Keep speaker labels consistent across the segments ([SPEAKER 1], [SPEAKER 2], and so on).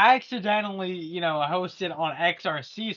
[SPEAKER 1] I accidentally, hosted on XRC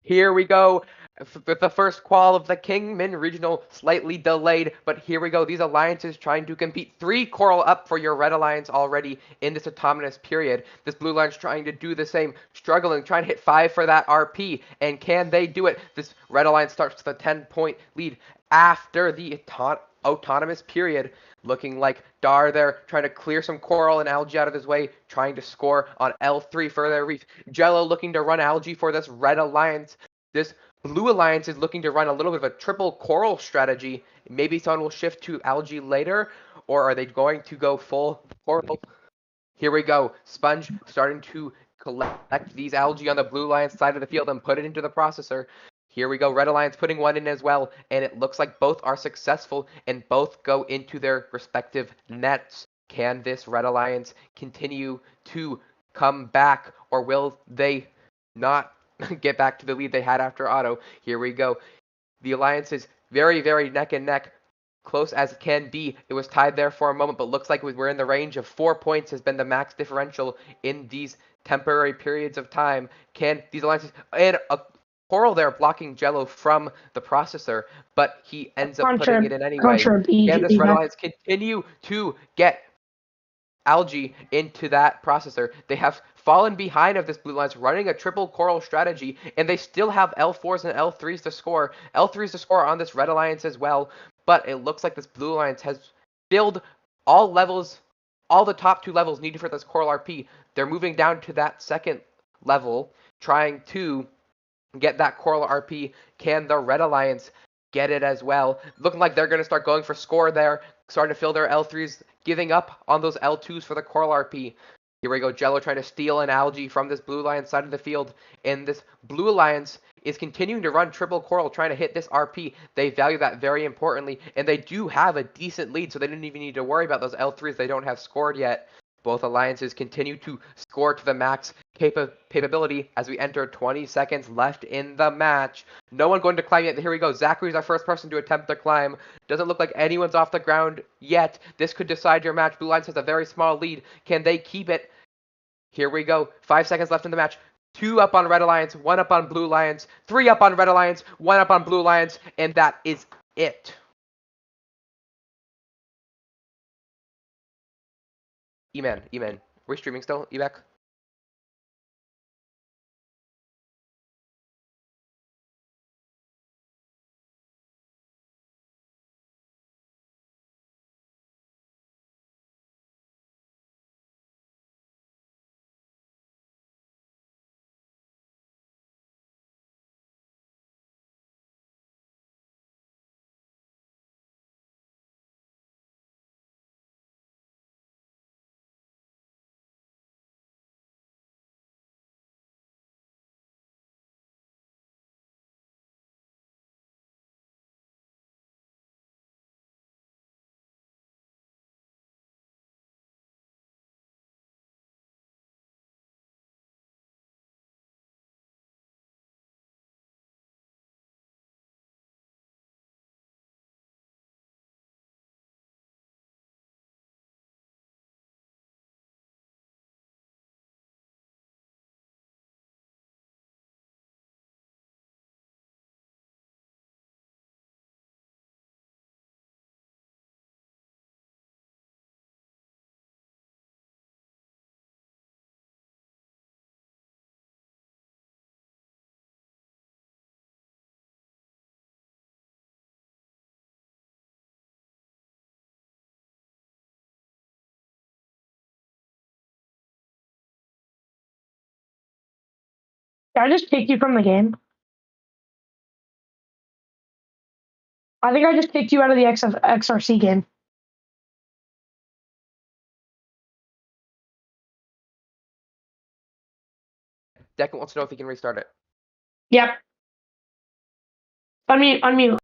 [SPEAKER 2] Here we go with the first qual of the Kingman Regional, slightly delayed, but here we go. These alliances trying to compete. 3 coral up for your Red Alliance already in this autonomous period. This Blue Alliance trying to do the same, struggling, trying to hit 5 for that RP, and can they do it? This Red Alliance starts with a 10-point lead after the autonomous period. Looking like Dar there, trying to clear some coral and algae out of his way, trying to score on L3 for their reef. Jello looking to run algae for this Red Alliance. This Blue Alliance is looking to run a little bit of a triple coral strategy. Maybe someone will shift to algae later, or are they going to go full coral? Here we go. Sponge starting to collect these algae on the Blue Alliance side of the field and put it into the processor. Here we go. Red Alliance putting one in as well, and it looks like both are successful and both go into their respective nets. Can this Red Alliance continue to come back, or will they not get back to the lead they had after auto? Here we go. The Alliance is very, very neck and neck, close as it can be. It was tied there for a moment, but looks like we're in the range of 4 points has been the max differential in these temporary periods of time. Can these alliances, and a coral there blocking Jello from the processor, but he ends up putting it in anyway. Can this Red Alliance continue to get algae into that processor? They have fallen behind of this Blue Alliance, running a triple coral strategy, and they still have L4s and L3s to score. L3s to score on this Red Alliance as well, but it looks like this Blue Alliance has filled all levels, all the top 2 levels needed for this coral RP. They're moving down to that second level, trying to get that coral RP. Can the Red Alliance get it as well? Looking like they're going to start going for score there, starting to fill their L3s, giving up on those L2s for the coral RP. Here we go, Jello trying to steal an algae from this Blue Alliance side of the field, and this Blue Alliance is continuing to run triple coral, trying to hit this RP. They value that very importantly, and they do have a decent lead, so they didn't even need to worry about those L3s they don't have scored yet. Both alliances continue to score to the max capability as we enter 20 seconds left in the match. No one going to climb yet. Here we go. Zachary's our first person to attempt to climb. Doesn't look like anyone's off the ground yet. This could decide your match. Blue Alliance has a very small lead. Can they keep it? Here we go. 5 seconds left in the match. 2 up on Red Alliance, 1 up on Blue Alliance, 3 up on Red Alliance, 1 up on Blue Alliance, and that is it. E-Man. We're streaming still, Evac?
[SPEAKER 3] Did I just kick you from the game? I think I just kicked you out of the XRC game.
[SPEAKER 2] Declan wants to know if he can restart it.
[SPEAKER 3] Yep. Unmute.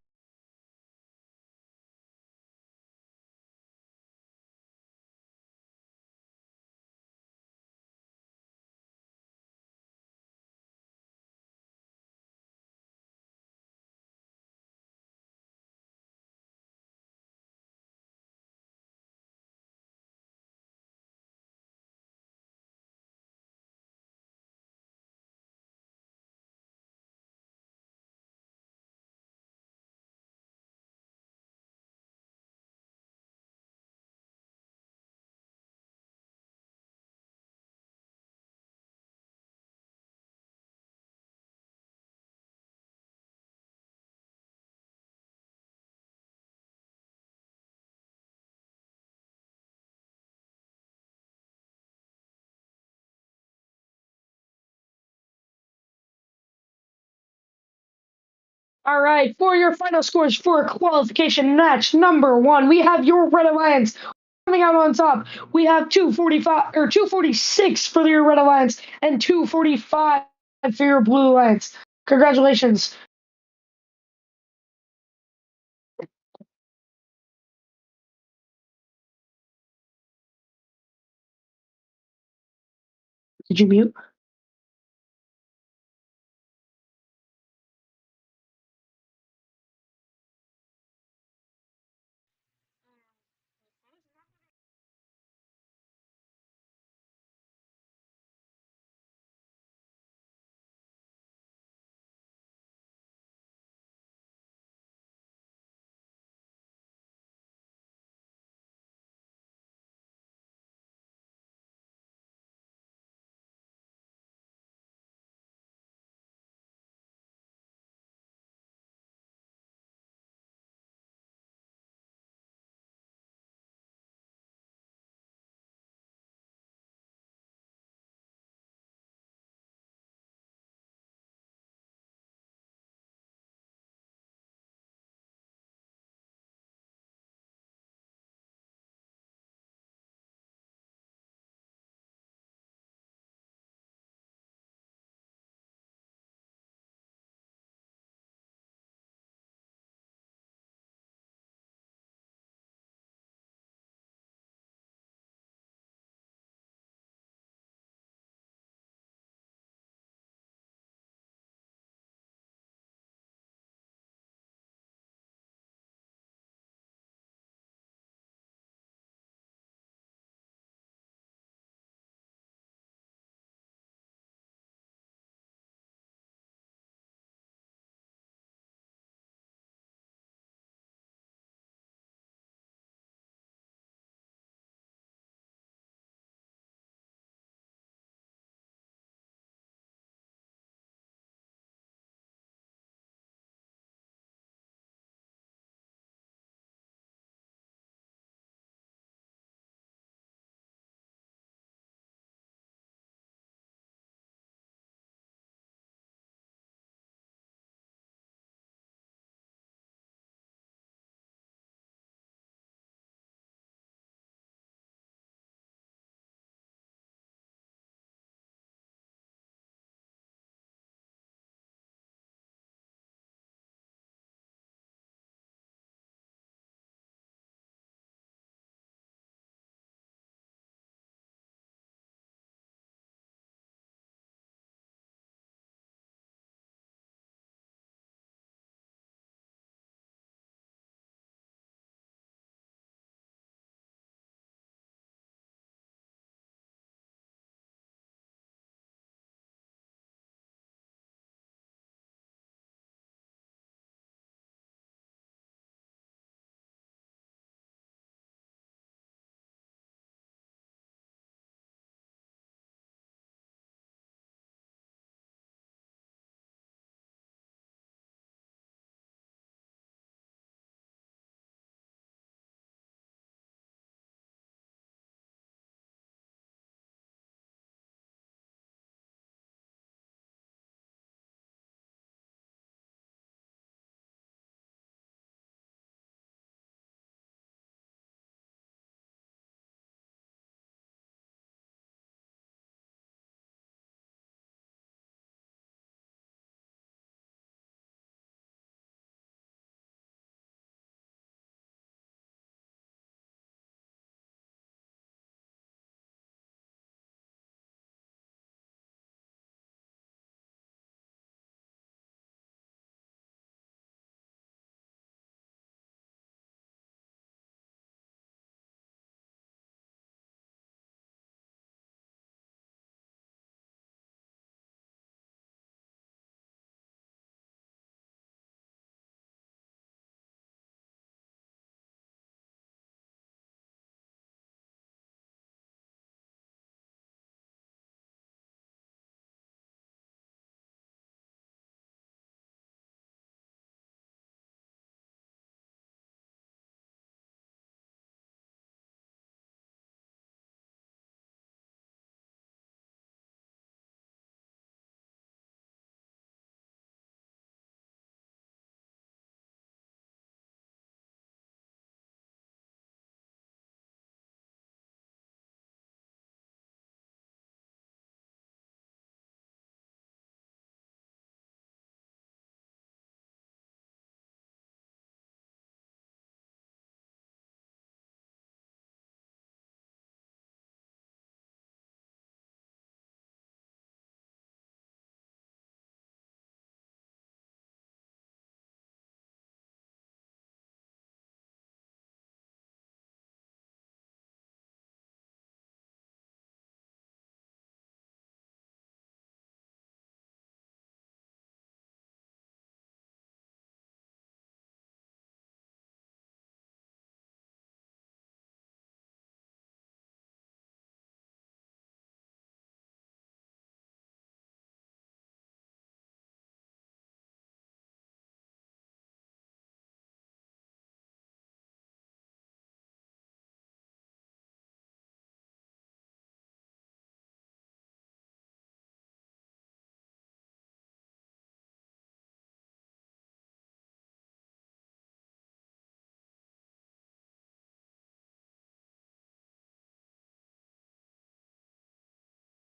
[SPEAKER 3] All right, for your final scores for qualification match number 1, we have your Red Alliance coming out on top. We have 245 or 246 for your Red Alliance and 245 for your Blue Alliance. Congratulations. Did you mute?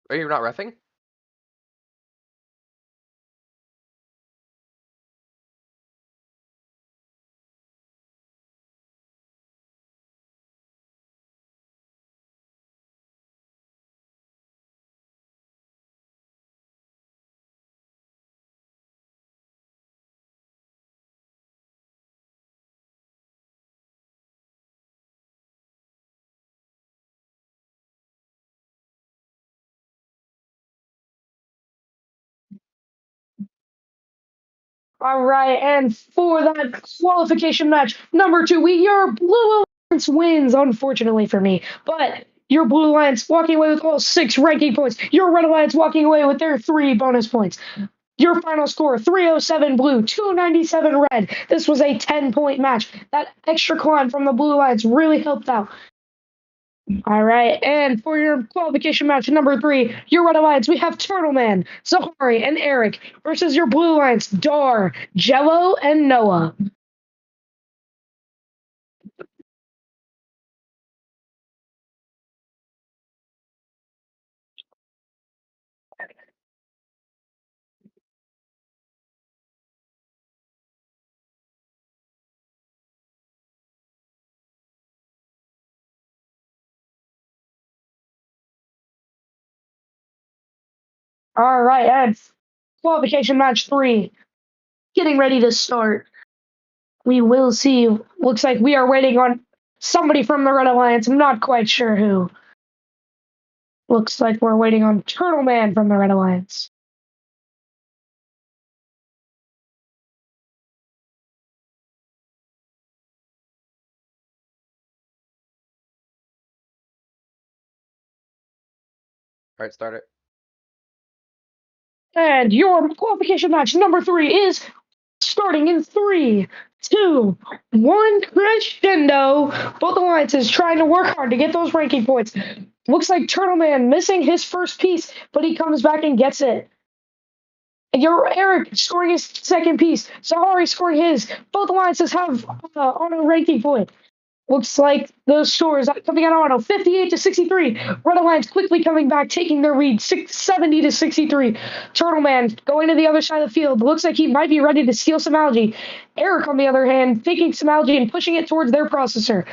[SPEAKER 2] Are you not reffing?
[SPEAKER 3] All right, and for that qualification match, number 2, your Blue Alliance wins, unfortunately for me. But your Blue Alliance walking away with all 6 ranking points. Your Red Alliance walking away with their 3 bonus points. Your final score, 307 blue, 297 red. This was a 10-point match. That extra climb from the Blue Alliance really helped out. All right, and for your qualification match number 3, your Red Alliance, we have Turtle Man, Zahari, and Eric versus your Blue Alliance, Dar, Jello, and Noah. All right, and qualification match 3, getting ready to start. We will see. Looks like we are waiting on somebody from the Red Alliance. I'm not quite sure who. Looks like we're waiting on Turtle Man from the Red Alliance.
[SPEAKER 2] All right, start it.
[SPEAKER 3] And your qualification match number 3 is starting in 3, 2, 1, crescendo. Both alliances trying to work hard to get those ranking points. Looks like Turtle Man missing his first piece, but he comes back and gets it. And your Eric scoring his second piece. Zahari scoring his. Both alliances have auto ranking point. Looks like those scores coming out on auto 58 to 63. Red Alliance quickly coming back, taking their lead 70 to 63. Turtle Man going to the other side of the field. Looks like he might be ready to steal some algae. Eric, on the other hand, taking some algae and pushing it towards their processor.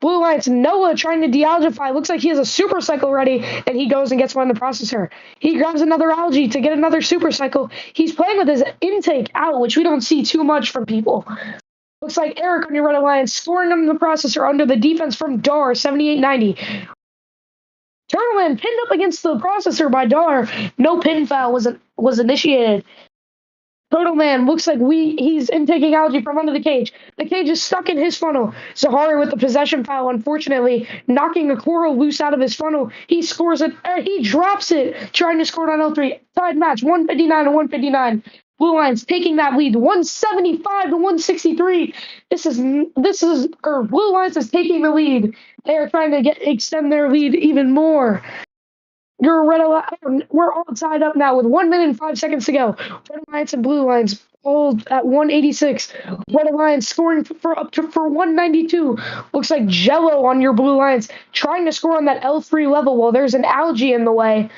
[SPEAKER 3] Blue Alliance, Noah trying to de-algify. Looks like he has a super cycle ready, and he goes and gets one in the processor. He grabs another algae to get another super cycle. He's playing with his intake out, which we don't see too much from people. Looks like Eric on your Red Alliance scoring on the processor under the defense from Dar, 78-90. Turtleman pinned up against the processor by Dar. No pin foul was initiated. Turtleman looks like he's intaking algae from under the cage. The cage is stuck in his funnel. Zahari with the possession foul, unfortunately, knocking a coral loose out of his funnel. He scores it. He drops it, trying to score it on L3. Tied match, 159 to 159. Blue Lions taking that lead, 175 to 163. Blue Lions is taking the lead. They are trying to extend their lead even more. We're all tied up now with 1 minute and 5 seconds to go. Red Alliance and Blue Lions hold at 186. Red Alliance scoring for 192. Looks like Jello on your Blue Lions trying to score on that L3 level while there's an algae in the way.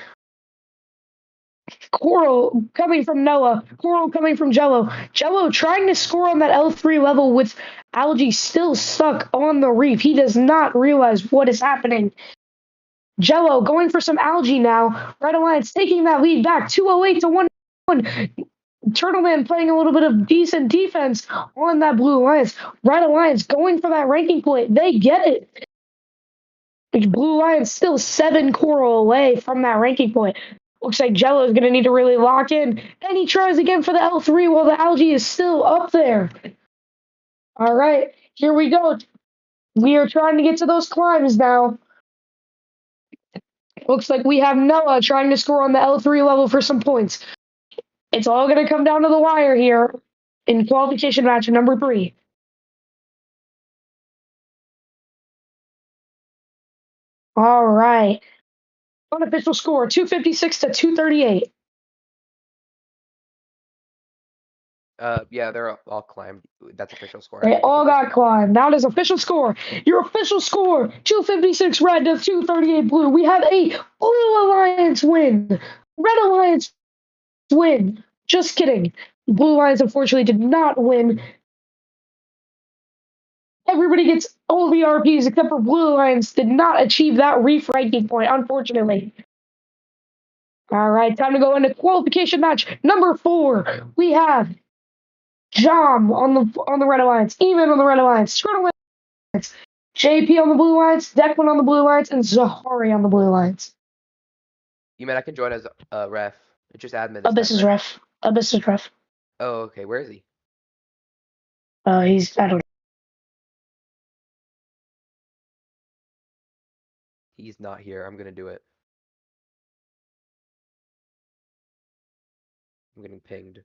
[SPEAKER 3] Coral coming from Noah. Coral coming from Jello. Jello trying to score on that L3 level with algae still stuck on the reef. He does not realize what is happening. Jello going for some algae now. Red Alliance taking that lead back, 208 to 101. Turtleman playing a little bit of decent defense on that Blue Alliance. Red Alliance going for that ranking point. They get it. Blue Alliance still 7 coral away from that ranking point. Looks like Jello is going to need to really lock in. And he tries again for the L3 while the algae is still up there. All right, here we go. We are trying to get to those climbs now. Looks like we have Noah trying to score on the L3 level for some points. It's all going to come down to the wire here in qualification match number 3. All right. Unofficial score, 256 to 238.
[SPEAKER 2] Yeah, they're all climbed. That's official score.
[SPEAKER 3] They all got climbed. That is official score. Your official score: 256 red to 238 blue. We have a blue alliance win. Red alliance win. Just kidding. Blue alliance unfortunately did not win. Everybody gets all the RPs except for Blue Alliance did not achieve that reef ranking point, unfortunately. All right, time to go into qualification match number 4. We have Jom on the Red Alliance, Eamon on the Red Alliance, Screen Alliance, JP on the Blue Alliance, Declan on the Blue Alliance, and Zahari on the Blue Alliance.
[SPEAKER 2] You mean I can join as ref? It's just admin.
[SPEAKER 3] Abyss is ref. Abyss is ref.
[SPEAKER 2] Oh, okay. Where is he?
[SPEAKER 3] I don't know.
[SPEAKER 2] He's not here. I'm gonna do it. I'm getting pinged.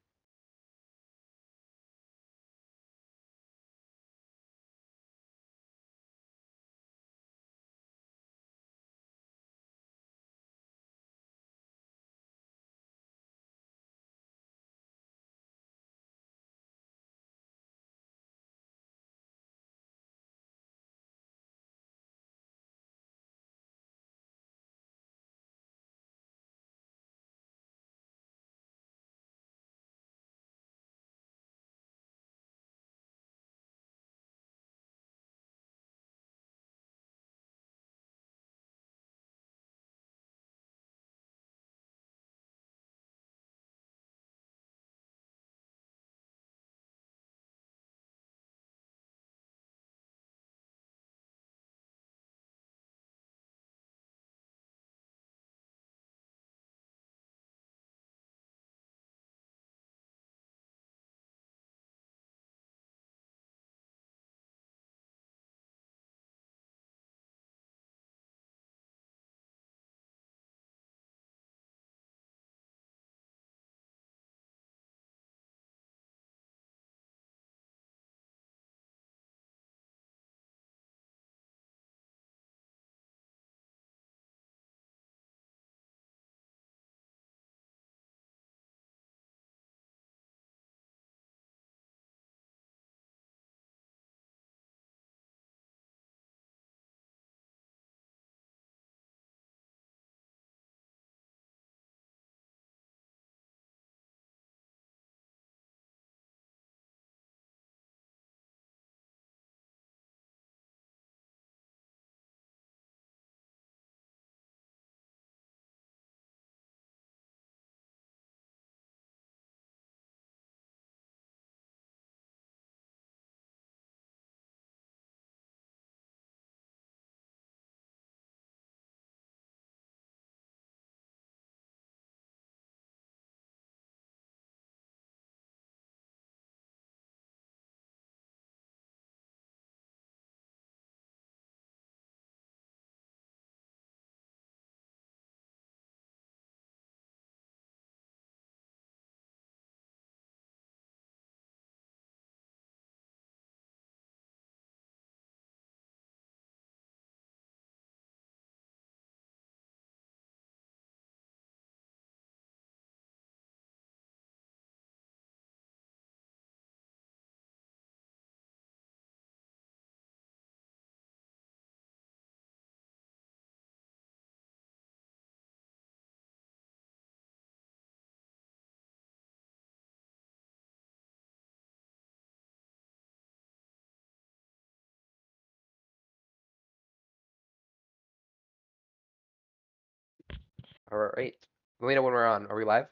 [SPEAKER 2] All right. Let me know when we're on. Are we live?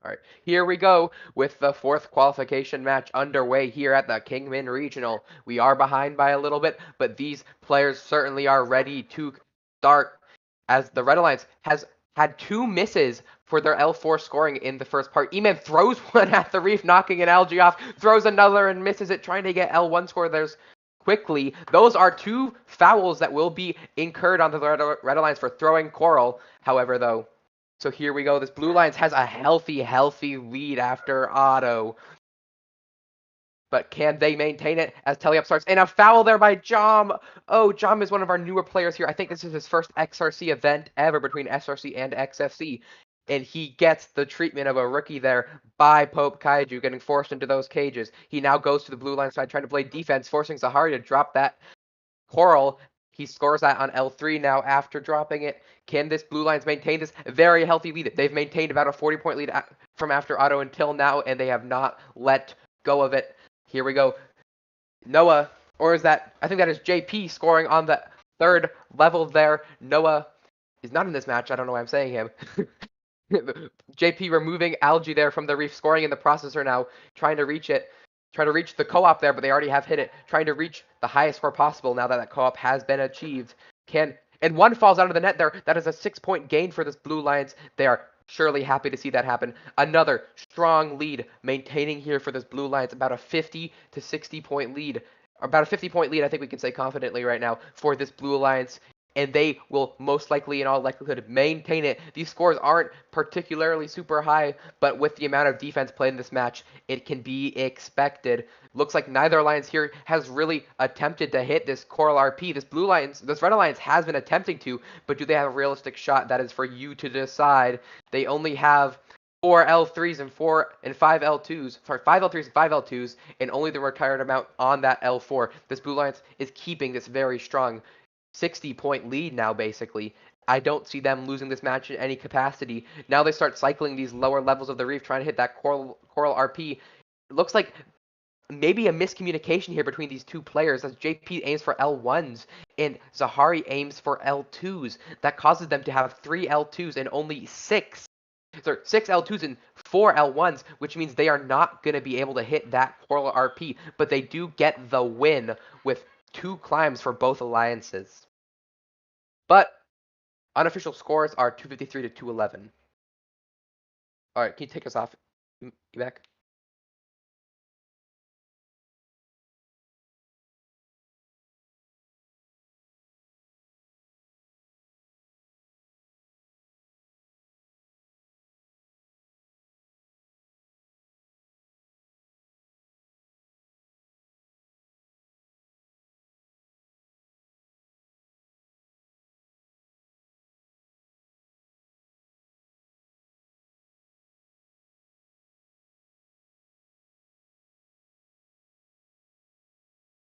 [SPEAKER 2] All right. Here we go with the 4th qualification match underway here at the Kingman Regional. We are behind by a little bit, but these players certainly are ready to start, as the Red Alliance has had 2 misses for their L4 scoring in the first part. Eman throws one at the reef, knocking an LG off, throws another and misses it, trying to get L1 score. There's quickly. Those are 2 fouls that will be incurred on the Red Alliance for throwing coral. However, though, so here we go. This Blue Alliance has a healthy lead after auto. But can they maintain it as Teleup starts? And a foul there by Jom. Oh, Jom is one of our newer players here. I think this is his first XRC event ever between SRC and XFC. and he gets the treatment of a rookie there by Pope Kaiju, getting forced into those cages. He now goes to the blue line side, trying to play defense, forcing Zahari to drop that coral. He scores that on L3 now after dropping it. Can this blue lines maintain this very healthy lead? They've maintained about a 40-point lead from after auto until now, and they have not let go of it. Here we go. Noah, or is that, I think that is JP scoring on the third level there. Noah is not in this match. I don't know why I'm saying him. JP removing algae there from the reef, scoring in the processor now, trying to reach it. Try to reach the co-op there, but they already have hit it. Trying to reach the highest score possible now that that co-op has been achieved. And one falls out of the net there. That is a 6-point gain for this Blue Lions. They are surely happy to see that happen. Another strong lead maintaining here for this Blue Lions. About a 50 to 60 point lead. About a 50-point lead, I think we can say confidently right now for this Blue Alliance, and they will most likely, in all likelihood, maintain it. These scores aren't particularly super high, but with the amount of defense played in this match, it can be expected. Looks like neither alliance here has really attempted to hit this Coral RP. This Red Alliance has been attempting to, but do they have a realistic shot? That is for you to decide. They only have 4 L3s and 5 L2s. Sorry, 5 L3s and 5 L2s, and only the retired amount on that L4. This Blue Alliance is keeping this very strong 60-point lead now, basically. I don't see them losing this match in any capacity. Now they start cycling these lower levels of the reef, trying to hit that coral RP. It looks like maybe a miscommunication here between these two players, as JP aims for L1s and Zahari aims for L2s. That causes them to have 3 L2s and only 6 L2s and 4 L1s, which means they are not going to be able to hit that coral RP, but they do get the win with 2 climbs for both alliances. But unofficial scores are 253 to 211. All right, can you take us off, back?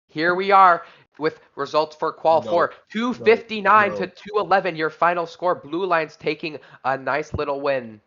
[SPEAKER 2] Here we are with results for Qual 4. 259 to 211, your final score. Blue Lions taking a nice little win.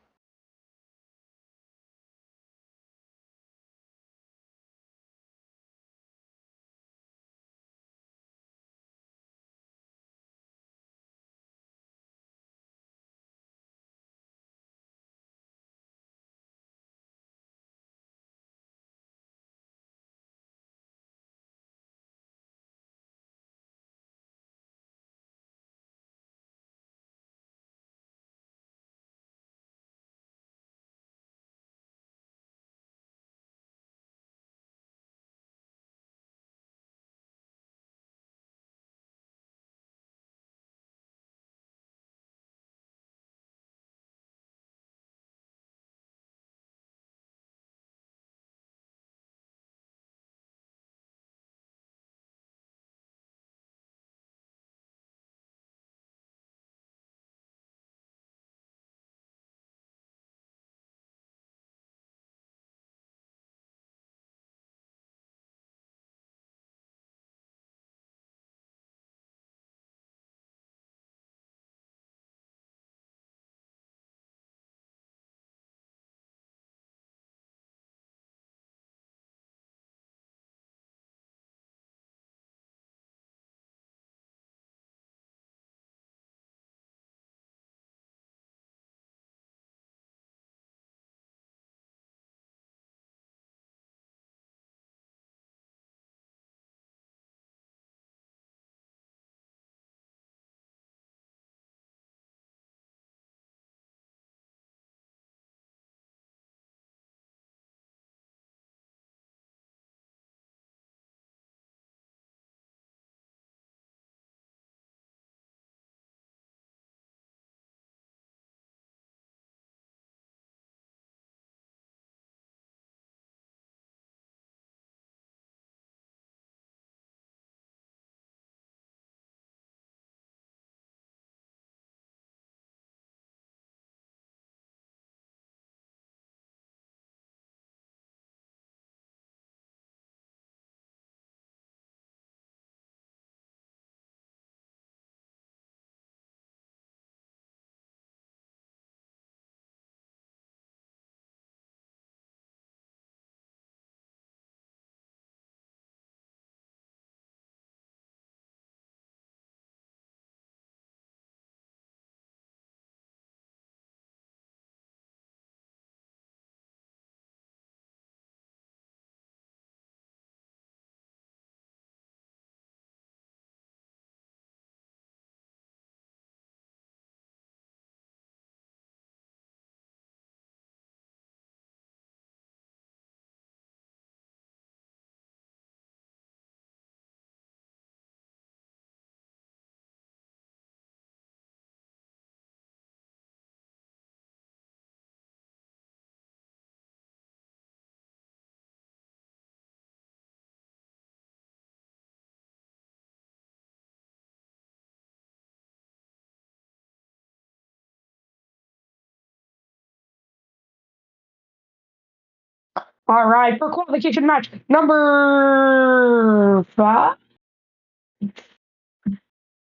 [SPEAKER 3] All right, for qualification match number 5,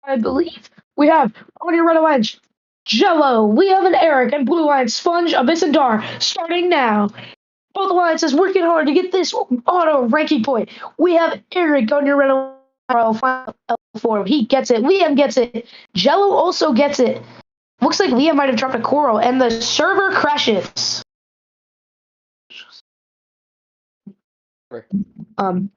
[SPEAKER 3] I believe we have on your red alliance Jello, Liam, and Eric, and blue alliance Sponge, Abyss, and Dar. Starting now. Both alliances working hard to get this auto ranking point. We have Eric on your red alliance L4. He gets it. Liam gets it. Jello also gets it. Looks like Liam might have dropped a coral, and the server crashes. Um.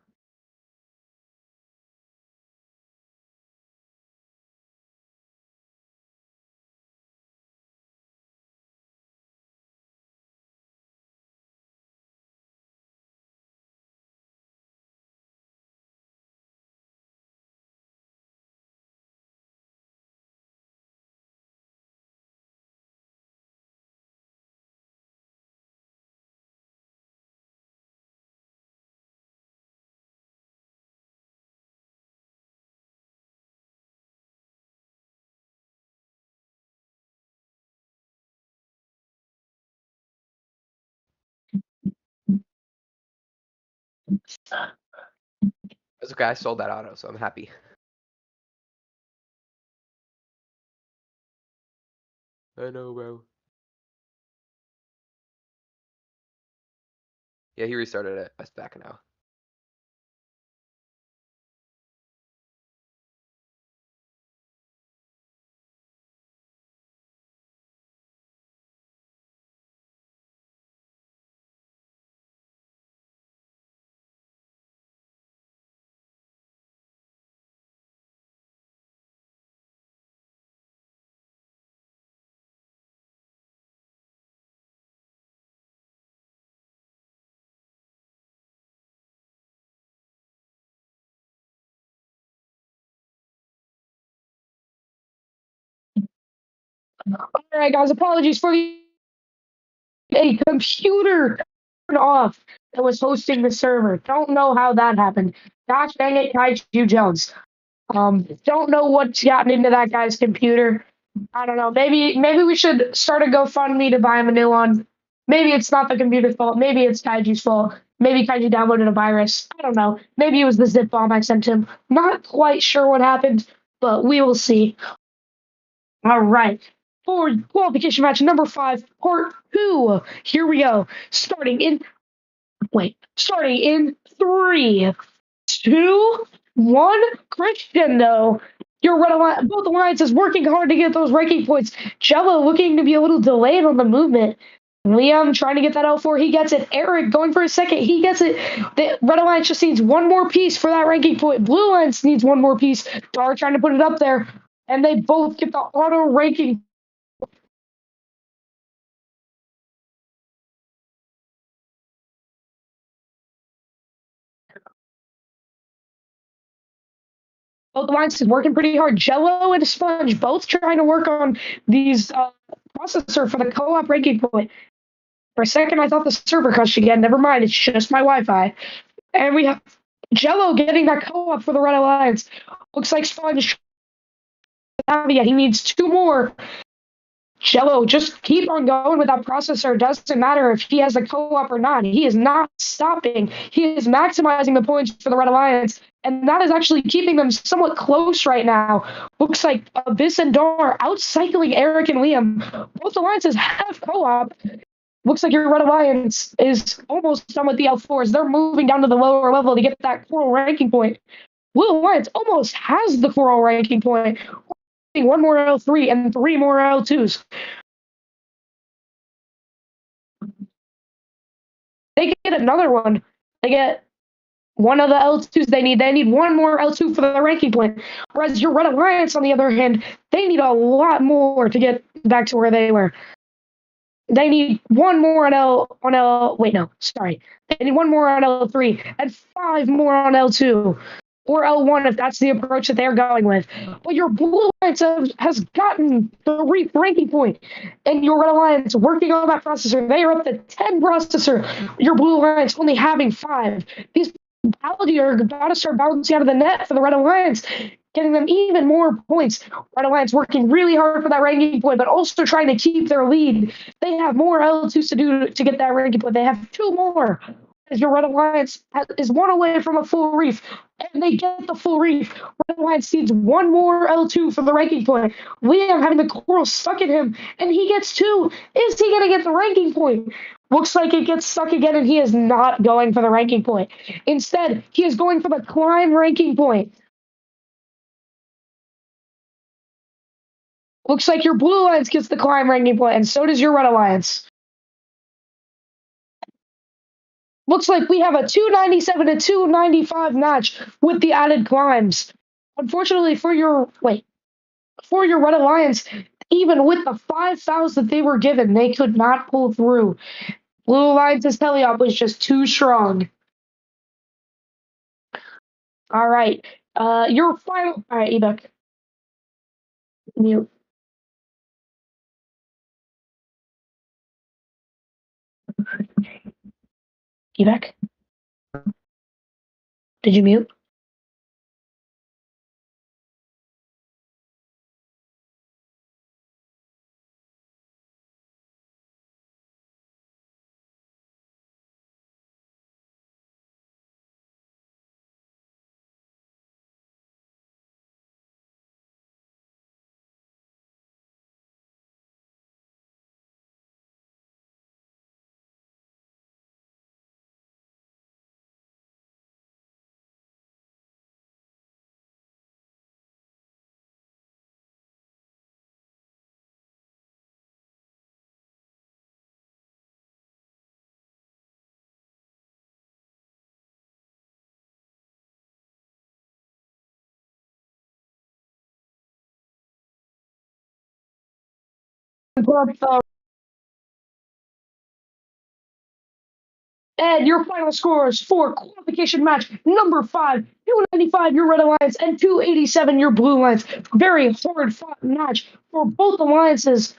[SPEAKER 2] It's okay. I sold that auto, so I'm happy. I know, bro. Yeah, he restarted it. It's back now.
[SPEAKER 3] All right, guys. Apologies for a computer turned off that was hosting the server. Don't know how that happened. Gosh dang it, Kaiju Jones. Don't know what's gotten into that guy's computer. I don't know. Maybe we should start a GoFundMe to buy him a new one. Maybe it's not the computer's fault. Maybe it's Kaiju's fault. Maybe Kaiju downloaded a virus. I don't know. Maybe it was the zip bomb I sent him. Not quite sure what happened, but we will see. All right. For qualification match number 5, part 2. Here we go. Starting in 3, 2, 1. Crescendo. Your red alliance, both alliances working hard to get those ranking points. Jello looking to be a little delayed on the movement. Liam trying to get that L4, he gets it. Eric going for a second, he gets it. The red alliance just needs one more piece for that ranking point. Blue alliance needs one more piece. Dar trying to put it up there, and they both get the auto ranking. Both alliances working pretty hard. Jello and Sponge both trying to work on these processor for the co-op ranking point. For a second, I thought the server crashed again. Never mind, it's just my Wi-Fi. And we have Jello getting that co-op for the Red Alliance. Looks like Sponge. Yeah, he needs 2 more. Jello, just keep on going with that processor. Doesn't matter if he has a co-op or not. He is not stopping. He is maximizing the points for the Red Alliance, and that is actually keeping them somewhat close right now. Looks like Abyss and Dar outcycling Eric and Liam. Both alliances have co-op. Looks like your Red Alliance is almost done with the L4s. They're moving down to the lower level to get that coral ranking point. Blue Alliance almost has the coral ranking point. 1 more L3 and 3 more L2s. They get another one. They get one of the L2s they need. They need 1 more L2 for the ranking point. Whereas your Red Alliance, on the other hand, they need a lot more to get back to where they were. They need 1 more They need 1 more on L3 and 5 more on L2. Or L1 if that's the approach that they're going with. But your Blue Alliance has gotten the Reef ranking point, and your Red Alliance working on that processor. They are up to 10 processor. Your Blue Alliance only having 5. These Paladins are about to start bouncing out of the net for the Red Alliance, getting them even more points. Red Alliance working really hard for that ranking point, but also trying to keep their lead. They have more L2s to do to get that ranking point. They have 2 more. as your Red Alliance is one away from a full reef, and they get the full reef. Red Alliance needs one more L2 for the ranking point. Liam having the coral stuck in him, and he gets 2. Is he going to get the ranking point? Looks like it gets stuck again, and he is not going for the ranking point. Instead, he is going for the climb ranking point. Looks like your Blue Alliance gets the climb ranking point, and so does your Red Alliance. Looks like we have a 297 to 295 match with the added climbs. Unfortunately for your Red Alliance, even with the 5,000 that they were given, they could not pull through. Blue Alliance's teleop was just too strong. All right. Your final. All right, Ebek. Mute. Ebek. Did you mute? And your final scores for qualification match number 5, 295 your Red Alliance and 287 your Blue Alliance. Very hard fought match for both alliances.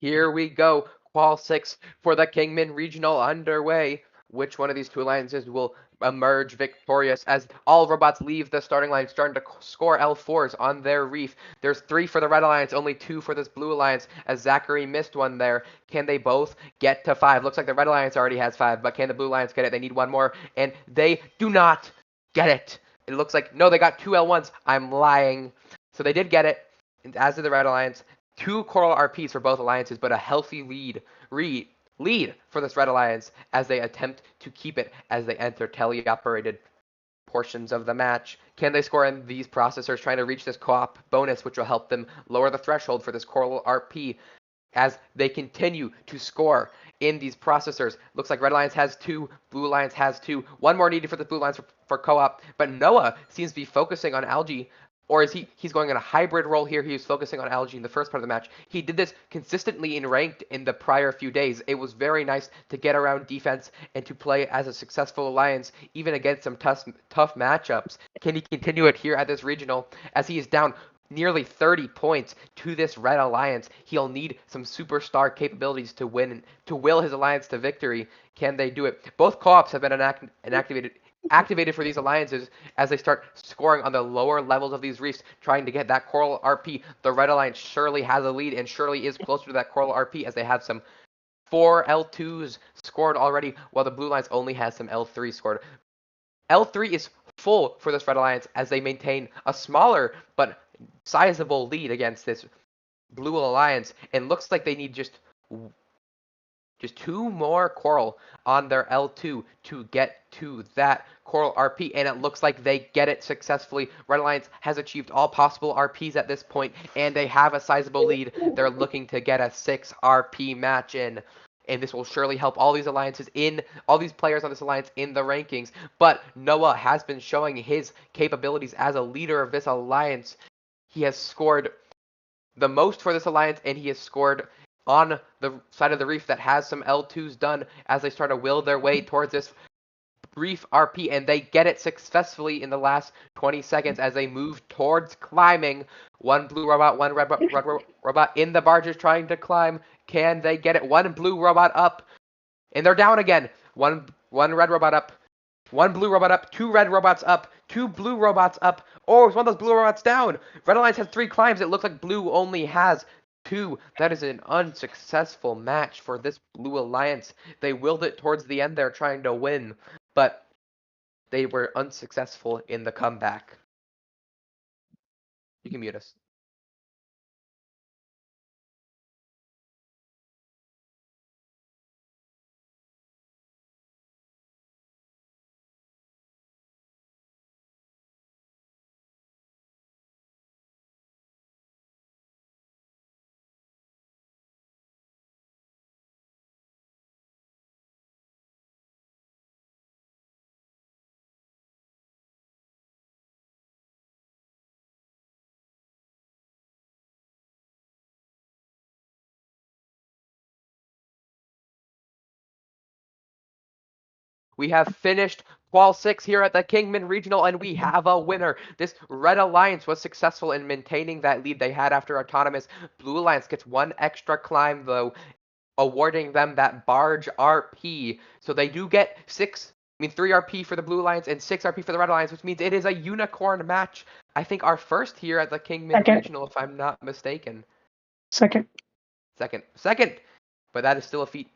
[SPEAKER 2] Here we go. Qual 6 for the Kingman Regional underway. Which one of these two alliances will emerge victorious as all robots leave the starting line, starting to score L4s on their reef? There's 3 for the Red Alliance, only 2 for this Blue Alliance, as Zachary missed one there. Can they both get to 5? Looks like the Red Alliance already has 5, but can the Blue Alliance get it? They need one more, and they do not get it. It looks like, no, they got 2 L1s. I'm lying. So they did get it, as did the Red Alliance. 2 Coral RPs for both alliances, but a healthy lead for this Red Alliance as they attempt to keep it as they enter teleoperated portions of the match. Can they score in these processors trying to reach this co-op bonus, which will help them lower the threshold for this Coral RP as they continue to score in these processors? Looks like Red Alliance has 2, Blue Alliance has 2. One more needed for the Blue Alliance for co-op, but Noah seems to be focusing on Algae. Or is he's going in a hybrid role here? He was focusing on Algae in the first part of the match. He did this consistently in ranked in the prior few days. It was very nice to get around defense and to play as a successful alliance, even against some tough matchups. Can he continue it here at this regional as he is down nearly 30 points to this Red Alliance? He'll need some superstar capabilities to win, to will his alliance to victory. Can they do it? Both co-ops have been activated for these alliances as they start scoring on the lower levels of these reefs, trying to get that Coral RP. The Red Alliance surely has a lead and surely is closer to that Coral RP as they have some 4 L2s scored already, while the Blue Alliance only has some L3 scored. L3 is full for this Red Alliance as they maintain a smaller but sizable lead against this Blue Alliance, and looks like they need just 2 more Coral on their L2 to get to that Coral RP, and it looks like they get it successfully. Red Alliance has achieved all possible RPs at this point, and they have a sizable lead. They're looking to get a 6 RP match in, and this will surely help all these alliances all these players on this alliance in the rankings. But Noah has been showing his capabilities as a leader of this alliance. He has scored the most for this alliance, and he has scored on the side of the reef that has some L2s done as they start to will their way towards this reef RP, and they get it successfully in the last 20 seconds as they move towards climbing. One blue robot, one red robot in the barges trying to climb. Can they get it? One blue robot up, and they're down again. One red robot up, one blue robot up, 2 red robots up, 2 blue robots up. Oh, it's one of those blue robots down. Red Alliance has 3 climbs. It looks like blue only has 2. That is an unsuccessful match for this Blue Alliance. They willed it towards the end there trying to win, but they were unsuccessful in the comeback. You can mute us. We have finished Qual 6 here at the Kingman Regional, and we have a winner. This Red Alliance was successful in maintaining that lead they had after Autonomous. Blue Alliance gets 1 extra climb, though, awarding them that Barge RP. So they do get 3 RP for the Blue Alliance and 6 RP for the Red Alliance, which means it is a unicorn match. I think our first here at the Kingman Regional, if I'm not mistaken.
[SPEAKER 3] Second.
[SPEAKER 2] Second. But that is still a feat.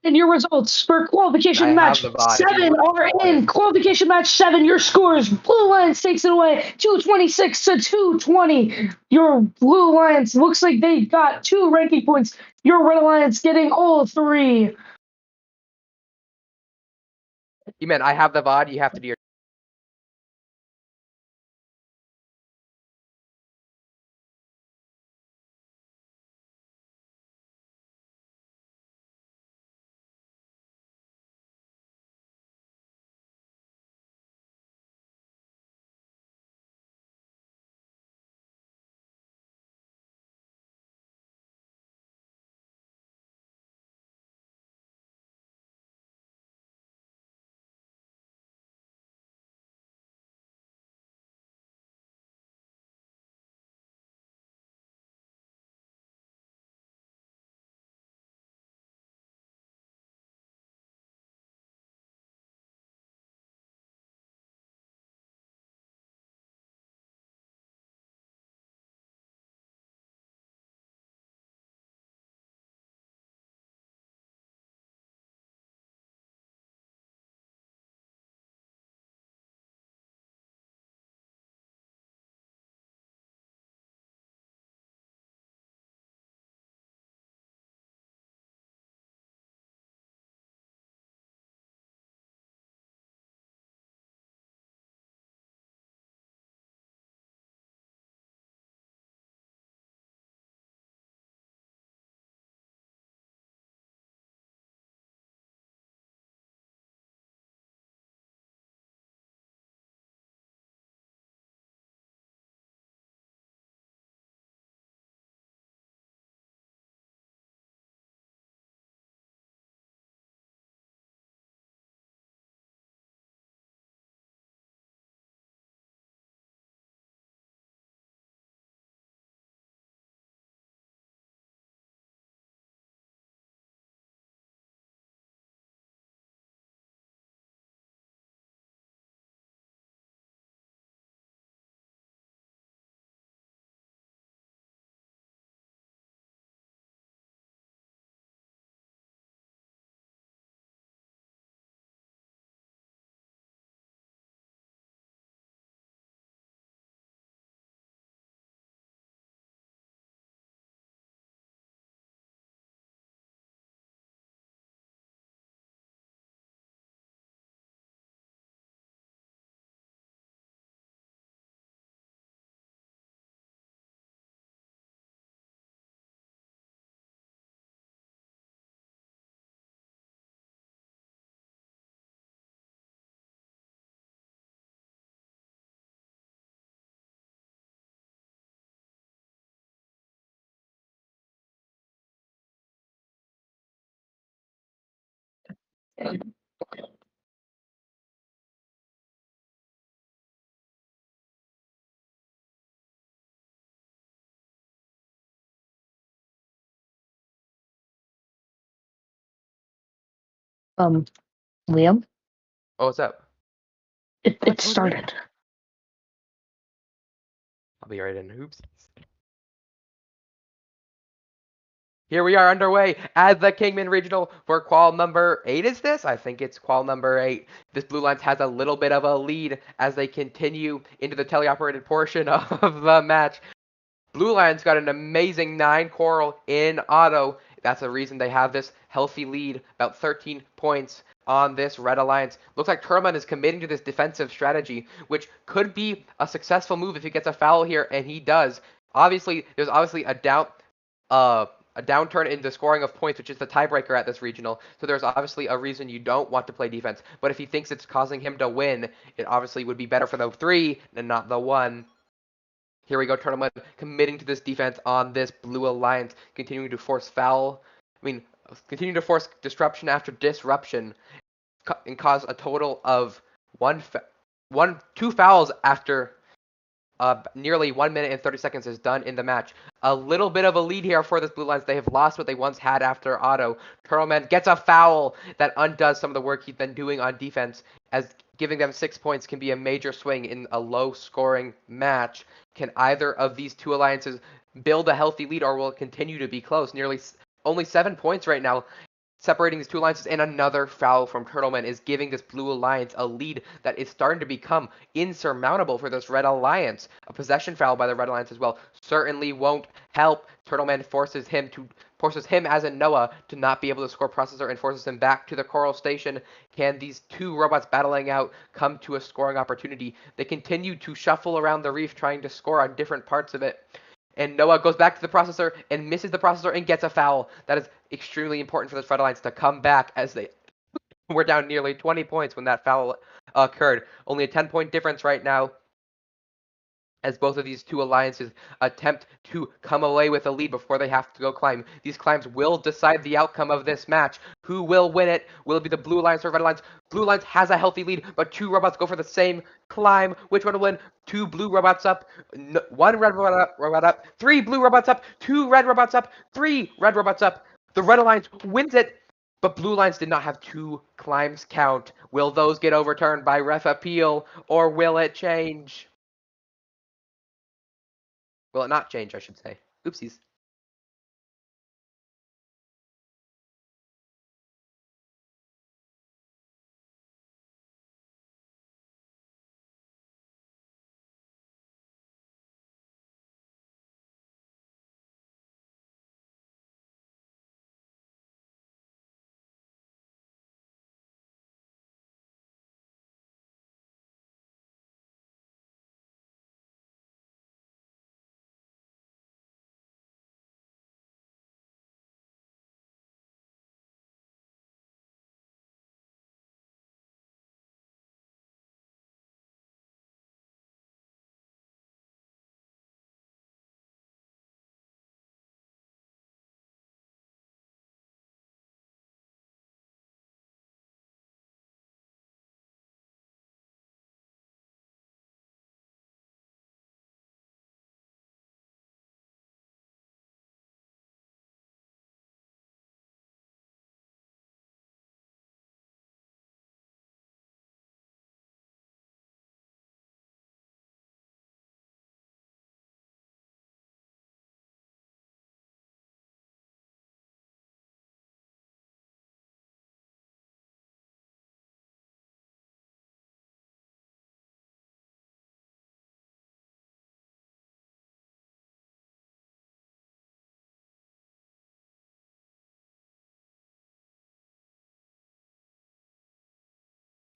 [SPEAKER 3] And your results for
[SPEAKER 2] I
[SPEAKER 3] qualification
[SPEAKER 2] have
[SPEAKER 3] match
[SPEAKER 2] the VOD if you
[SPEAKER 3] 7
[SPEAKER 2] want
[SPEAKER 3] are
[SPEAKER 2] it.
[SPEAKER 3] in. Qualification match 7, your scores, Blue Lions takes it away, 226 to 220. Your Blue Lions looks like they got 2 ranking points. Your Red Alliance getting all 3.
[SPEAKER 2] E-Man, I have the VOD. You have to do your.
[SPEAKER 3] Liam,
[SPEAKER 2] Oh, what's up?
[SPEAKER 3] it started.
[SPEAKER 2] I'll be right in. Oops. Here we are underway as the Kingman Regional for qual number 8 is this? I think it's qual number 8. This Blue Lions has a little bit of a lead as they continue into the teleoperated portion of the match. Blue Lions got an amazing 9 coral in auto. That's the reason they have this healthy lead, about 13 points on this Red Alliance. Looks like Turman is committing to this defensive strategy, which could be a successful move if he gets a foul here, and he does. There's obviously a downturn in the scoring of points, which is the tiebreaker at this regional. So there's obviously a reason you don't want to play defense. But if he thinks it's causing him to win, it obviously would be better for the 3 and not the 1. Here we go, Tournament committing to this defense on this Blue Alliance, continuing to force continuing to force disruption after disruption, and cause a total of two fouls after nearly 1 minute and 30 seconds is done in the match. A little bit of a lead here for this Blue Lions. They have lost what they once had after auto. Turtleman gets a foul that undoes some of the work he's been doing on defense, as giving them 6 points can be a major swing in a low-scoring match. Can either of these two alliances build a healthy lead, or will it continue to be close? Only 7 points right now. separating these two alliances, and another foul from Turtleman is giving this blue alliance a lead that is starting to become insurmountable for this red alliance. A possession foul by the red alliance as well certainly won't help. Turtleman forces him as in Noah to not be able to score processor and forces him back to the coral station. Can these two robots battling out come to a scoring opportunity? They continue to shuffle around the reef trying to score on different parts of it. And Noah goes back to the processor and misses the processor and gets a foul. That is extremely important for the Red Alliance to come back, as they were down nearly 20 points when that foul occurred. Only a 10-point difference right now, as both of these two alliances attempt to come away with a lead before they have to go climb. These climbs will decide the outcome of this match. Who will win it? Will it be the Blue Alliance or Red Alliance? Blue Alliance has a healthy lead, but two robots go for the same climb. Which one will win? Two blue robots up, one red robot up, three blue robots up, two red robots up, three red robots up. The Red Alliance wins it, but Blue Alliance did not have two climbs count. Will those get overturned by ref appeal, or will it change? Will it not change, I should say. Oopsies.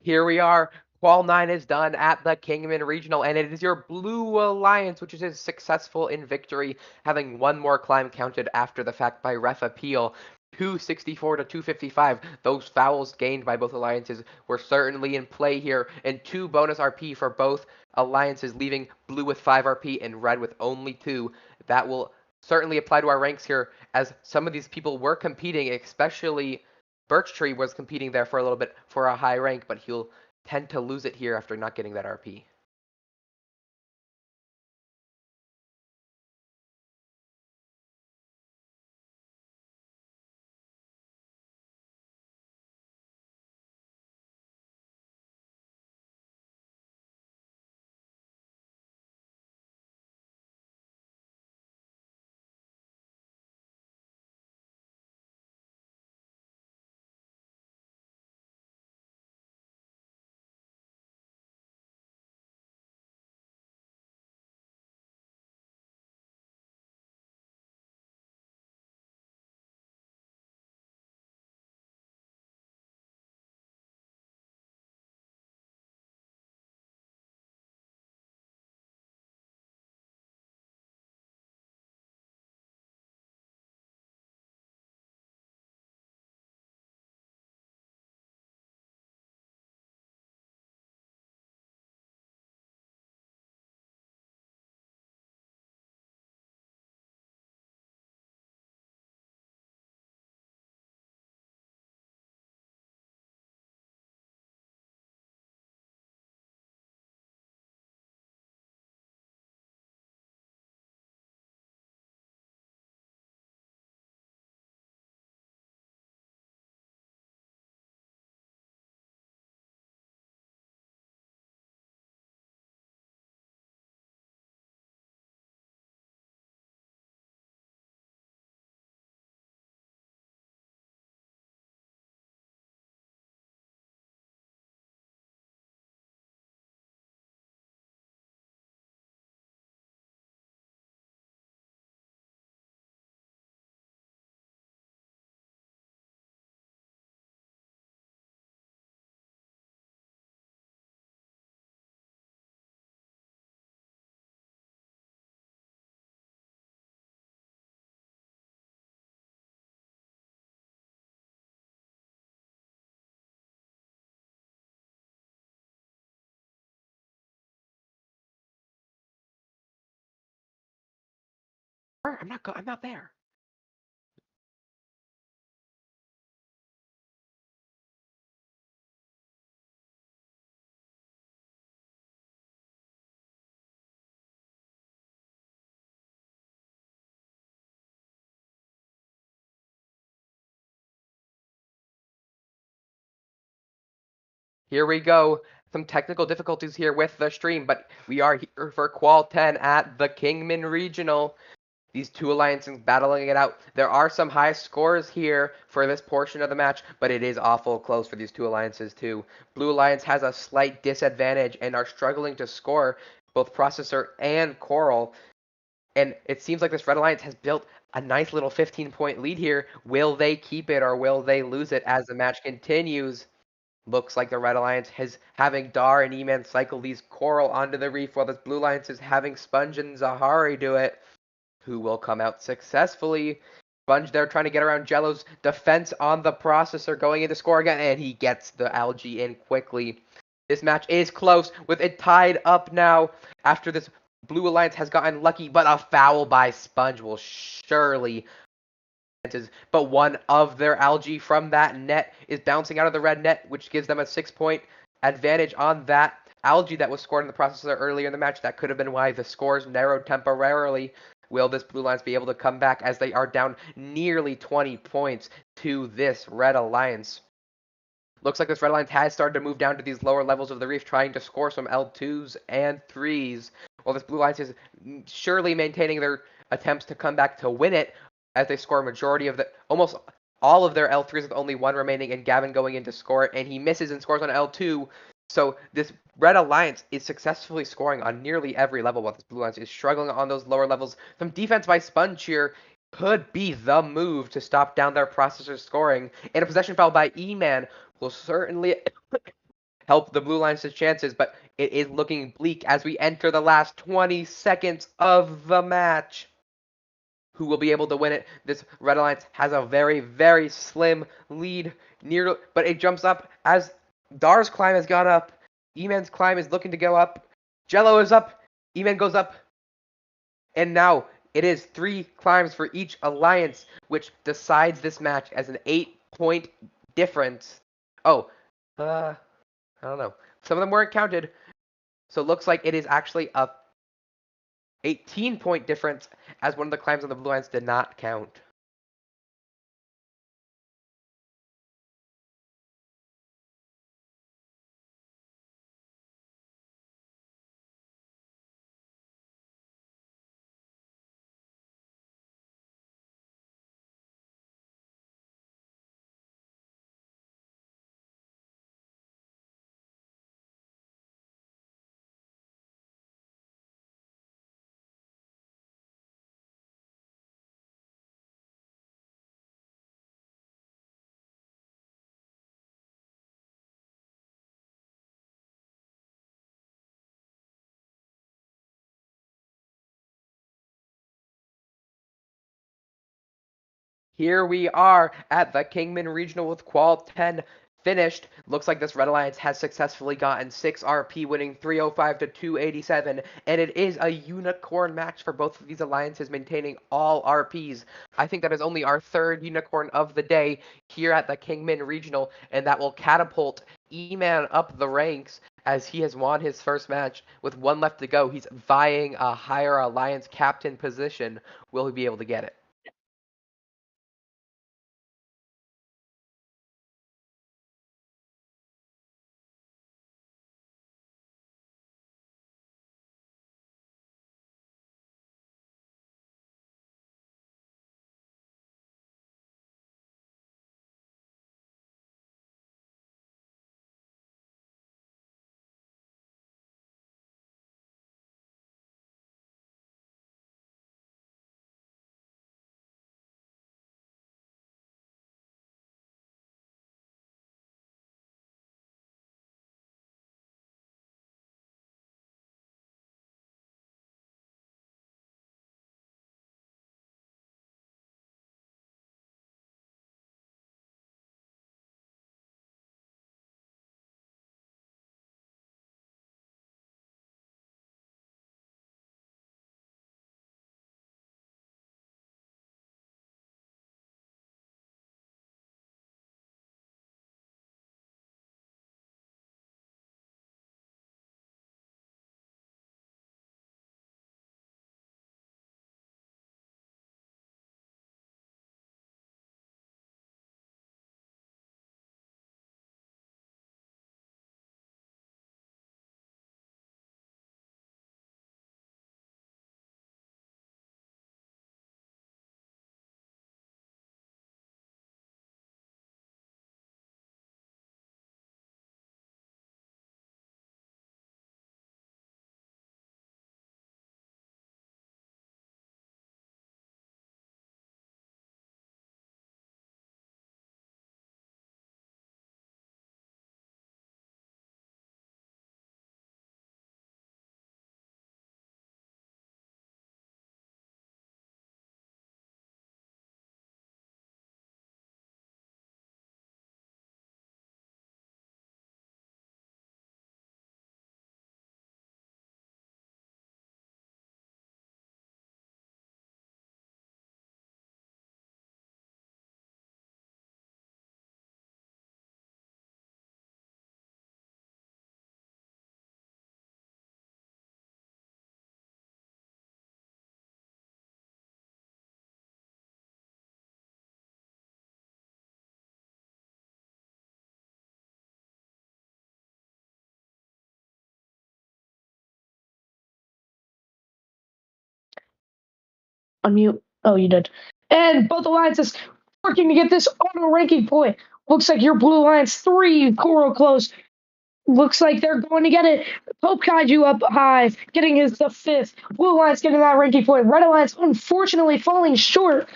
[SPEAKER 2] Here we are. Qual 9 is done at the Kingman Regional, and it is your Blue Alliance, which is successful in victory, having one more climb counted after the fact by ref appeal. 264 to 255. Those fouls gained by both alliances were certainly in play here, and 2 bonus RP for both alliances, leaving blue with 5 RP and red with only 2. That will certainly apply to our ranks here, as some of these people were competing, especially Birch Tree was competing there for a little bit for a high rank, but he'll tend to lose it here after not getting that RP. I'm not there. Here we go. Some technical difficulties here with the stream, but we are here for Qual 10 at the Kingman Regional. These two alliances battling it out. There are some high scores here for this portion of the match, but it is awful close for these two alliances too. Blue Alliance has a slight disadvantage and are struggling to score both Processor and Coral. And it seems like this Red Alliance has built a nice little 15-point lead here. Will they keep it or will they lose it as the match continues? Looks like the Red Alliance is having Dar and E-Man cycle these Coral onto the reef while this Blue Alliance is having Sponge and Zahari do it. Who will come out successfully? Sponge there trying to get around Jello's defense on the Processor, going into score again, and he gets the algae in quickly. This match is close with it tied up now after this Blue Alliance has gotten lucky, but a foul by Sponge will surely. But one of their algae from that net is bouncing out of the red net, which gives them a 6-point advantage on that algae that was scored in the Processor earlier in the match. That could have been why the scores narrowed temporarily. Will this Blue Alliance be able to come back as they are down nearly 20 points to this Red Alliance? Looks like this Red Alliance has started to move down to these lower levels of the reef, trying to score some L2s and 3s, while this Blue Alliance is surely maintaining their attempts to come back to win it, as they score a majority of almost all of their L3s with only one remaining, and Gavin going in to score it, and he misses and scores on L2. So this Red Alliance is successfully scoring on nearly every level, while this Blue Alliance is struggling on those lower levels. Some defense by Sponge here could be the move to stop down their Processor scoring, and a possession foul by E-Man will certainly help the Blue Alliance's chances, but it is looking bleak as we enter the last 20 seconds of the match. Who will be able to win it? This Red Alliance has a very, very slim lead but it jumps up as Dar's climb has gone up. E-Man's climb is looking to go up. Jello is up. E-Man goes up. And now it is 3 climbs for each alliance, which decides this match as an 8-point difference. Oh, I don't know. Some of them weren't counted. So it looks like it is actually a 18-point difference, as one of the climbs on the Blue Alliance did not count. Here we are at the Kingman Regional with Qual 10 finished. Looks like this Red Alliance has successfully gotten 6 RP, winning 305 to 287, and it is a unicorn match for both of these alliances, maintaining all RPs. I think that is only our 3rd unicorn of the day here at the Kingman Regional, and that will catapult E-Man up the ranks as he has won his first match. With 1 left to go, he's vying a higher alliance captain position. Will he be able to get it?
[SPEAKER 3] Unmute. Oh, you did. And both alliances working to get this auto ranking point. Looks like your blue alliance 3 coral close. Looks like they're going to get it. Pope Kaiju up high, getting his the 5th. Blue alliance getting that ranking point. Red alliance unfortunately falling short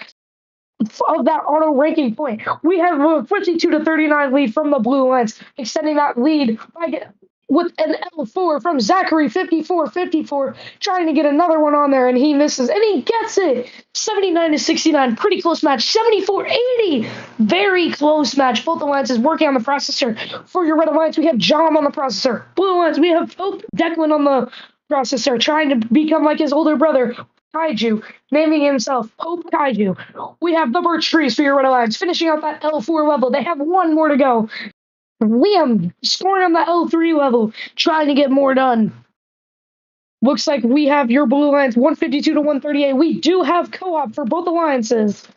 [SPEAKER 3] of that auto ranking point. We have a 52-39 lead from the blue alliance, extending that lead with an L4 from Zachary 54-54, trying to get another one on there, and he misses, and he gets it. 79-69, pretty close match. 74-80, very close match. Both alliances working on the processor. For your red alliance, we have Jom on the processor. Blue alliance, we have Pope Declan on the processor, trying to become like his older brother, Kaiju, naming himself Pope Kaiju. We have the birch trees for your red alliance, finishing out that L4 level. They have one more to go. Liam scoring on the L3 level, trying to get more done. Looks like we have your blue alliance 152-138. We do have co-op for both alliances.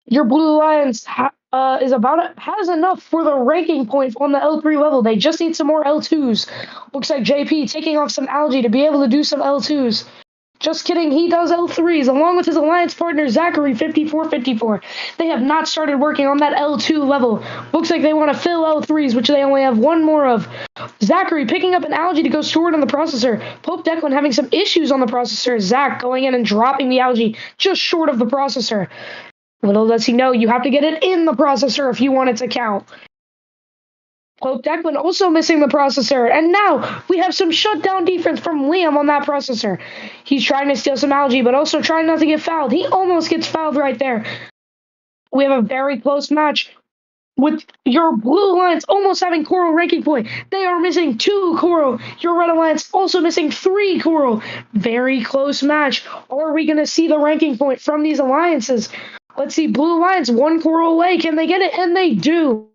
[SPEAKER 3] Your blue alliance has enough for the ranking point on the L3 level. They just need some more L2s. Looks like JP taking off some algae to be able to do some L2s. Just kidding, he does L3s along with his alliance partner Zachary 54-54. They have not started working on that L2 level. Looks like they want to fill L3s, which they only have one more of. Zachary picking up an algae to go store it on the processor. Pope Declan having some issues on the processor. Zach going in and dropping the algae just short of the processor. Little does he know, you have to get it in the processor if you want it to count. Pope Declan also missing the processor. And now we have some shutdown defense from Liam on that processor. He's trying to steal some algae, but also trying not to get fouled. He almost gets fouled right there. We have a very close match with your blue alliance almost having coral ranking point. They are missing 2 coral. Your red alliance also missing 3 coral. Very close match. Are we going to see the ranking point from these alliances? Let's see. Blue alliance 1 coral away. Can they get it? And they do.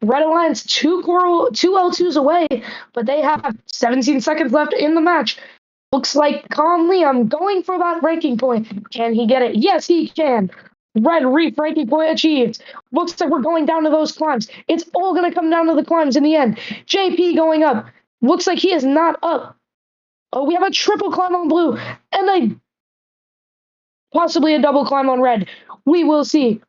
[SPEAKER 3] Red alliance 2 L2s away, but they have 17 seconds left in the match. Looks like Calm Liam going for that ranking point. Can he get it? Yes, he can. Red Reef ranking point achieved. Looks like we're going down to those climbs. It's all going to come down to the climbs in the end. JP going up. Looks like he is not up. Oh, we have a triple climb on blue and possibly a double climb on red. We will see.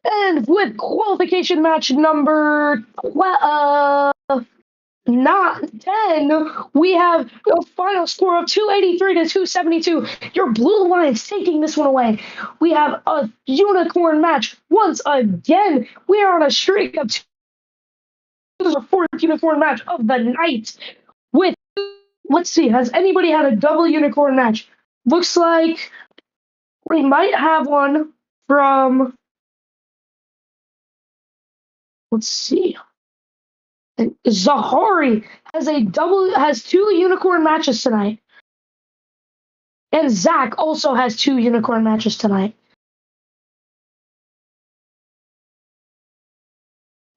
[SPEAKER 3] And with qualification match number 10, we have a final score of 283-272. Your blue alliance taking this one away. We have a unicorn match once again. We are on a streak of 2. This is our 4th unicorn match of the night. With, let's see, has anybody had a double unicorn match? Looks like we might have one from, let's see. Zahari has 2 unicorn matches tonight. And Zach also has 2 unicorn matches tonight.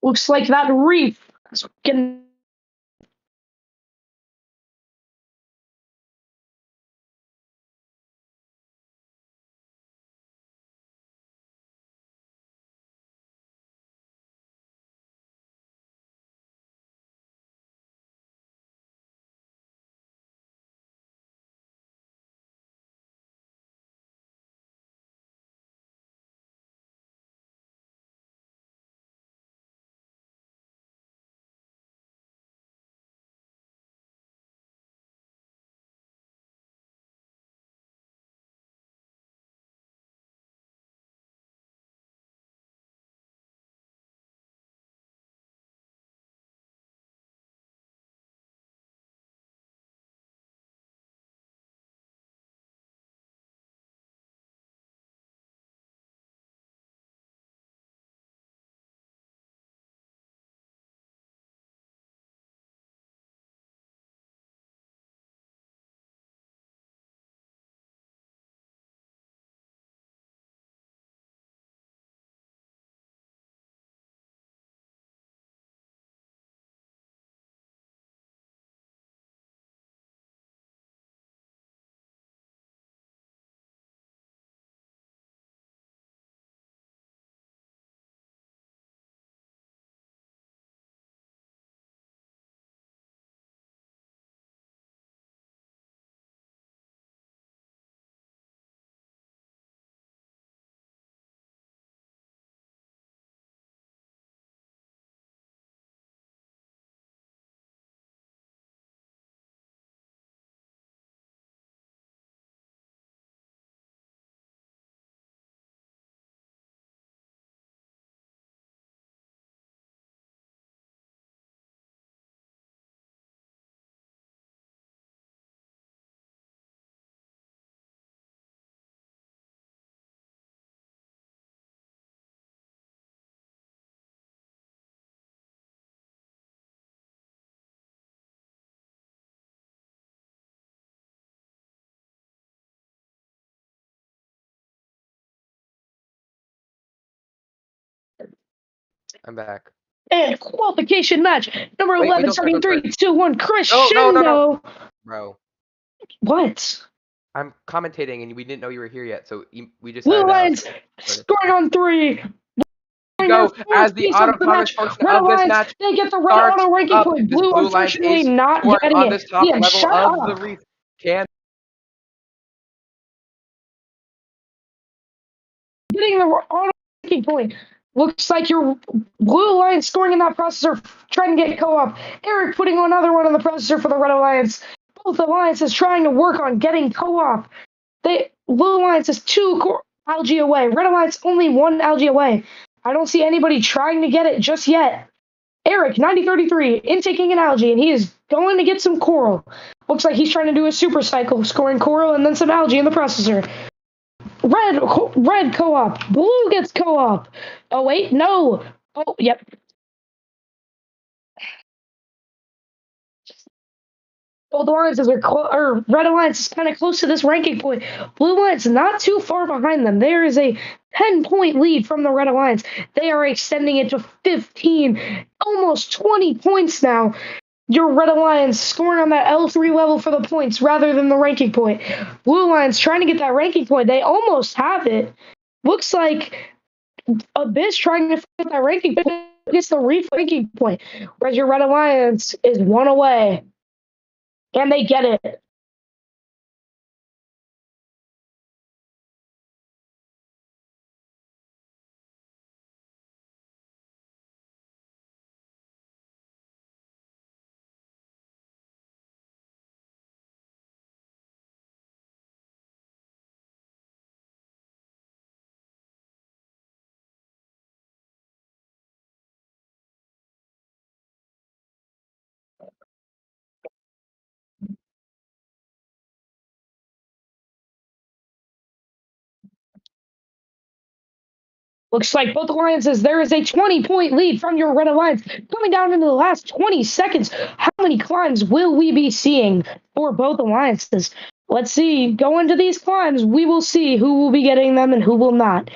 [SPEAKER 3] Looks like that Reef is getting
[SPEAKER 2] I'm back.
[SPEAKER 3] And qualification match number
[SPEAKER 2] Wait,
[SPEAKER 3] 11
[SPEAKER 2] don't start,
[SPEAKER 3] starting
[SPEAKER 2] don't
[SPEAKER 3] 3,
[SPEAKER 2] start.
[SPEAKER 3] 2, 1,
[SPEAKER 2] No, no, no.
[SPEAKER 3] crescendo.
[SPEAKER 2] Bro,
[SPEAKER 3] What?
[SPEAKER 2] I'm commentating and we didn't know you were here yet, so we just
[SPEAKER 3] Blue
[SPEAKER 2] had
[SPEAKER 3] Alliance
[SPEAKER 2] started.
[SPEAKER 3] scoring on 3.
[SPEAKER 2] We
[SPEAKER 3] Their
[SPEAKER 2] go
[SPEAKER 3] fourth
[SPEAKER 2] as the
[SPEAKER 3] piece of the
[SPEAKER 2] autonomous
[SPEAKER 3] match.
[SPEAKER 2] portion
[SPEAKER 3] Red
[SPEAKER 2] of this
[SPEAKER 3] Alliance,
[SPEAKER 2] match
[SPEAKER 3] they get the red
[SPEAKER 2] starts
[SPEAKER 3] auto ranking
[SPEAKER 2] up.
[SPEAKER 3] point.
[SPEAKER 2] This
[SPEAKER 3] Blue,
[SPEAKER 2] Blue Alliance
[SPEAKER 3] unfortunately,
[SPEAKER 2] is
[SPEAKER 3] not
[SPEAKER 2] scoring
[SPEAKER 3] getting
[SPEAKER 2] on
[SPEAKER 3] it.
[SPEAKER 2] this top
[SPEAKER 3] Liam,
[SPEAKER 2] level
[SPEAKER 3] shut
[SPEAKER 2] of the
[SPEAKER 3] up.
[SPEAKER 2] reef. Can
[SPEAKER 3] Getting the auto ranking point. Looks like your Blue Alliance scoring in that processor, trying to get co-op. Eric putting another one on the processor for the Red Alliance. Both alliances trying to work on getting co-op. Blue Alliance is 2 algae away. Red Alliance only 1 algae away. I don't see anybody trying to get it just yet. Eric, 9033, intaking an algae, and he is going to get some coral. Looks like he's trying to do a super cycle, scoring coral and then some algae in the processor. Red co-op. Blue gets co-op. Oh, wait, no. Oh, yep. Both alliances are Red Alliance is kind of close to this ranking point. Blue Alliance not too far behind them. There is a 10-point lead from the Red Alliance. They are extending it to 15, almost 20 points now. Your Red Alliance scoring on that L3 level for the points rather than the ranking point. Blue Alliance trying to get that ranking point. They almost have it. Looks like Abyss trying to get that ranking point gets the Reef ranking point. Whereas your Red Alliance is 1 away. And they get it. Looks like both alliances, there is a 20-point lead from your Red Alliance. Coming down into the last 20 seconds, how many climbs will we be seeing for both alliances? Let's see. Go into these climbs. We will see who will be getting them and who will not.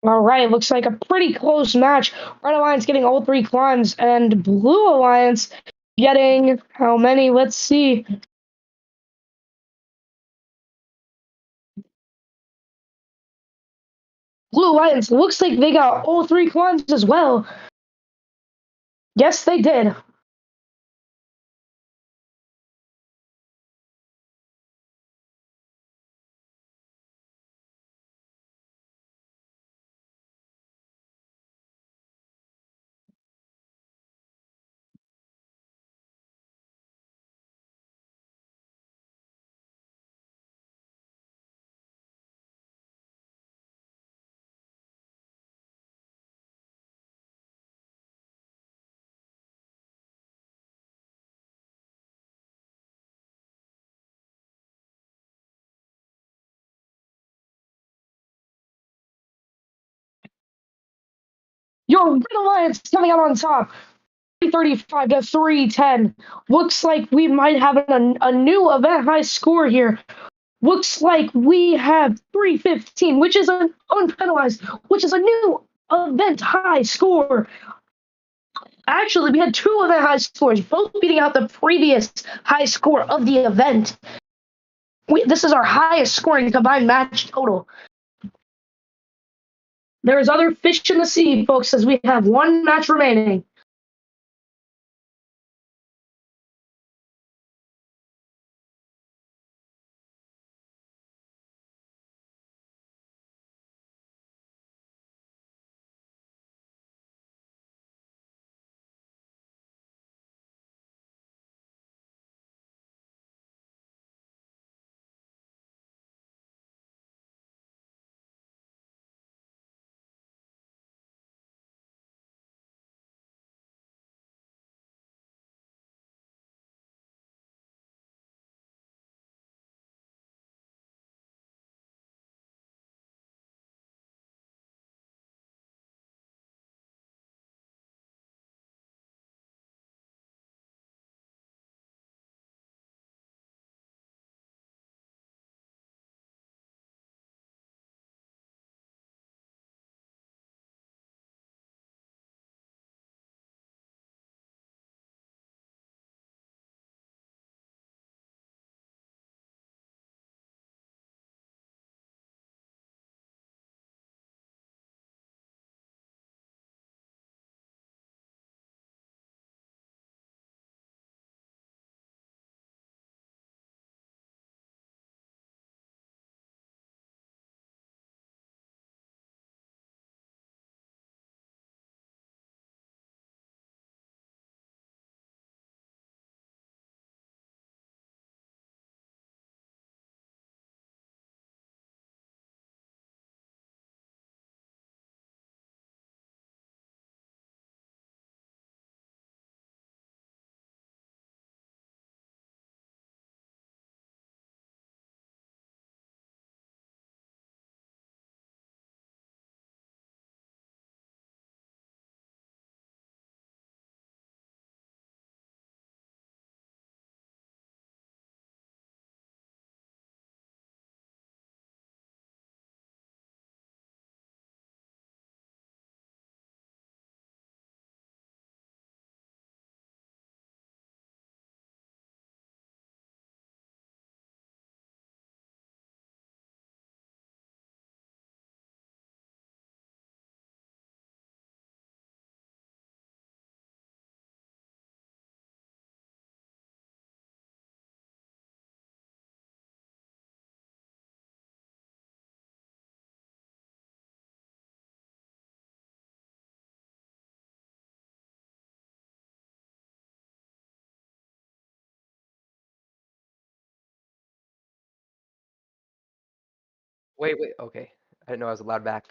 [SPEAKER 3] All right, looks like a pretty close match. Red Alliance getting all 3 climbs, and Blue Alliance getting how many? Let's see. Blue Alliance looks like they got all 3 climbs as well. Yes, they did. Your Red Alliance coming out on top. 335 to 310. Looks like we might have a new event high score here. Looks like we have 315, which is an unpenalized, which is a new event high score. Actually, we had 2 event high scores, both beating out the previous high score of the event. This is our highest scoring combined match total. There is other fish in the sea, folks, as we have 1 match remaining.
[SPEAKER 2] Wait. Okay. I didn't know I was allowed back.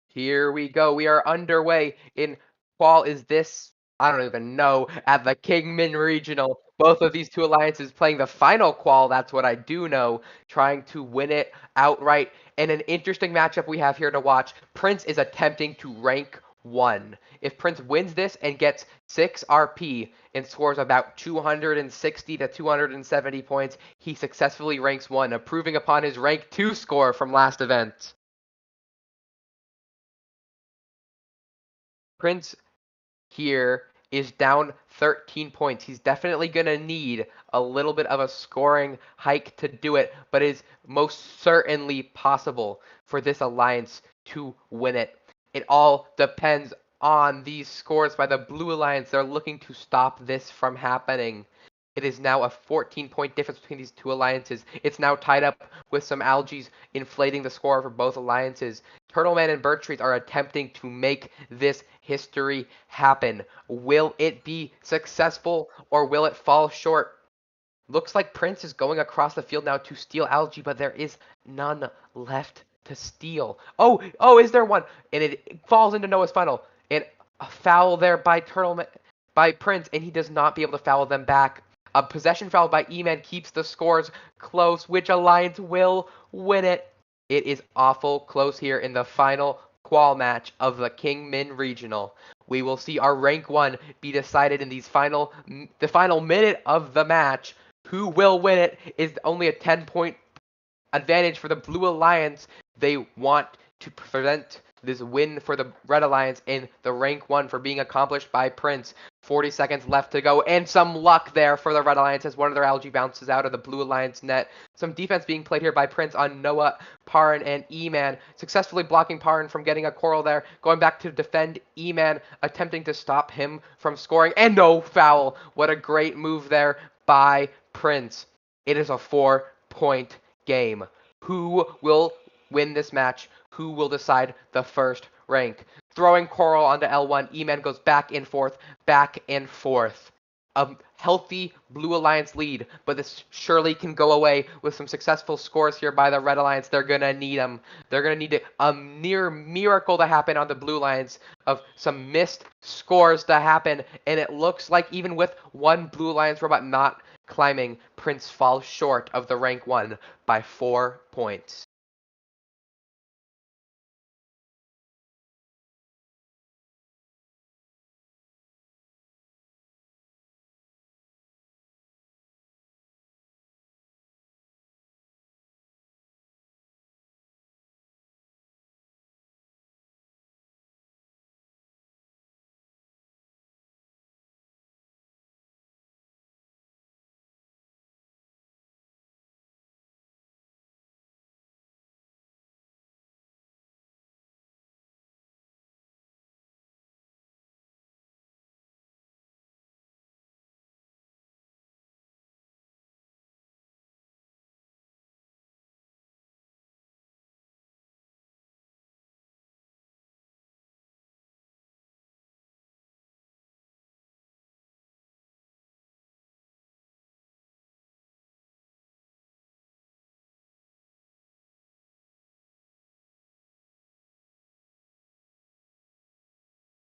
[SPEAKER 2] Here we go. We are underway in qual is this? I don't even know. At the Kingman Regional, both of these two alliances playing the final qual. That's what I do know. Trying to win it outright. And an interesting matchup we have here to watch. Prince is attempting to rank 1. If Prince wins this and gets 6 RP and scores about 260 to 270 points, he successfully ranks 1, improving upon his rank 2 score from last event. Prince here is down 13 points. He's definitely going to need a little bit of a scoring hike to do it, but it is most certainly possible for this alliance to win it. It all depends on these scores by the Blue Alliance. They're looking to stop this from happening. It is now a 14-point difference between these two alliances. It's now tied up with some algaes inflating the score for both alliances. Turtleman and Birchtrees are attempting to make this history happen. Will it be successful or will it fall short? Looks like Prince is going across the field now to steal algae, but there is none left to steal. Oh, is there one? And it falls into Noah's funnel. And a foul there by Prince, and he does not be able to foul them back. A possession foul by E-Man keeps the scores close. Which alliance will win it? It is awful close here in the final qual match of the Kingman Regional. We will see our rank 1 be decided in the final minute of the match. Who will win it is only a 10-point advantage for the Blue Alliance. They want to prevent this win for the Red Alliance in the rank 1 for being accomplished by Prince. 40 seconds left to go, and some luck there for the Red Alliance as one of their algae bounces out of the Blue Alliance net. Some defense being played here by Prince on Noah, Parin, and E-Man, successfully blocking Parin from getting a coral there, going back to defend E-Man, attempting to stop him from scoring, and no foul. What a great move there by Prince. It is a 4-point game. Who will win this match? Who will decide the first rank? Throwing coral onto L1, E-Man goes back and forth. A healthy Blue Alliance lead, but this surely can go away with some successful scores here by the Red Alliance. They're going to need them. They're going to need a near miracle to happen on the Blue Alliance of some missed scores to happen, and it looks like even with one Blue Alliance robot not climbing, Prince falls short of the rank 1 by 4 points.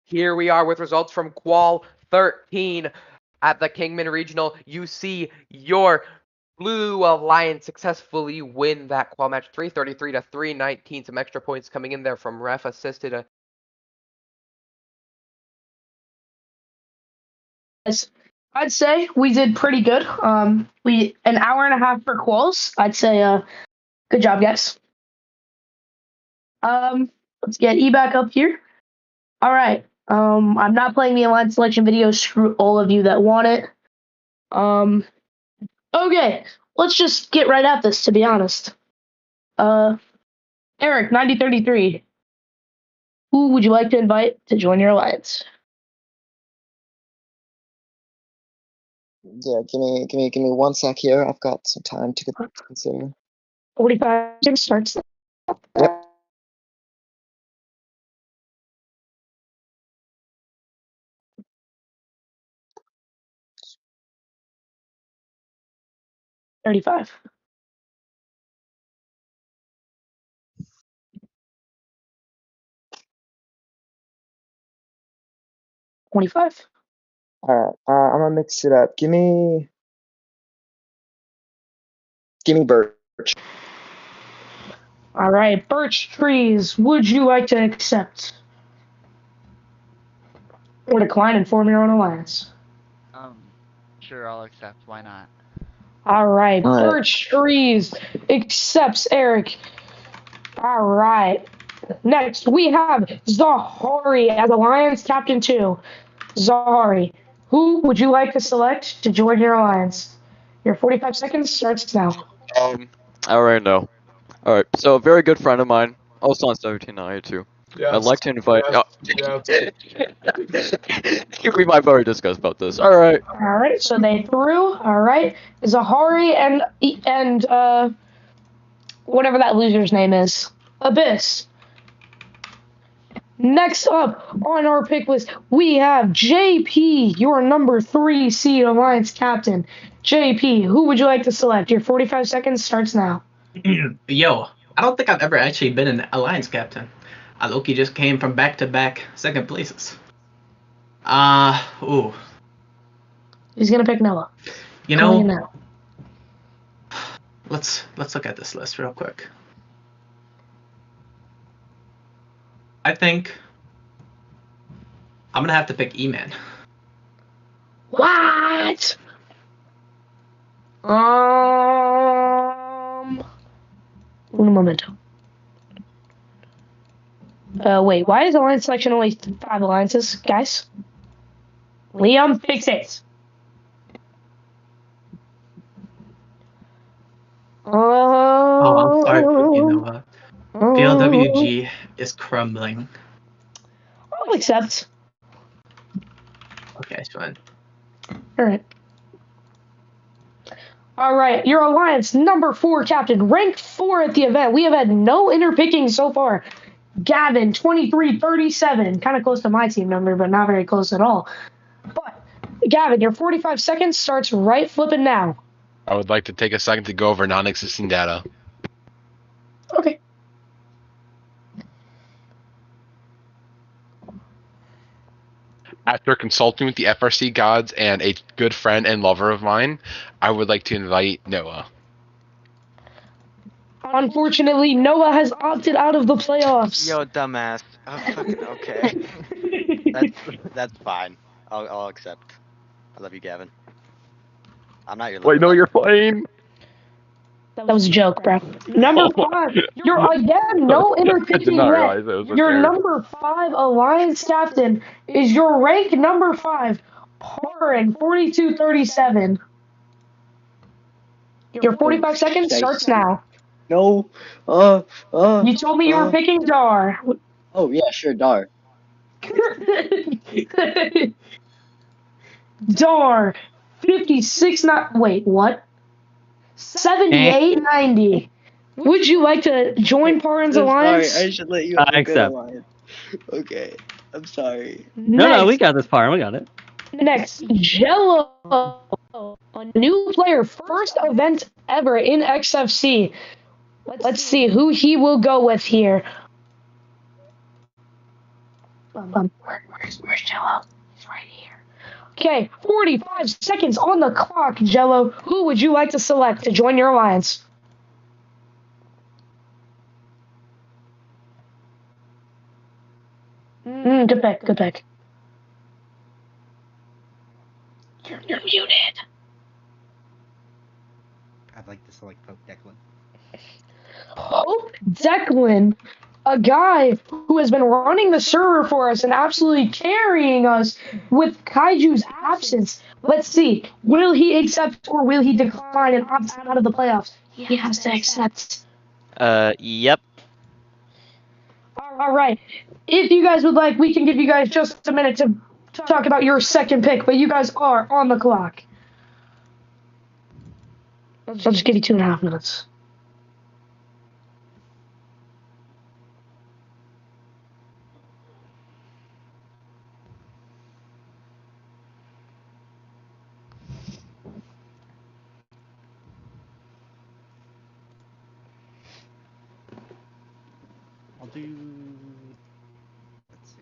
[SPEAKER 2] Here we are with results from Qual 13 at the Kingman Regional. You see your Blue Alliance successfully win that qual match 333 to 319. Some extra points coming in there from ref assisted.
[SPEAKER 3] I'd say we did pretty good. We an hour and a half for quals. I'd say good job, guys. Let's get E back up here. All right. I'm not playing the alliance selection video. Screw all of you that want it. Okay. Let's just get right at this, to be honest. Eric, 9033. Who would you like to invite to join your alliance?
[SPEAKER 4] Yeah, give me 1 sec here. I've got some time to consider.
[SPEAKER 3] 45 starts.
[SPEAKER 4] Yep.
[SPEAKER 3] $35. 25.
[SPEAKER 4] Alright, I'm gonna mix it up. Give me birch.
[SPEAKER 3] All right, birch trees. Would you like to accept or decline and form your own alliance?
[SPEAKER 5] Sure, I'll accept. Why not?
[SPEAKER 3] All right,
[SPEAKER 4] Alright.
[SPEAKER 3] birch trees accepts Eric. All right. Next, we have Zahari as Alliance Captain 2. Zahari, who would you like to select to join your alliance? Your 45 seconds starts now.
[SPEAKER 6] I already know. Alright, so a very good friend of mine, also on 1792. I'd like to invite. We might have already discussed about this. Alright.
[SPEAKER 3] All right, so they threw. All right, Zahari and whatever that loser's name is, Abyss. Next up on our pick list, we have JP, your number 3 seed alliance captain. JP, who would you like to select? Your 45 seconds starts now.
[SPEAKER 7] Yo, I don't think I've ever actually been an alliance captain. I low-key just came from back-to-back second places. Ooh.
[SPEAKER 3] He's gonna pick Noah.
[SPEAKER 7] You
[SPEAKER 3] Calling it
[SPEAKER 7] know,
[SPEAKER 3] now.
[SPEAKER 7] let's look at this list real quick. I think I'm gonna have to pick E-Man.
[SPEAKER 3] What? Un momento. Wait, why is alliance selection only 5 alliances, guys? Liam, fix it.
[SPEAKER 7] Oh, I'm sorry for you, Noah. PLWG is crumbling.
[SPEAKER 3] I'll accept.
[SPEAKER 7] Okay, it's fine.
[SPEAKER 3] All right, your alliance number 4 captain, rank 4 at the event. We have had no interpicking so far. Gavin, 2337, kind of close to my team number, but not very close at all. But Gavin, your 45 seconds starts right flipping now.
[SPEAKER 8] I would like to take a second to go over non-existing data.
[SPEAKER 3] Okay.
[SPEAKER 8] After consulting with the FRC gods and a good friend and lover of mine, I would like to invite Noah.
[SPEAKER 3] Unfortunately, Noah has opted out of the playoffs.
[SPEAKER 5] Yo, dumbass. Oh, fucking okay. That's fine. I'll accept. I love you, Gavin. I'm not your lover.
[SPEAKER 6] Wait, no, you're playing.
[SPEAKER 3] That was a joke, bro. Number 5, you're again no
[SPEAKER 6] I did
[SPEAKER 3] interpicking
[SPEAKER 6] not
[SPEAKER 3] yet.
[SPEAKER 6] realize it was with
[SPEAKER 3] Your
[SPEAKER 6] Eric.
[SPEAKER 3] number 5 alliance captain is your rank number 5, Parin, 4237. Your 45 seconds starts now.
[SPEAKER 4] No.
[SPEAKER 3] You told me you were picking Dar.
[SPEAKER 4] Oh yeah, sure, Dar.
[SPEAKER 3] Dar, 56 not wait, what? 7890. Would you like to join Parin's alliance?
[SPEAKER 4] Sorry, I should let you
[SPEAKER 9] I
[SPEAKER 4] have a good
[SPEAKER 9] accept.
[SPEAKER 4] alliance. Okay, I'm sorry.
[SPEAKER 9] No, we got this part. We got it.
[SPEAKER 3] Next, Jello, a new player, first event ever in XFC. Let's see who he will go with here. Where's Jello? He's right here. Okay, 45 seconds on the clock, Jello. Who would you like to select to join your alliance? Good pick, good pick. You're muted.
[SPEAKER 10] I'd like to select Pope Declan.
[SPEAKER 3] Pope Declan, a guy who has been running the server for us and absolutely carrying us with Kaiju's absence. Let's see, will he accept or will he decline and opt out of the playoffs? He has to accept.
[SPEAKER 9] Yep.
[SPEAKER 3] All right. If you guys would like, we can give you guys just a minute to talk about your second pick, but you guys are on the clock. I'll just give you 2.5 minutes.
[SPEAKER 10] I'll do. Let's see.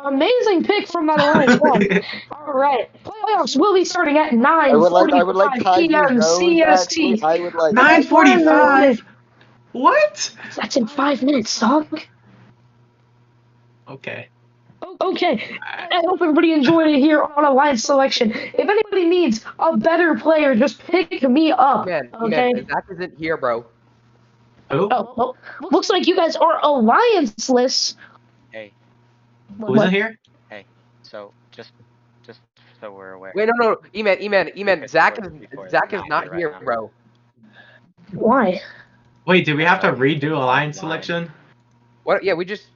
[SPEAKER 3] Amazing pick from that Alliance one. All right, playoffs will be starting at
[SPEAKER 4] I would like
[SPEAKER 3] 9:45
[SPEAKER 4] Kai to
[SPEAKER 3] p.m.
[SPEAKER 4] know, actually.
[SPEAKER 3] CST.
[SPEAKER 4] I would like.
[SPEAKER 7] 9:45. What?
[SPEAKER 3] That's in 5 minutes, dog.
[SPEAKER 7] Okay.
[SPEAKER 3] Okay, I hope everybody enjoyed it here on Alliance Selection. If anybody needs a better player, just pick me up.
[SPEAKER 2] Man,
[SPEAKER 3] Okay.
[SPEAKER 2] Zach isn't here, bro.
[SPEAKER 7] Oh,
[SPEAKER 3] Oh, well, looks like you guys are alliance-less.
[SPEAKER 5] Hey,
[SPEAKER 7] who's in here?
[SPEAKER 5] hey. So just so we're aware.
[SPEAKER 2] Wait, no. E-Man.
[SPEAKER 5] Okay,
[SPEAKER 2] Zach
[SPEAKER 5] before
[SPEAKER 2] is
[SPEAKER 5] not
[SPEAKER 2] not
[SPEAKER 5] here
[SPEAKER 2] here,
[SPEAKER 5] right now.
[SPEAKER 2] bro.
[SPEAKER 3] Why?
[SPEAKER 7] Wait, do we have to redo Alliance selection?
[SPEAKER 2] What? Yeah, we just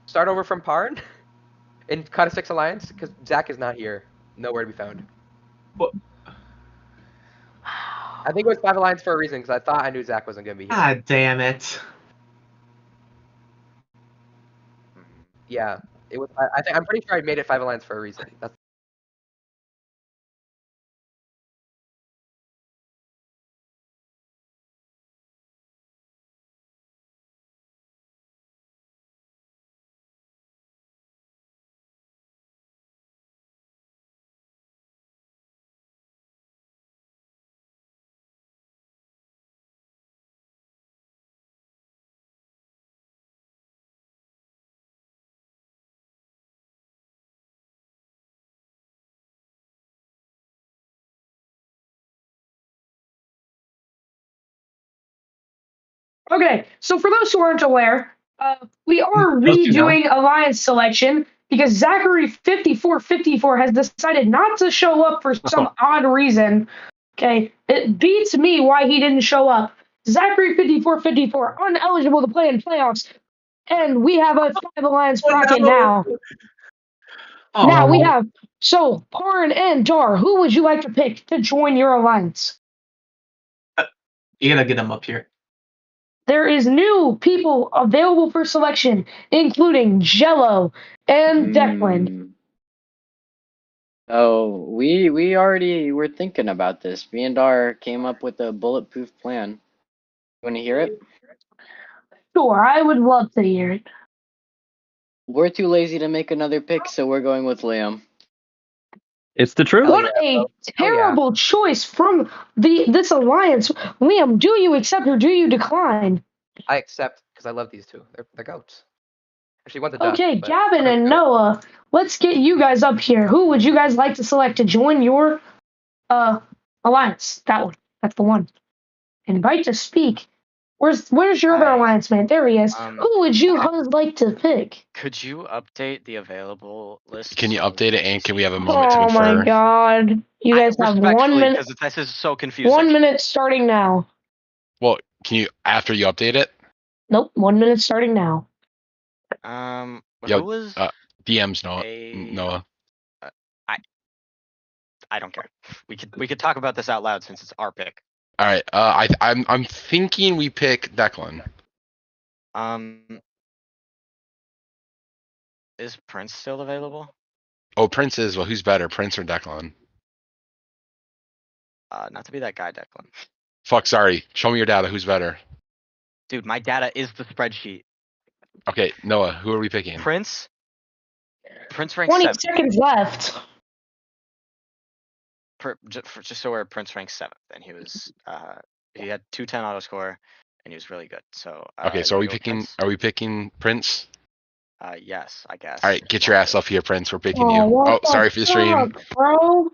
[SPEAKER 2] start over from Parn and cut a 6 alliance because Zach is not here. Nowhere to be found.
[SPEAKER 7] What?
[SPEAKER 2] I think it was 5 alliance for a reason because I thought I knew Zach wasn't gonna be here.
[SPEAKER 7] God damn it.
[SPEAKER 2] Yeah, it was. I'm pretty sure I made it 5 alliance for a reason. That's.
[SPEAKER 3] Okay, so for those who aren't aware, we are
[SPEAKER 7] Those two know.
[SPEAKER 3] redoing Alliance Selection because Zachary5454 has decided not to show up for some odd reason. Okay, it beats me why he didn't show up. Zachary5454 uneligible to play in playoffs, and we have a 5 alliance bracket now.
[SPEAKER 7] Oh.
[SPEAKER 3] Now we have Parn and Dar. Who would you like to pick to join your alliance?
[SPEAKER 7] You gotta get them up here.
[SPEAKER 3] There is new people available for selection, including Jello and Declan.
[SPEAKER 11] Oh, we already were thinking about this. Me and Dar came up with a bulletproof plan. You want to hear it?
[SPEAKER 3] Sure, I would love to hear it.
[SPEAKER 11] We're too lazy to make another pick, so we're going with Liam.
[SPEAKER 9] It's the truth.
[SPEAKER 3] What a terrible choice from this alliance. Liam, do you accept or do you decline?
[SPEAKER 2] I accept because I love these two. They're goats. Actually, one's a duck.
[SPEAKER 3] Okay,
[SPEAKER 2] but-
[SPEAKER 3] Gavin and Noah, let's get you guys up here. Who would you guys like to select to join your alliance? That one. That's the one. Invite to speak. Where's your other alliance man? There he is. Who would you like to pick?
[SPEAKER 5] Could you update the available list?
[SPEAKER 8] Can you update it, and can we have a moment to
[SPEAKER 3] Oh
[SPEAKER 8] confer?
[SPEAKER 3] my god. You guys have 1 minute.
[SPEAKER 5] Because this is so confusing.
[SPEAKER 3] 1 minute starting now.
[SPEAKER 8] Well, can you after you update it?
[SPEAKER 3] Nope, 1 minute starting now.
[SPEAKER 8] Yo,
[SPEAKER 5] who was
[SPEAKER 8] DMs Noah.
[SPEAKER 5] I don't care. We could talk about this out loud since it's our pick.
[SPEAKER 8] All right. I'm thinking we pick Declan.
[SPEAKER 5] Is Prince still available?
[SPEAKER 8] Oh, Prince is. Well, who's better, Prince or Declan?
[SPEAKER 5] Not to be that guy, Declan.
[SPEAKER 8] Fuck, sorry. Show me your data. Who's better?
[SPEAKER 5] Dude, my data is the spreadsheet.
[SPEAKER 8] Okay, Noah, who are we picking?
[SPEAKER 5] Prince ranks
[SPEAKER 3] 20
[SPEAKER 5] 7th.
[SPEAKER 3] seconds left.
[SPEAKER 5] Just so we're Prince ranks 7th, and he was he had 210 auto score, and he was really good. So
[SPEAKER 8] Okay, so are we picking?
[SPEAKER 5] Prince?
[SPEAKER 8] Are we picking Prince?
[SPEAKER 5] Yes, I guess.
[SPEAKER 8] All right, get your ass up here, Prince. We're picking you.
[SPEAKER 3] what
[SPEAKER 8] Oh, sorry for the stream.
[SPEAKER 3] fuck, bro.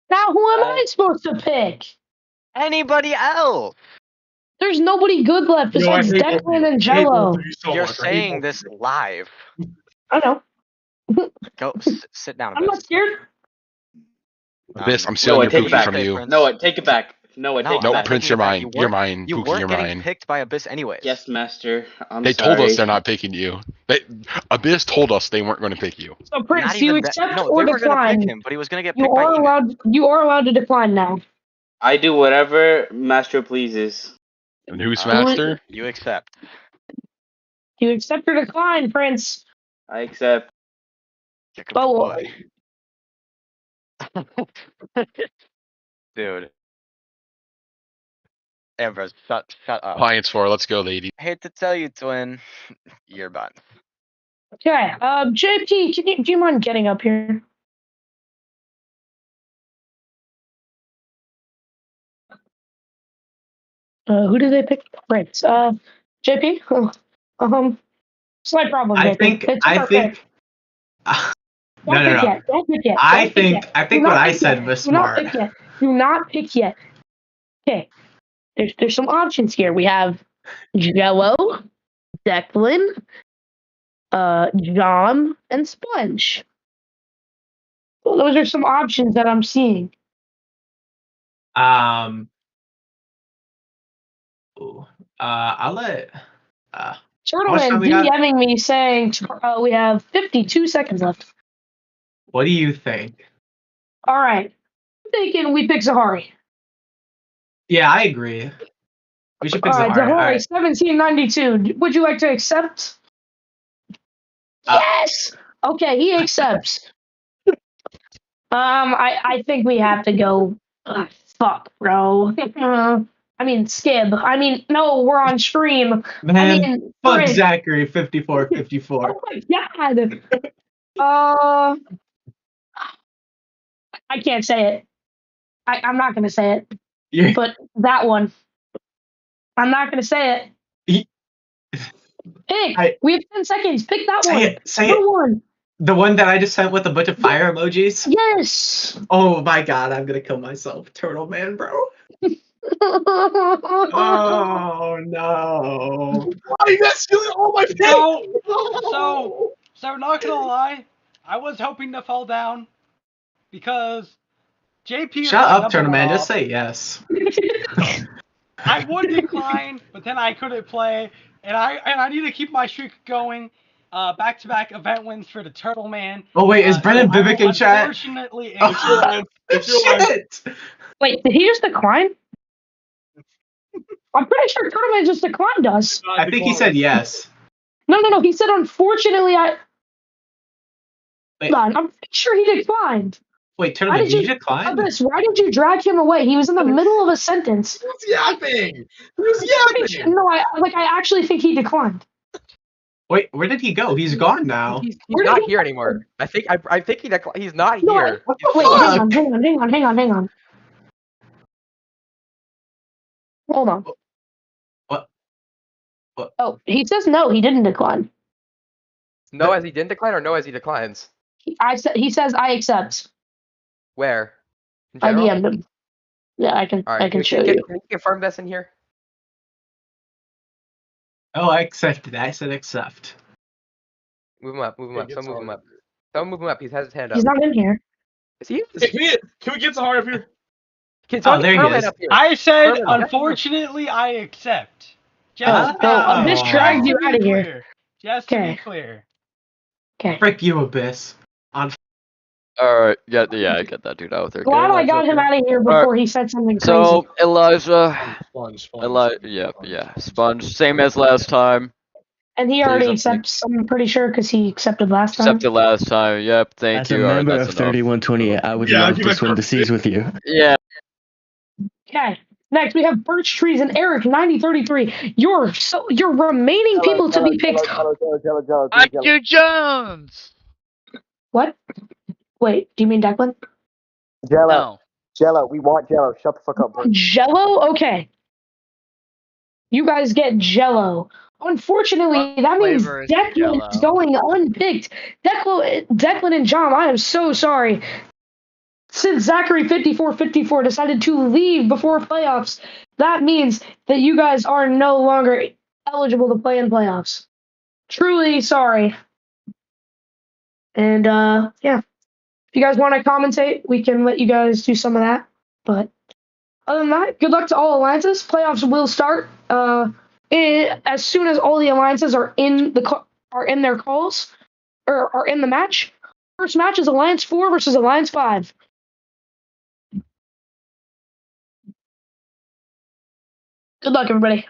[SPEAKER 3] Now who am I supposed to pick?
[SPEAKER 5] Anybody else?
[SPEAKER 3] There's nobody good left besides Declan and Jello.
[SPEAKER 5] You're saying this live.
[SPEAKER 3] I know.
[SPEAKER 5] Go sit down.
[SPEAKER 3] I'm not scared.
[SPEAKER 8] Abyss, I'm stealing your Pookie from you.
[SPEAKER 12] Noah, take it back. Noah, take it
[SPEAKER 8] No,
[SPEAKER 12] back.
[SPEAKER 8] Prince, you're mine. You're mine.
[SPEAKER 5] You
[SPEAKER 8] Pookie,
[SPEAKER 5] weren't
[SPEAKER 8] you're
[SPEAKER 5] getting
[SPEAKER 8] mine.
[SPEAKER 5] picked by Abyss anyways.
[SPEAKER 12] Yes, Master.
[SPEAKER 8] They told us they're not picking you. Abyss told us they weren't going to pick you.
[SPEAKER 3] So Prince,
[SPEAKER 5] Not
[SPEAKER 3] do you
[SPEAKER 5] even
[SPEAKER 3] accept
[SPEAKER 5] no,
[SPEAKER 3] or
[SPEAKER 5] they were gonna
[SPEAKER 3] decline?
[SPEAKER 5] pick him, but he was gonna get
[SPEAKER 3] You
[SPEAKER 5] picked by
[SPEAKER 3] are
[SPEAKER 5] Eden.
[SPEAKER 3] allowed to decline now.
[SPEAKER 12] I do whatever Master pleases.
[SPEAKER 8] And who's Master?
[SPEAKER 5] You accept.
[SPEAKER 3] Do you accept or decline, Prince?
[SPEAKER 12] I accept.
[SPEAKER 3] Oh,
[SPEAKER 5] Dude. Ambrose, shut up.
[SPEAKER 8] Alliance 4, let's go, lady.
[SPEAKER 5] Hate to tell you, twin, you're done.
[SPEAKER 3] Okay. JP, do you mind getting up here? Who did they pick? Right. JP. Slight problem, JP. It's
[SPEAKER 7] I
[SPEAKER 3] your pick.
[SPEAKER 7] think. No,
[SPEAKER 3] Don't
[SPEAKER 7] no,
[SPEAKER 3] pick
[SPEAKER 7] no.
[SPEAKER 3] yet. Don't pick yet.
[SPEAKER 7] I
[SPEAKER 3] Don't pick
[SPEAKER 7] think
[SPEAKER 3] yet.
[SPEAKER 7] I
[SPEAKER 3] Do
[SPEAKER 7] think
[SPEAKER 3] not
[SPEAKER 7] what I
[SPEAKER 3] pick
[SPEAKER 7] said
[SPEAKER 3] yet.
[SPEAKER 7] was
[SPEAKER 3] Do not
[SPEAKER 7] smart.
[SPEAKER 3] pick yet. Do not pick yet. Okay. There's some options here. We have Jello, Declan, John, and Sponge. Well, those are some options that I'm seeing.
[SPEAKER 7] I'll let. How much
[SPEAKER 3] Turtleman
[SPEAKER 7] time we got?
[SPEAKER 3] DMing me saying we have 52 seconds left.
[SPEAKER 7] What do you think?
[SPEAKER 3] All right. I'm thinking we pick Zahari.
[SPEAKER 7] Yeah, I agree. We should pick
[SPEAKER 3] All right,
[SPEAKER 7] Zahari. All
[SPEAKER 3] Zahari,
[SPEAKER 7] right.
[SPEAKER 3] 1792. Would you like to accept? Yes. Okay, he accepts. I think we have to go. Fuck, bro. I mean, Skib. I mean, no, we're on stream.
[SPEAKER 7] Man,
[SPEAKER 3] I mean,
[SPEAKER 7] fuck
[SPEAKER 3] Frick.
[SPEAKER 7] Zachary, 54-54.
[SPEAKER 3] Oh my god. I can't say it. I'm not gonna say it. But that one. I'm not gonna say it. Pick. We have 10 seconds. Pick that one.
[SPEAKER 7] Say
[SPEAKER 3] Good
[SPEAKER 7] it.
[SPEAKER 3] one.
[SPEAKER 7] The one that I just sent with a bunch of fire emojis?
[SPEAKER 3] Yes.
[SPEAKER 7] Oh my god, I'm gonna kill myself. Turtle Man, bro. Oh no.
[SPEAKER 13] Why that's stealing all my pick?
[SPEAKER 1] So not gonna lie, I was hoping to fall down because JP is
[SPEAKER 7] Shut
[SPEAKER 1] my
[SPEAKER 7] up,
[SPEAKER 1] number
[SPEAKER 7] Turtle
[SPEAKER 1] one
[SPEAKER 7] Man. Just
[SPEAKER 1] op.
[SPEAKER 7] say yes.
[SPEAKER 1] I would decline, but then I couldn't play, and I need to keep my streak going. Back-to-back event wins for the Turtle Man.
[SPEAKER 7] Oh wait, is Brennan
[SPEAKER 1] so
[SPEAKER 7] Bibic in chat?
[SPEAKER 1] Unfortunately,
[SPEAKER 7] Shit!
[SPEAKER 3] Wait, did he just decline? I'm pretty sure Turtle Man just declined us.
[SPEAKER 7] I think he said yes.
[SPEAKER 3] No. He said, unfortunately,
[SPEAKER 7] Wait.
[SPEAKER 3] I'm pretty sure he declined.
[SPEAKER 7] Wait, Turtle Man, did you decline?
[SPEAKER 3] Abyss, why did you drag him away? He was in the middle of a sentence.
[SPEAKER 13] Who's yapping? Who's yapping?
[SPEAKER 3] No, I actually think he declined.
[SPEAKER 7] Wait, where did he go? He's gone now.
[SPEAKER 2] He's not here anymore. I think he's not
[SPEAKER 3] No,
[SPEAKER 2] here.
[SPEAKER 3] Wait, hang on. Hold on.
[SPEAKER 7] What?
[SPEAKER 3] Oh, he says no, he didn't decline.
[SPEAKER 2] No, as he didn't decline, or no, as he declines.
[SPEAKER 3] He says I accept.
[SPEAKER 2] Where? In
[SPEAKER 3] I
[SPEAKER 2] general?
[SPEAKER 3] DM'd him. Yeah, I can.
[SPEAKER 2] All right,
[SPEAKER 3] I can show
[SPEAKER 2] Can
[SPEAKER 3] you.
[SPEAKER 2] you confirm this in here?
[SPEAKER 7] Oh, I accepted. I said accept.
[SPEAKER 2] Move him up. Someone move him up. Someone move him up. He has his hand up.
[SPEAKER 3] He's not in here.
[SPEAKER 2] Is he?
[SPEAKER 13] Can we get Zahari up here?
[SPEAKER 7] There he is.
[SPEAKER 2] Up here.
[SPEAKER 1] I said,
[SPEAKER 2] Herman,
[SPEAKER 1] unfortunately, I accept. Just
[SPEAKER 3] Abyss dragged you
[SPEAKER 1] to
[SPEAKER 3] out of
[SPEAKER 1] be
[SPEAKER 3] here.
[SPEAKER 1] clear. Just to be clear.
[SPEAKER 3] Okay.
[SPEAKER 7] Frick you, Abyss.
[SPEAKER 6] Alright, I get that dude out there.
[SPEAKER 3] Glad I got him out of here before he said something crazy.
[SPEAKER 6] So, Elijah.
[SPEAKER 13] Sponge.
[SPEAKER 6] Sponge. Same as last time.
[SPEAKER 3] And he already accepts, I'm pretty sure, because he accepted last time.
[SPEAKER 6] Accepted last time. Yep, thank
[SPEAKER 9] As
[SPEAKER 6] you.
[SPEAKER 9] a member
[SPEAKER 6] that's
[SPEAKER 9] of
[SPEAKER 6] enough.
[SPEAKER 9] 3128, I would love to swim the seas with you.
[SPEAKER 6] Yeah.
[SPEAKER 3] Okay. Next, we have Birch Trees and Eric, 9033. Your remaining people to be picked.
[SPEAKER 14] IQ Jones!
[SPEAKER 3] What? Wait, do you mean Declan?
[SPEAKER 4] Jello.
[SPEAKER 14] No.
[SPEAKER 4] Jello. We want Jello. Shut the fuck up, bro.
[SPEAKER 3] Jello? Okay. You guys get Jello. Unfortunately, that means
[SPEAKER 14] flavor is
[SPEAKER 3] Declan
[SPEAKER 14] Jell-O?
[SPEAKER 3] is going unpicked. Declan and John, I am so sorry. Since Zachary 5454 decided to leave before playoffs, that means that you guys are no longer eligible to play in playoffs. Truly sorry. And yeah. If you guys want to commentate, we can let you guys do some of that. But other than that, good luck to all alliances. Playoffs will start as soon as all the alliances are in their calls or are in the match. First match is Alliance 4 versus Alliance 5. Good luck, everybody.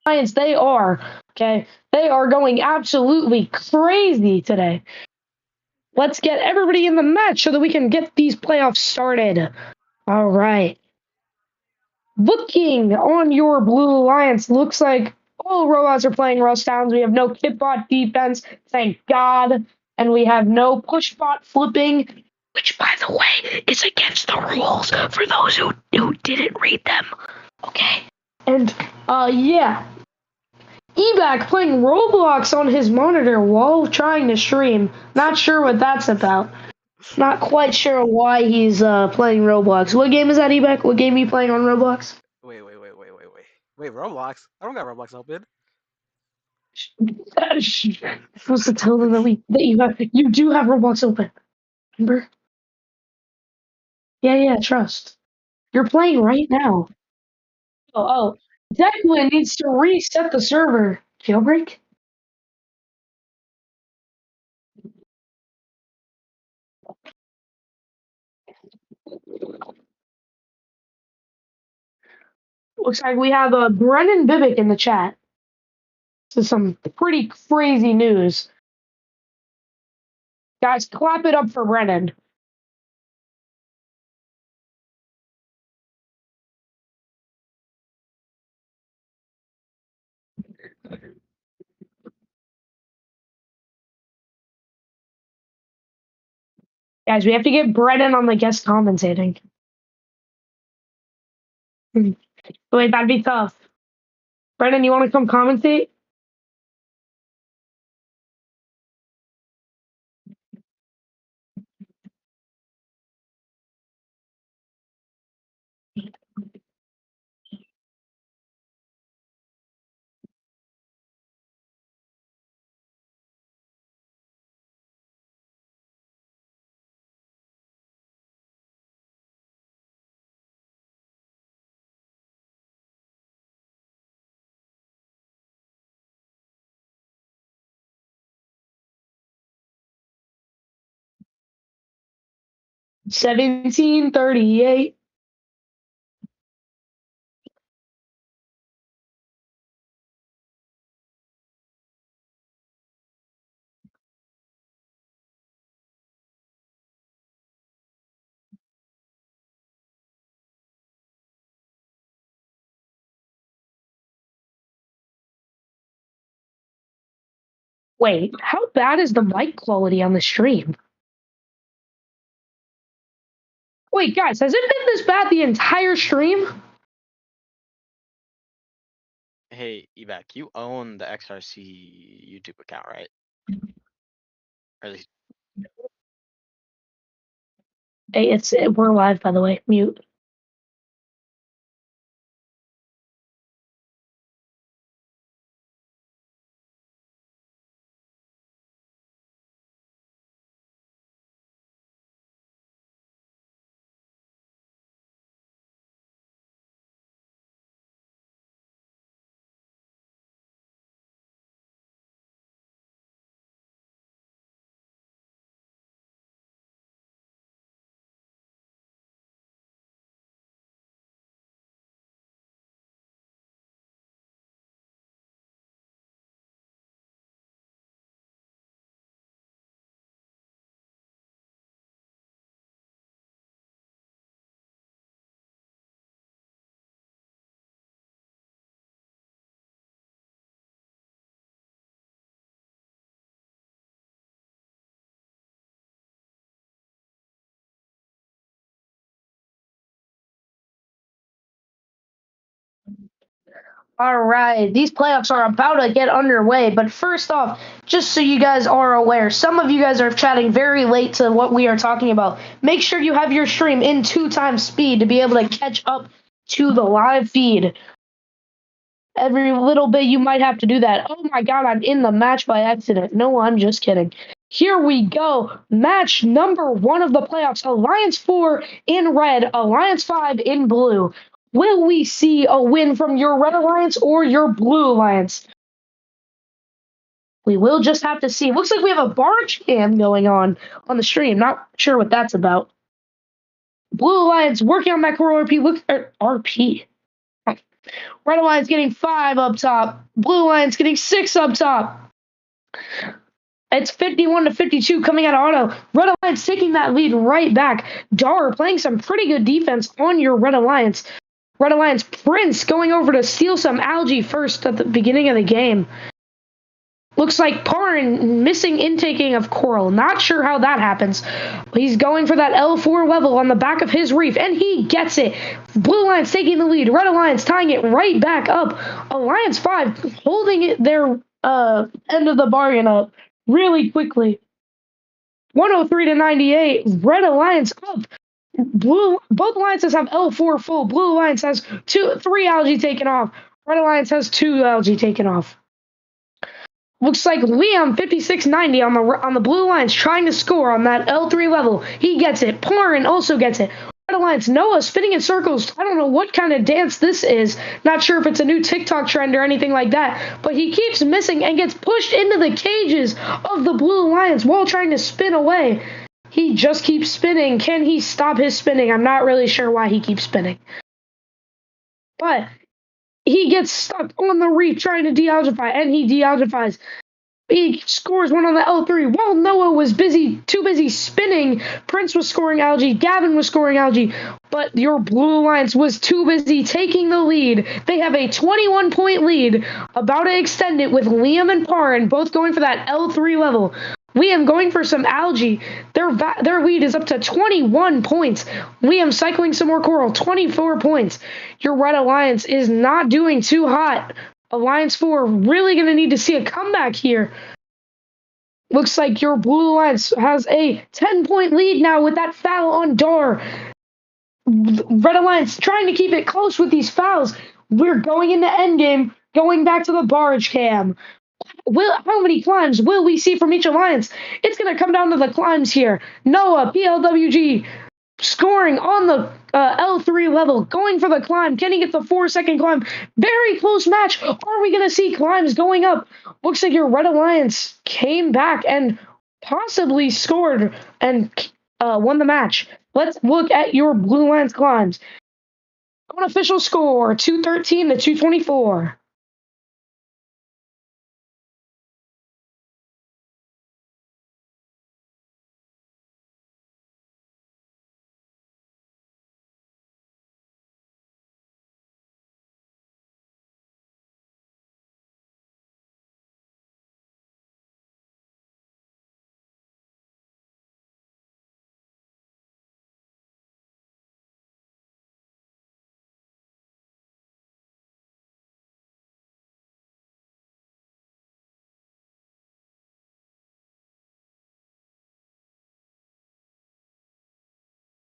[SPEAKER 3] Alliance, they are. Okay, they are going absolutely crazy today. Let's get everybody in the match so that we can get these playoffs started. All right. Looking on your Blue Alliance, looks like all robots are playing Rust Towns. We have no kitbot defense, thank God. And we have no pushbot flipping, which, by the way, is against the rules for those who didn't read them. Okay. And, yeah. Ebac playing Roblox on his monitor while trying to stream. Not sure what that's about. Not quite sure why he's playing Roblox. What game is that, Ebac? What game are you playing on Roblox?
[SPEAKER 15] Wait, Roblox? I don't got Roblox open.
[SPEAKER 3] You're supposed to tell them that you do have Roblox open. Remember? Yeah, trust. You're playing right now. Oh. Declan needs to reset the server. Jailbreak? Looks like we have Brennan Bibick in the chat. This is some pretty crazy news. Guys, clap it up for Brennan. Guys, we have to get Brennan on the guest commentating. Wait, that'd be tough. Brennan, you want to come commentate? $17.38. Wait, how bad is the mic quality on the stream? Wait, guys, has it been this bad the entire stream?
[SPEAKER 5] Hey, Evac, you own the XRC YouTube account, right? Or at least
[SPEAKER 3] Hey, we're live, by the way. Mute. All right, these playoffs are about to get underway, but first off, just so you guys are aware, some of you guys are chatting very late to what we are talking about. Make sure you have your stream in 2x speed to be able to catch up to the live feed. Every little bit you might have to do that. Oh my god, I'm in the match by accident. No, I'm just kidding. Here we go. Match number 1 of the playoffs. Alliance 4 in red, Alliance 5 in blue. Will we see a win from your Red Alliance or your Blue Alliance? We will just have to see. Looks like we have a barge cam going on the stream. Not sure what that's about. Blue Alliance working on that core RP. RP. Red Alliance getting 5 up top. Blue Alliance getting 6 up top. It's 51-52 coming out of auto. Red Alliance taking that lead right back. Dar playing some pretty good defense on your Red Alliance. Red Alliance Prince going over to steal some algae first at the beginning of the game. Looks like Parin missing intaking of coral. Not sure how that happens. He's going for that L4 level on the back of his reef, and he gets it. Blue Alliance taking the lead. Red Alliance tying it right back up. Alliance 5 holding it their end of the bargain up really quickly. 103-98. Red Alliance up. Both alliances have L4 full. Blue Alliance has 3 algae taken off. Red Alliance has 2 algae taken off. Looks like Liam 5690 on the Blue Alliance trying to score on that L3 level. He gets it. Parin also gets it. Red Alliance Noah spinning in circles. I don't know what kind of dance this is. Not sure if it's a new TikTok trend or anything like that. But he keeps missing and gets pushed into the cages of the Blue Alliance while trying to spin away. He just keeps spinning. Can he stop his spinning? I'm not really sure why he keeps spinning. But he gets stuck on the reef trying to de-algify, and he de-algifies. He scores one on the L3. While Noah was too busy spinning, Prince was scoring algae, Gavin was scoring algae, but your Blue Alliance was too busy taking the lead. They have a 21-point lead, about to extend it with Liam and Parin both going for that L3 level. Liam going for some algae. Their lead is up to 21 points. Liam cycling some more coral, 24 points. Your Red Alliance is not doing too hot. Alliance 4 really going to need to see a comeback here. Looks like your Blue Alliance has a 10-point lead now with that foul on Dar. Red Alliance trying to keep it close with these fouls. We're going into endgame, going back to the barge cam. How many climbs will we see from each alliance? It's going to come down to the climbs here. Noah, PLWG, scoring on the L3 level, going for the climb. Can he get the 4-second climb? Very close match. Are we going to see climbs going up? Looks like your Red Alliance came back and possibly scored and won the match. Let's look at your Blue Alliance climbs. Unofficial score, 213-224.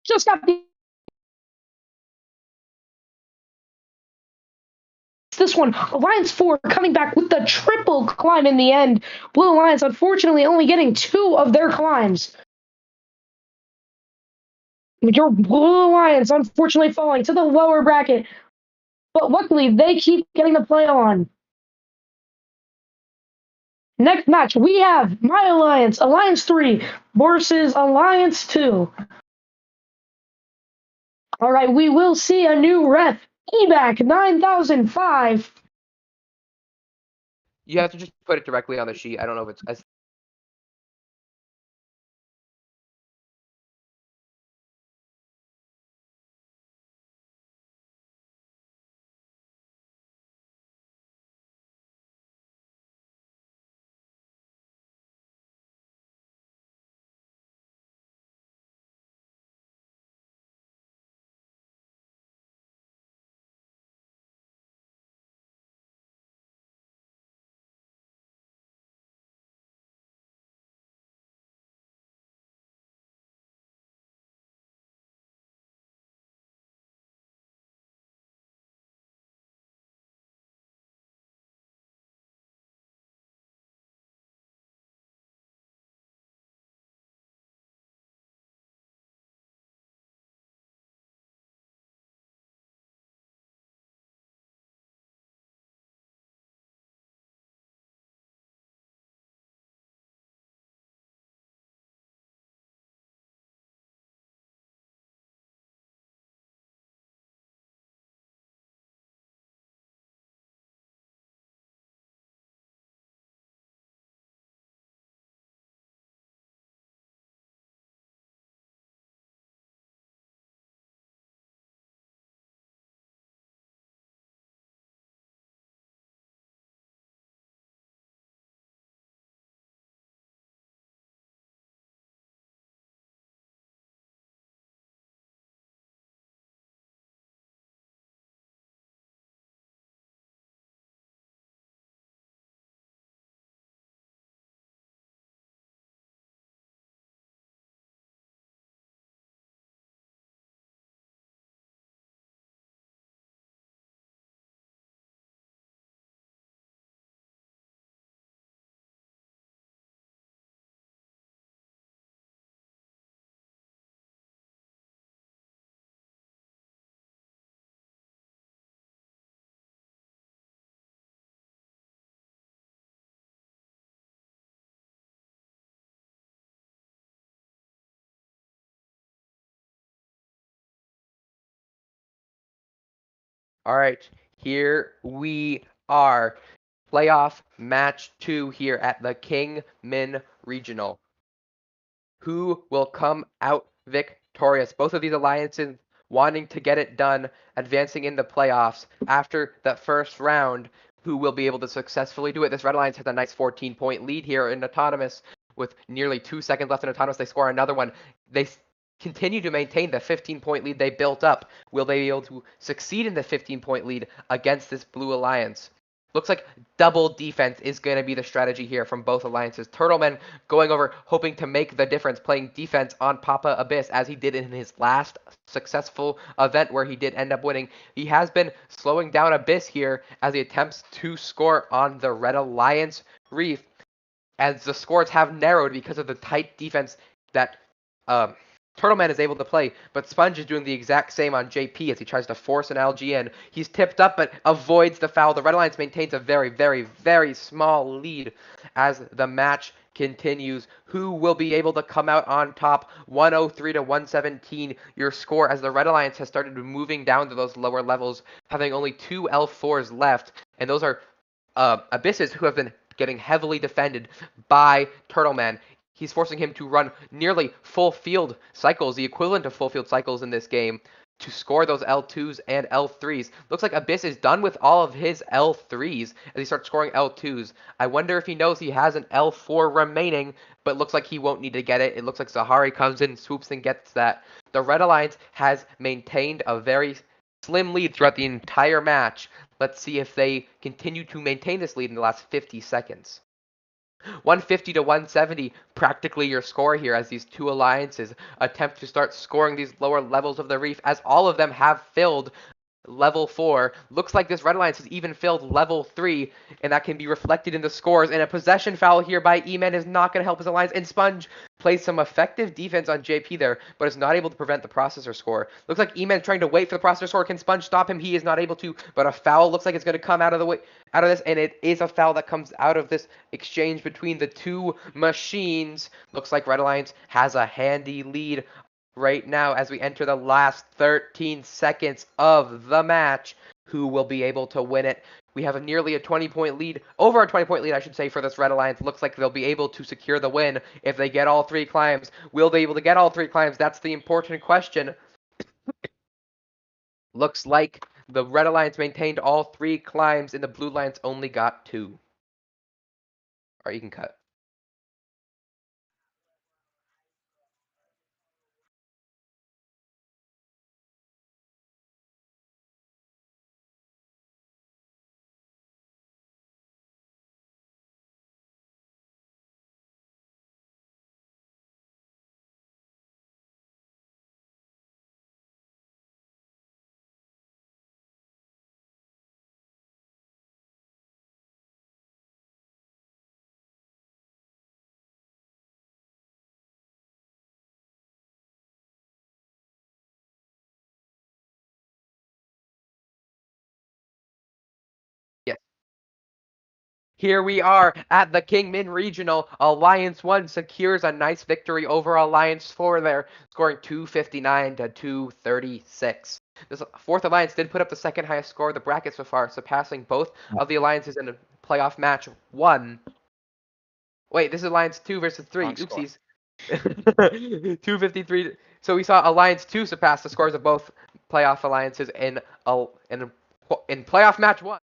[SPEAKER 3] Just got this one. Alliance 4 coming back with the triple climb in the end. Blue Alliance unfortunately only getting 2 of their climbs. Your Blue Alliance unfortunately falling to the lower bracket. But luckily they keep getting the play on. Next match, we have my Alliance, Alliance 3 versus Alliance 2. All right, we will see a new ref. EBAC 9005.
[SPEAKER 2] You have to just put it directly on the sheet. I don't know if it's All right, here we are. Playoff match 2 here at the Kingman Regional. Who will come out victorious? Both of these alliances wanting to get it done, advancing in the playoffs after the first round. Who will be able to successfully do it? This Red Alliance has a nice 14-point lead here in Autonomous with nearly 2 seconds left in Autonomous. They score another one. They continue to maintain the 15-point lead they built up. Will they be able to succeed in the 15-point lead against this Blue Alliance? Looks like double defense is going to be the strategy here from both alliances. Turtleman going over, hoping to make the difference, playing defense on Papa Abyss as he did in his last successful event where he did end up winning. He has been slowing down Abyss here as he attempts to score on the Red Alliance Reef, as the scores have narrowed because of the tight defense that Turtleman is able to play, but Sponge is doing the exact same on JP as he tries to force an LG in. He's tipped up but avoids the foul. The Red Alliance maintains a very, very, very small lead as the match continues. Who will be able to come out on top? 103 to 117 your score as the Red Alliance has started moving down to those lower levels, having only 2 L4s left, and those are Abysses who have been getting heavily defended by Turtleman. He's forcing him to run nearly full field cycles, the equivalent of full field cycles in this game, to score those L2s and L3s. Looks like Abyss is done with all of his L3s as he starts scoring L2s. I wonder if he knows he has an L4 remaining, but looks like he won't need to get it. It looks like Zahari comes in, swoops, and gets that. The Red Alliance has maintained a very slim lead throughout the entire match. Let's see if they continue to maintain this lead in the last 50 seconds. 150 to 170, practically your score here as these two alliances attempt to start scoring these lower levels of the reef, as all of them have filled level 4. Looks like this Red Alliance has even filled level 3, and that can be reflected in the scores. And a possession foul here by E-Man is not going to help his alliance, and Sponge plays some effective defense on JP there, but is not able to prevent the processor score. Looks like E-Man trying to wait for the processor score. Can Sponge stop him? He is not able to, but a foul looks like it's going to come out of this, and it is a foul that comes out of this exchange between the two machines. Looks like Red Alliance has a handy lead right now as we enter the last 13 seconds of the match. Who will be able to win it? We have nearly a 20-point lead, over a 20-point lead, I should say, for this Red Alliance. Looks like they'll be able to secure the win if they get all 3 climbs. Will they be able to get all 3 climbs? That's the important question. Looks like the Red Alliance maintained all 3 climbs, and the Blue Alliance only got 2. Alright, you can cut. Yes. Here we are at the Kingman Regional. Alliance 1 secures a nice victory over Alliance 4 there, scoring 259 to 236. This 4th Alliance did put up the second highest score of the bracket so far, surpassing both of the alliances in a playoff match 1. Wait, this is Alliance 2 versus 3. Oopsies. 253. So we saw Alliance 2 surpass the scores of both playoff alliances in playoff match 1.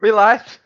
[SPEAKER 2] Relax.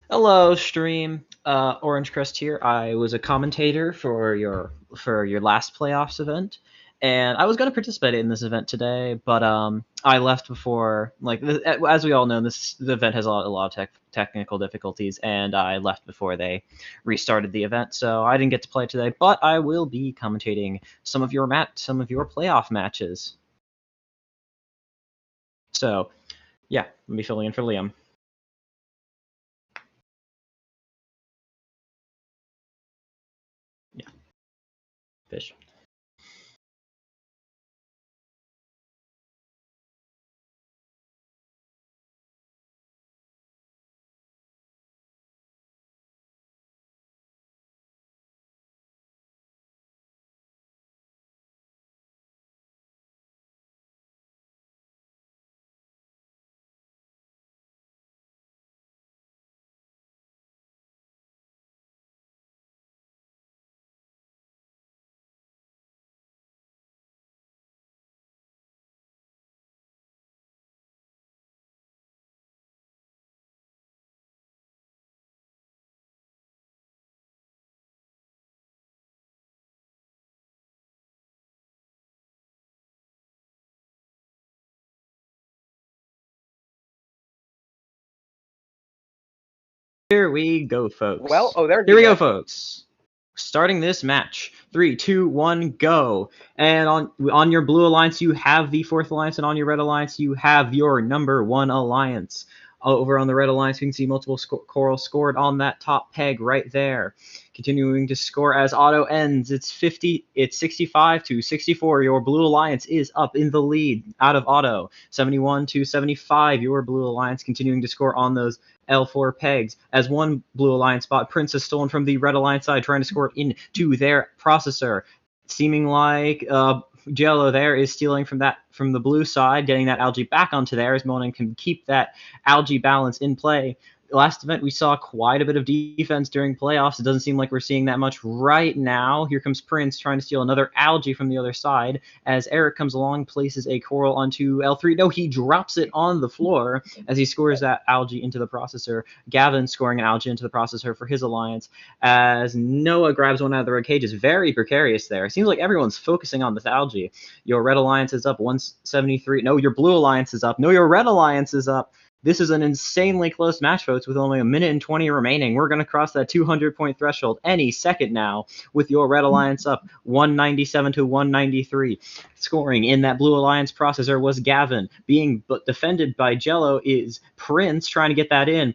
[SPEAKER 16] Hello, stream. Orange Crest here. I was a commentator for your last playoffs event, and I was going to participate in this event today, but I left before. Like as we all know, the event has a lot of technical difficulties, and I left before they restarted the event, so I didn't get to play today. But I will be commentating some of your playoff matches. So, yeah, I'll be filling in for Liam. Yeah. Fish. Here we go, folks.
[SPEAKER 2] Well,
[SPEAKER 16] here we go, folks. Starting this match. 3, 2, 1, go. And on your blue alliance, you have the 4th alliance, and on your red alliance, you have your number 1 alliance. Over on the red alliance, we can see multiple corals scored on that top peg right there. Continuing to score as auto ends. It's 65 to 64. Your blue alliance is up in the lead out of auto. 71 to 75. Your blue alliance continuing to score on those L4 pegs. As one blue alliance spot, Prince is stolen from the red alliance side, trying to score it into their processor. Seeming like Jello there is stealing from the blue side, getting that algae back onto there, as Monin can keep that algae balance in play. Last event, we saw quite a bit of defense during playoffs. It doesn't seem like we're seeing that much right now. Here comes Prince trying to steal another algae from the other side. As Eric comes along, places a coral onto L3. No, he drops it on the floor as he scores that algae into the processor. Gavin scoring an algae into the processor for his alliance. As Noah grabs one out of the red cage. Is very precarious there. It seems like everyone's focusing on this algae. Your red alliance is up 173. No, your blue alliance is up. No, your red alliance is up. This is an insanely close match, folks, with only 1:20 remaining. We're going to cross that 200-point threshold any second now, with your red alliance up 197 to 193. Scoring in that blue alliance processor was Gavin. Being defended by Jello is Prince trying to get that in.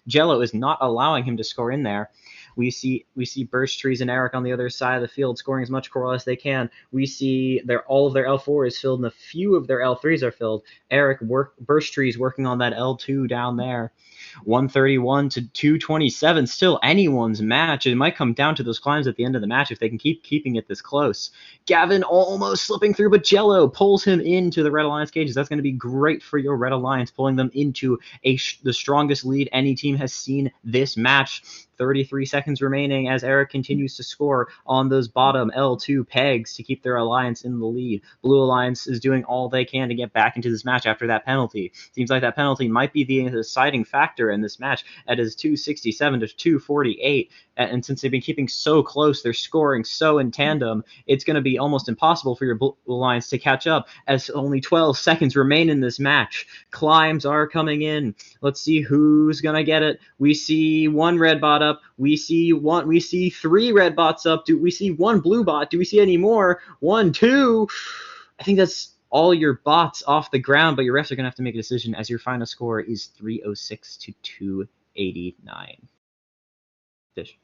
[SPEAKER 16] Jello is not allowing him to score in there. We see Burst Trees and Eric on the other side of the field scoring as much coral as they can. We see all of their L4 is filled and a few of their L3s are filled. Eric Burst Trees working on that L2 down there. 131 to 227, still anyone's match. It might come down to those climbs at the end of the match if they can keep keeping it this close. Gavin almost slipping through, but Jello pulls him into the Red Alliance cages. That's going to be great for your Red Alliance, pulling them into the strongest lead any team has seen this match. 33 seconds remaining as Eric continues to score on those bottom L2 pegs to keep their alliance in the lead. Blue Alliance is doing all they can to get back into this match after that penalty. Seems like that penalty might be the deciding factor in this match. It is 267 to 248, and since they've been keeping so close, they're scoring so in tandem, it's going to be almost impossible for your Blue Alliance to catch up as only 12 seconds remain in this match. Climbs are coming in. Let's see who's going to get it. We see one red bot up. We see 3 red bots up. Do we see 1 blue bot? Do we see any more? 1, 2. I think that's all your bots off the ground, but your refs are going to have to make a decision as your final score is 306 to 289. Fish.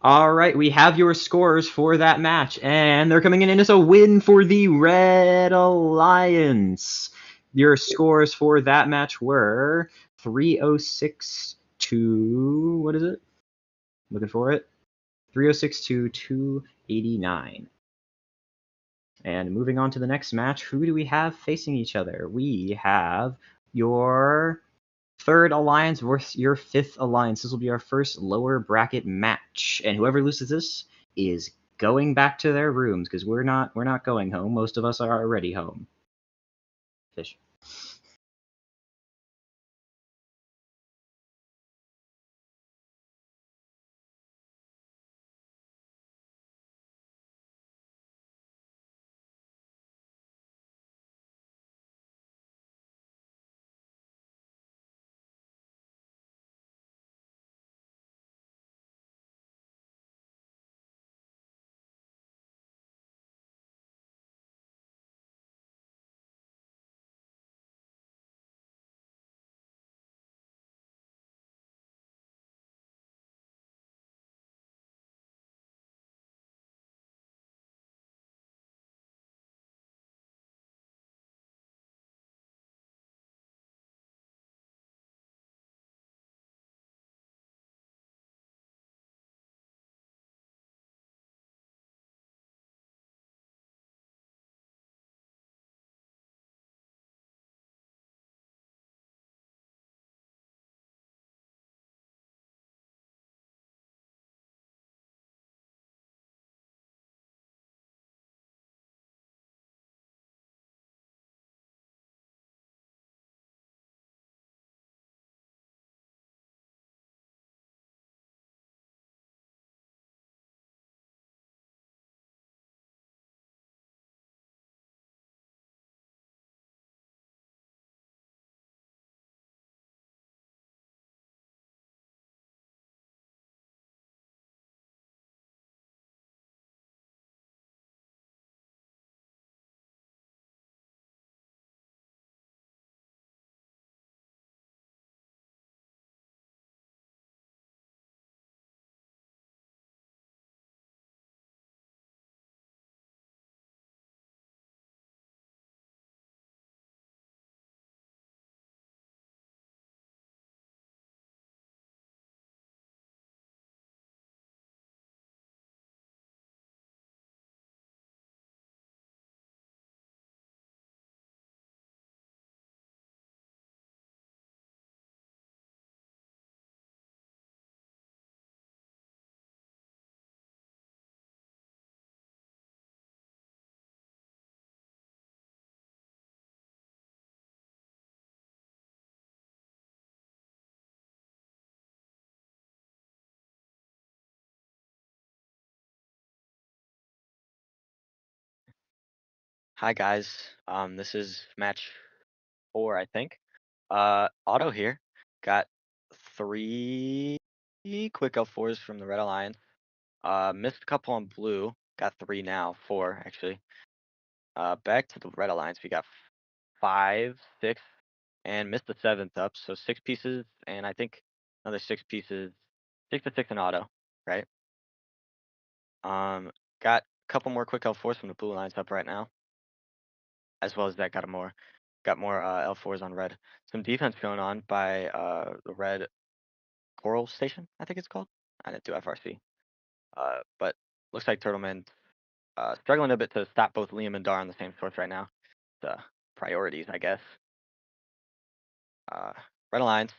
[SPEAKER 16] All right, we have your scores for that match, and they're coming in as a win for the Red Alliance. Your scores for that match were 306 to what is it? Looking for it. 306 to 289. And moving on to the next match, who do we have facing each other? We have your third alliance versus your fifth alliance. This will be our first lower bracket match, and whoever loses this is going back to their rooms because we're not going home. Most of us are already home. Fish.
[SPEAKER 17] Hi guys, this is match 4, I think. Otto here. Got 3 quick L4s from the Red Alliance. Missed a couple on blue. Got 3 now, 4 actually. Back to the Red Alliance, we got 5, 6, and missed the 7th up, so 6 pieces, and I think another 6 pieces, 6 to 6 in Auto, right? Got a couple more quick L4s from the Blue Alliance up right now. As well as that, got more L4s on red. Some defense going on by the red coral station, I think it's called. I didn't do FRC. But looks like Turtleman struggling a bit to stop both Liam and Dar on the same source right now. The priorities, I guess. Red Alliance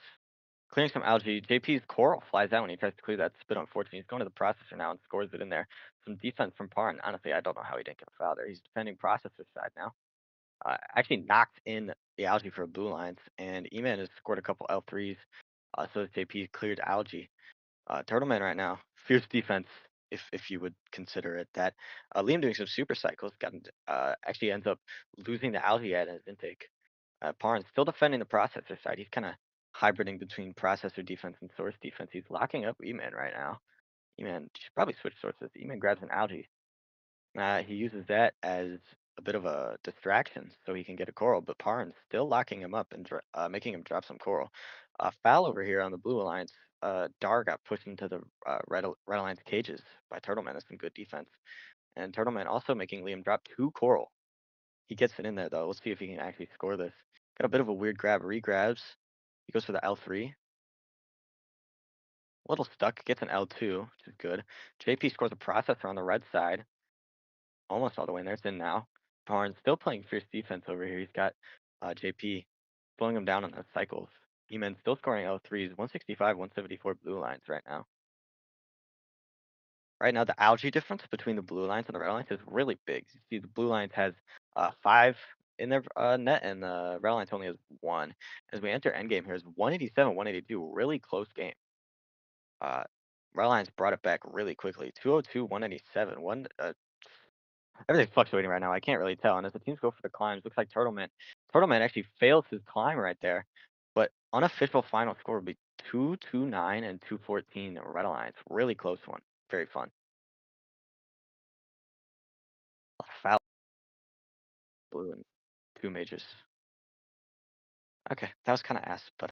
[SPEAKER 17] clearing some algae. JP's coral flies out when he tries to clear that. It's a bit unfortunate. He's going to the processor now and scores it in there. Some defense from Parn. Honestly, I don't know how he didn't get a foul there. He's defending processor side now. Actually knocked in the algae for Blue Alliance, and E-Man has scored a couple L3s. So has JP cleared algae. Turtleman right now, fierce defense, if you would consider it that. Liam doing some super cycles, actually ends up losing the algae at his intake. Parn still defending the processor side. He's kind of hybriding between processor defense and source defense. He's locking up E-Man right now. E-Man should probably switch sources. E-Man grabs an algae. He uses that as a bit of a distraction so he can get a coral, but Parn's still locking him up and making him drop some coral. Foul over here on the Blue Alliance. Dar got pushed into the Red Alliance cages by Turtleman. That's some good defense. And Turtleman also making Liam drop 2 coral. He gets it in there though. Let's see if he can actually score this. Got a bit of a weird grab. Regrabs. He goes for the L3. A little stuck. Gets an L2, which is good. JP scores a processor on the red side. Almost all the way in there. It's in now. Barnes still playing fierce defense over here. He's got JP slowing him down on those cycles. Eman still scoring L3s. 165, 174 blue lines right now. Right now, the algae difference between the blue lines and the red lines is really big. You see, the blue lines has 5 in their net, and the red lines only has 1. As we enter endgame here, is 187, 182, really close game. Red lines brought it back really quickly. 202, 187. Everything's fluctuating right now. I can't really tell. And as the teams go for the climbs, looks like Turtleman actually fails his climb right there. But unofficial final score would be 229 and 214 Red Alliance. Really close one. Very fun. A lot of foul. Blue and 2 majors. Okay, that was kind of ass, but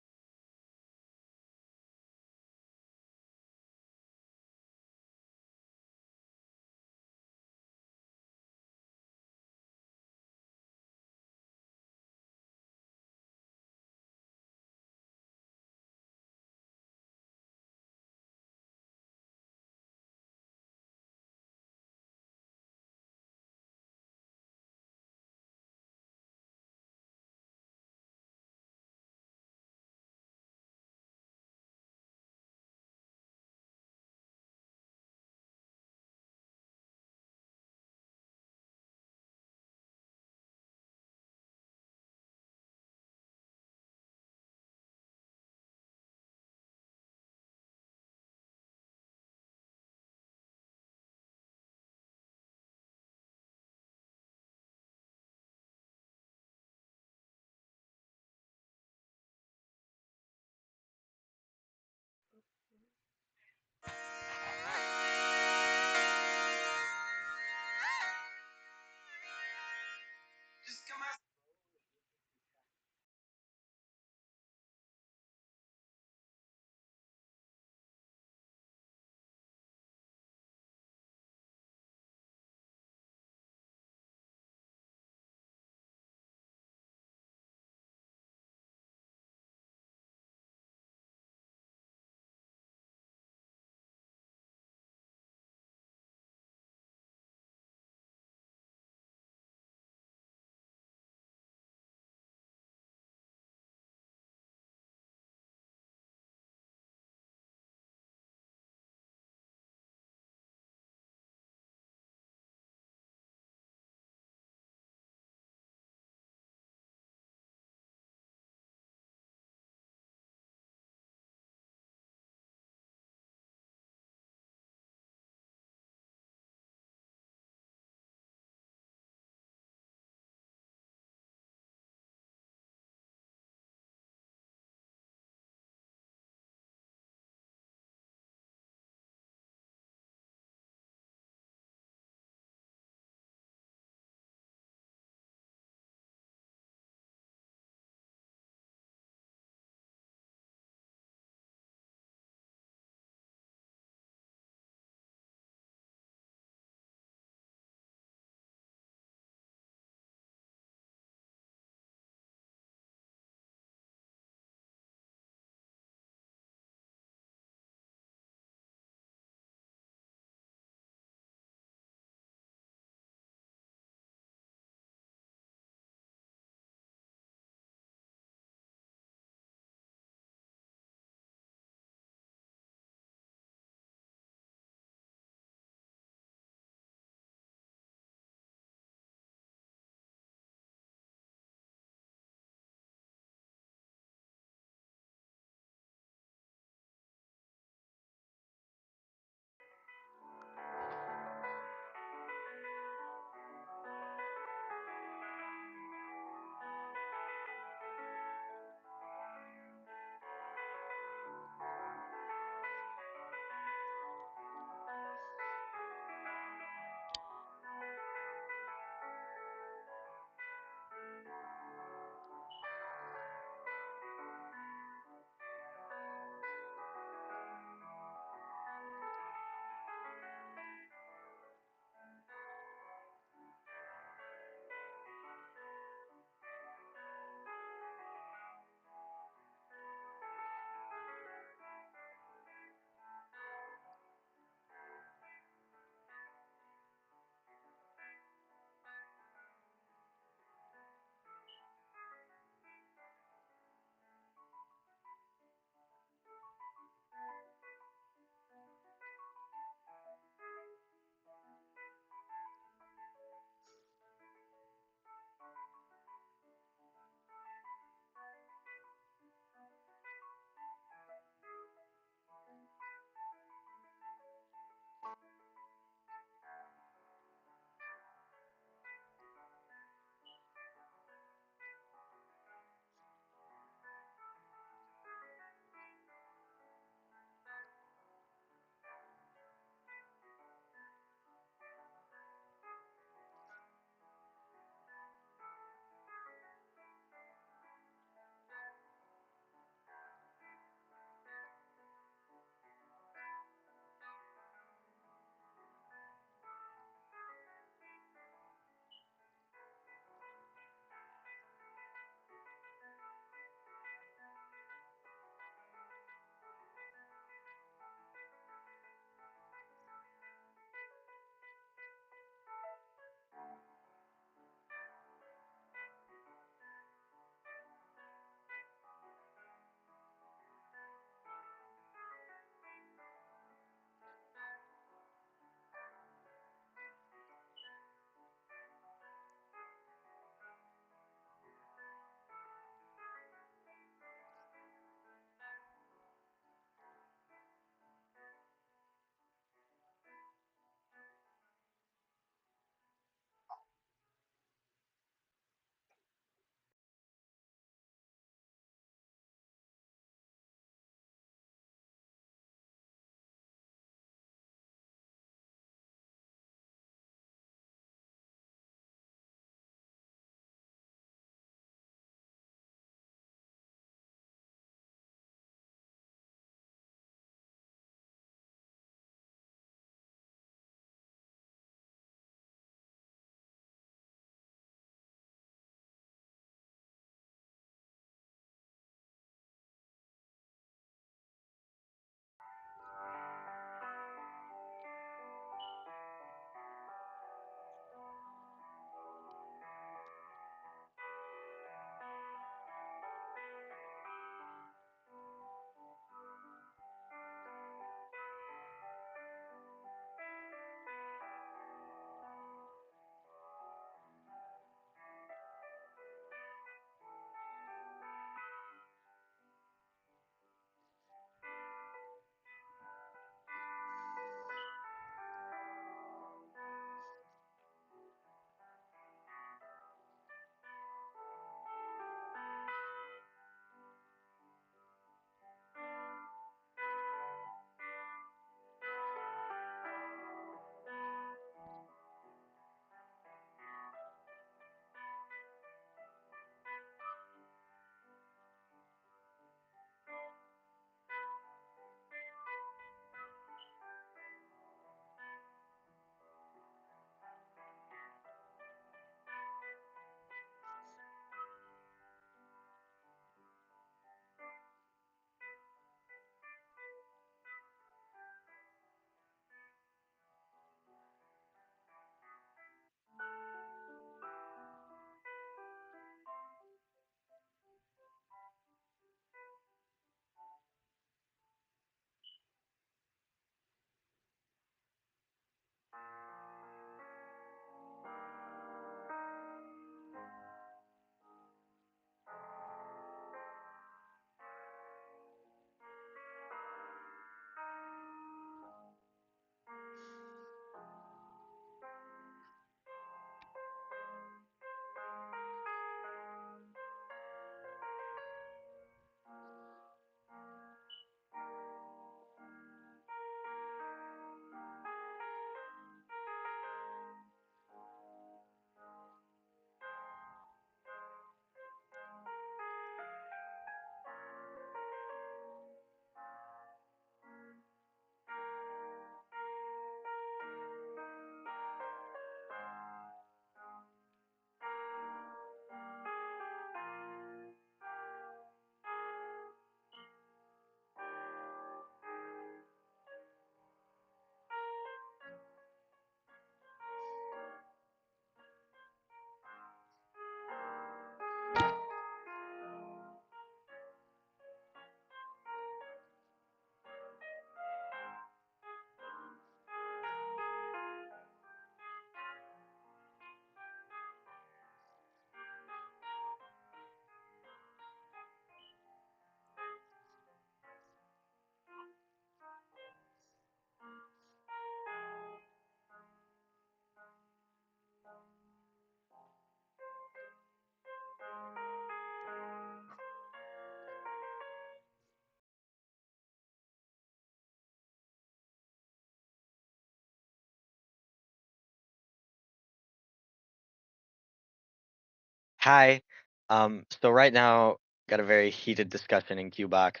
[SPEAKER 17] Hi. So right now, got a very heated discussion in Q box,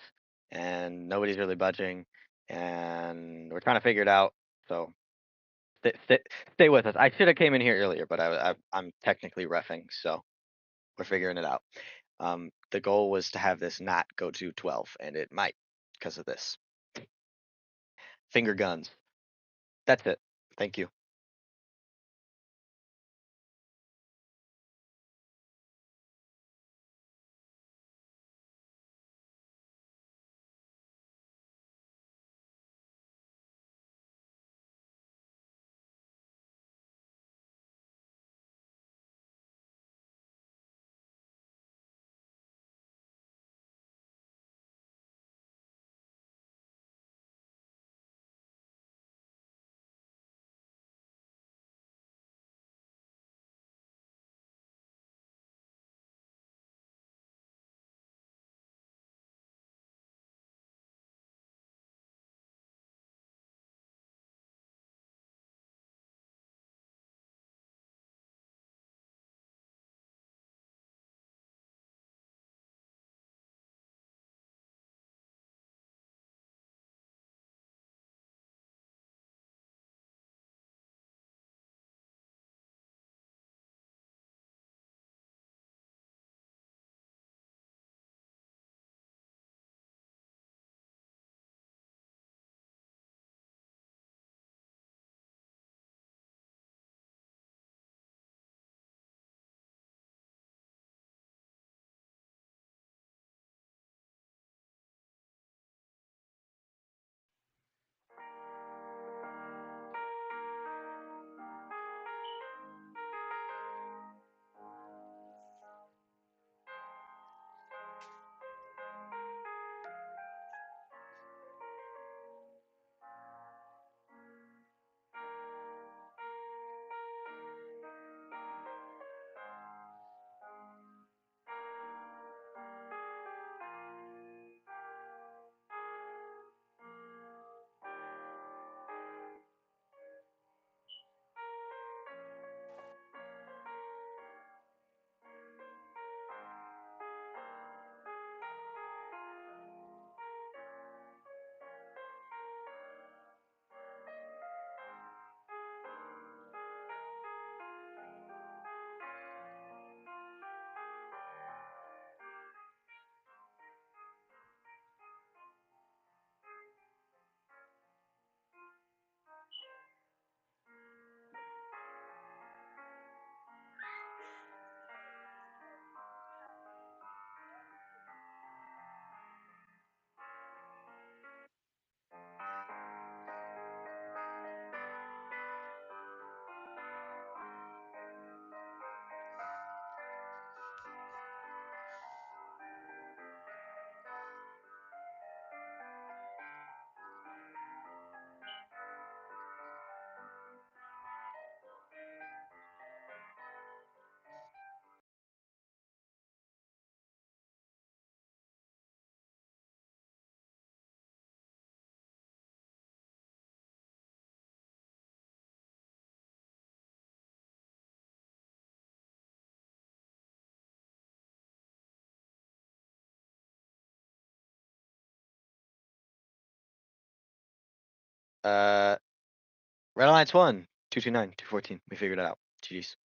[SPEAKER 17] and nobody's really budging, and we're trying to figure it out. So stay with us. I should have came in here earlier, but I'm technically reffing, so we're figuring it out. The goal was to have this not go to 12, and it might because of this. Finger guns. That's it. Thank you. Red Alliance 1, 229, 214. We figured it out. GG's.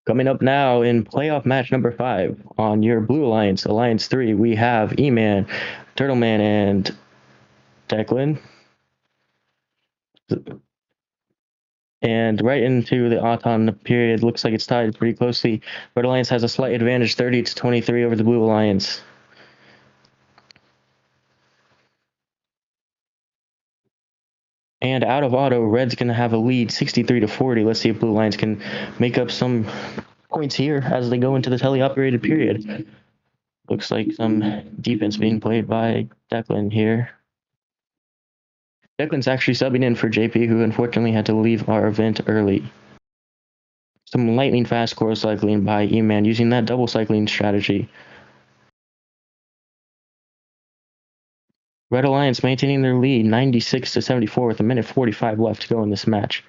[SPEAKER 9] Coming up now in playoff match number 5 on your Blue Alliance, Alliance 3, we have E-Man, Turtleman, and Declan. And right into the Autumn period, looks like it's tied pretty closely. Red Alliance has a slight advantage, 30-23 over the Blue Alliance. And out of auto, Red's going to have a lead, 63-40. Let's see if Blue Alliance can make up some points here as they go into the teleoperated period. Looks like some defense being played by Declan here. Declan's actually subbing in for JP, who unfortunately had to leave our event early. Some lightning fast course cycling by E-Man using that double cycling strategy. Red Alliance maintaining their lead, 96-74 with a minute 45 left to go in this match.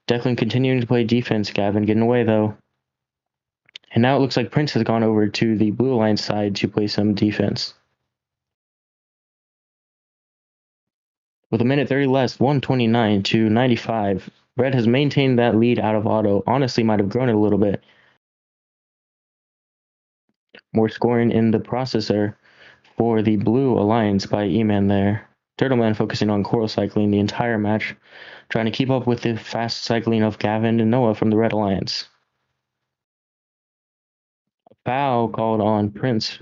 [SPEAKER 9] Declan continuing to play defense, Gavin getting away though. And now it looks like Prince has gone over to the Blue Alliance side to play some defense. With a minute 30 left, 129-95. Red has maintained that lead out of auto. Honestly, might have grown it a little bit. More scoring in the processor for the Blue Alliance by E-Man there. Turtleman focusing on coral cycling the entire match, trying to keep up with the fast cycling of Gavin and Noah from the Red Alliance. A foul called on Prince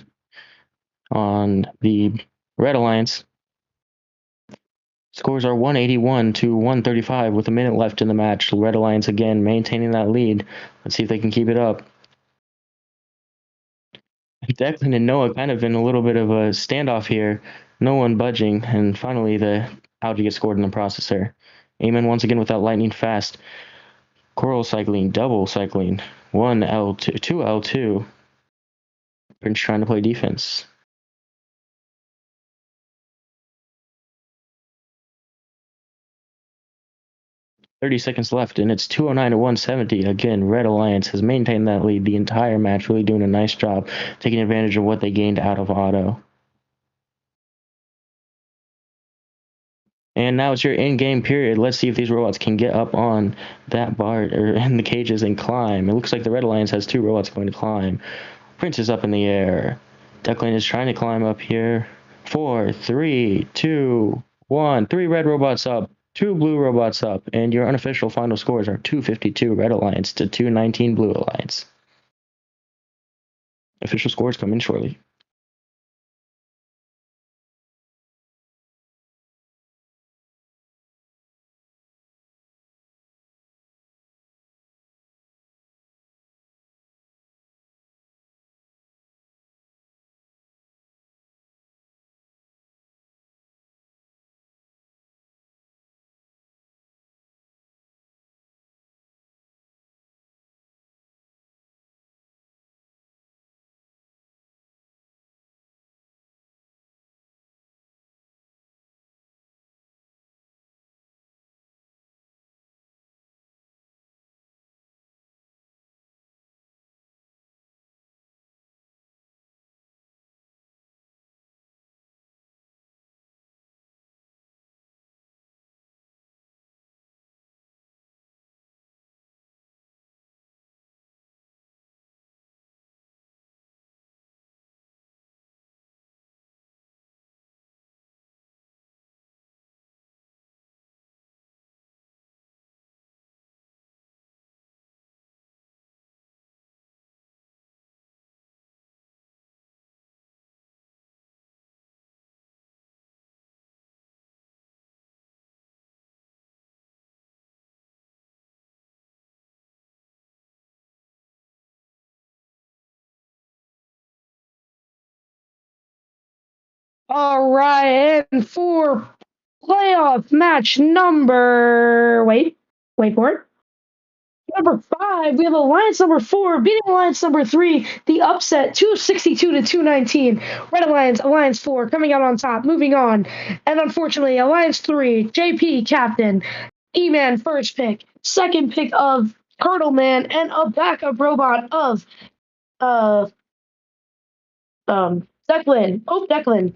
[SPEAKER 9] on the Red Alliance. Scores are 181-135 with a minute left in the match. The Red Alliance again maintaining that lead. Let's see if they can keep it up. Declan and Noah kind of in a little bit of a standoff here. No one budging, and finally the algae gets scored in the processor. Eamon once again with that lightning fast. Coral cycling, double cycling. 1L2, 2L2. Prince trying to play defense. .30 seconds left, and it's 209-170. Again, Red Alliance has maintained that lead the entire match, really doing a nice job, taking advantage of what they gained out of auto. And now it's your in-game period. Let's see if these robots can get up on that bar or in the cages and climb. It looks like the Red Alliance has 2 robots going to climb. Prince is up in the air. Declan is trying to climb up here. 4, 3, 2, 1. 3 red robots up. 2 blue robots up. And your unofficial final scores are 252 Red Alliance to 219 Blue Alliance. Official scores coming shortly.
[SPEAKER 3] All right, and for playoff match number, wait for it. Number 5, we have Alliance number 4 beating Alliance number 3. The upset, 262-219. Red Alliance, Alliance 4 coming out on top. Moving on, and unfortunately, Alliance 3, JP captain, E-Man first pick, second pick of Turtle Man, and a backup robot of Declan. Oh, Declan.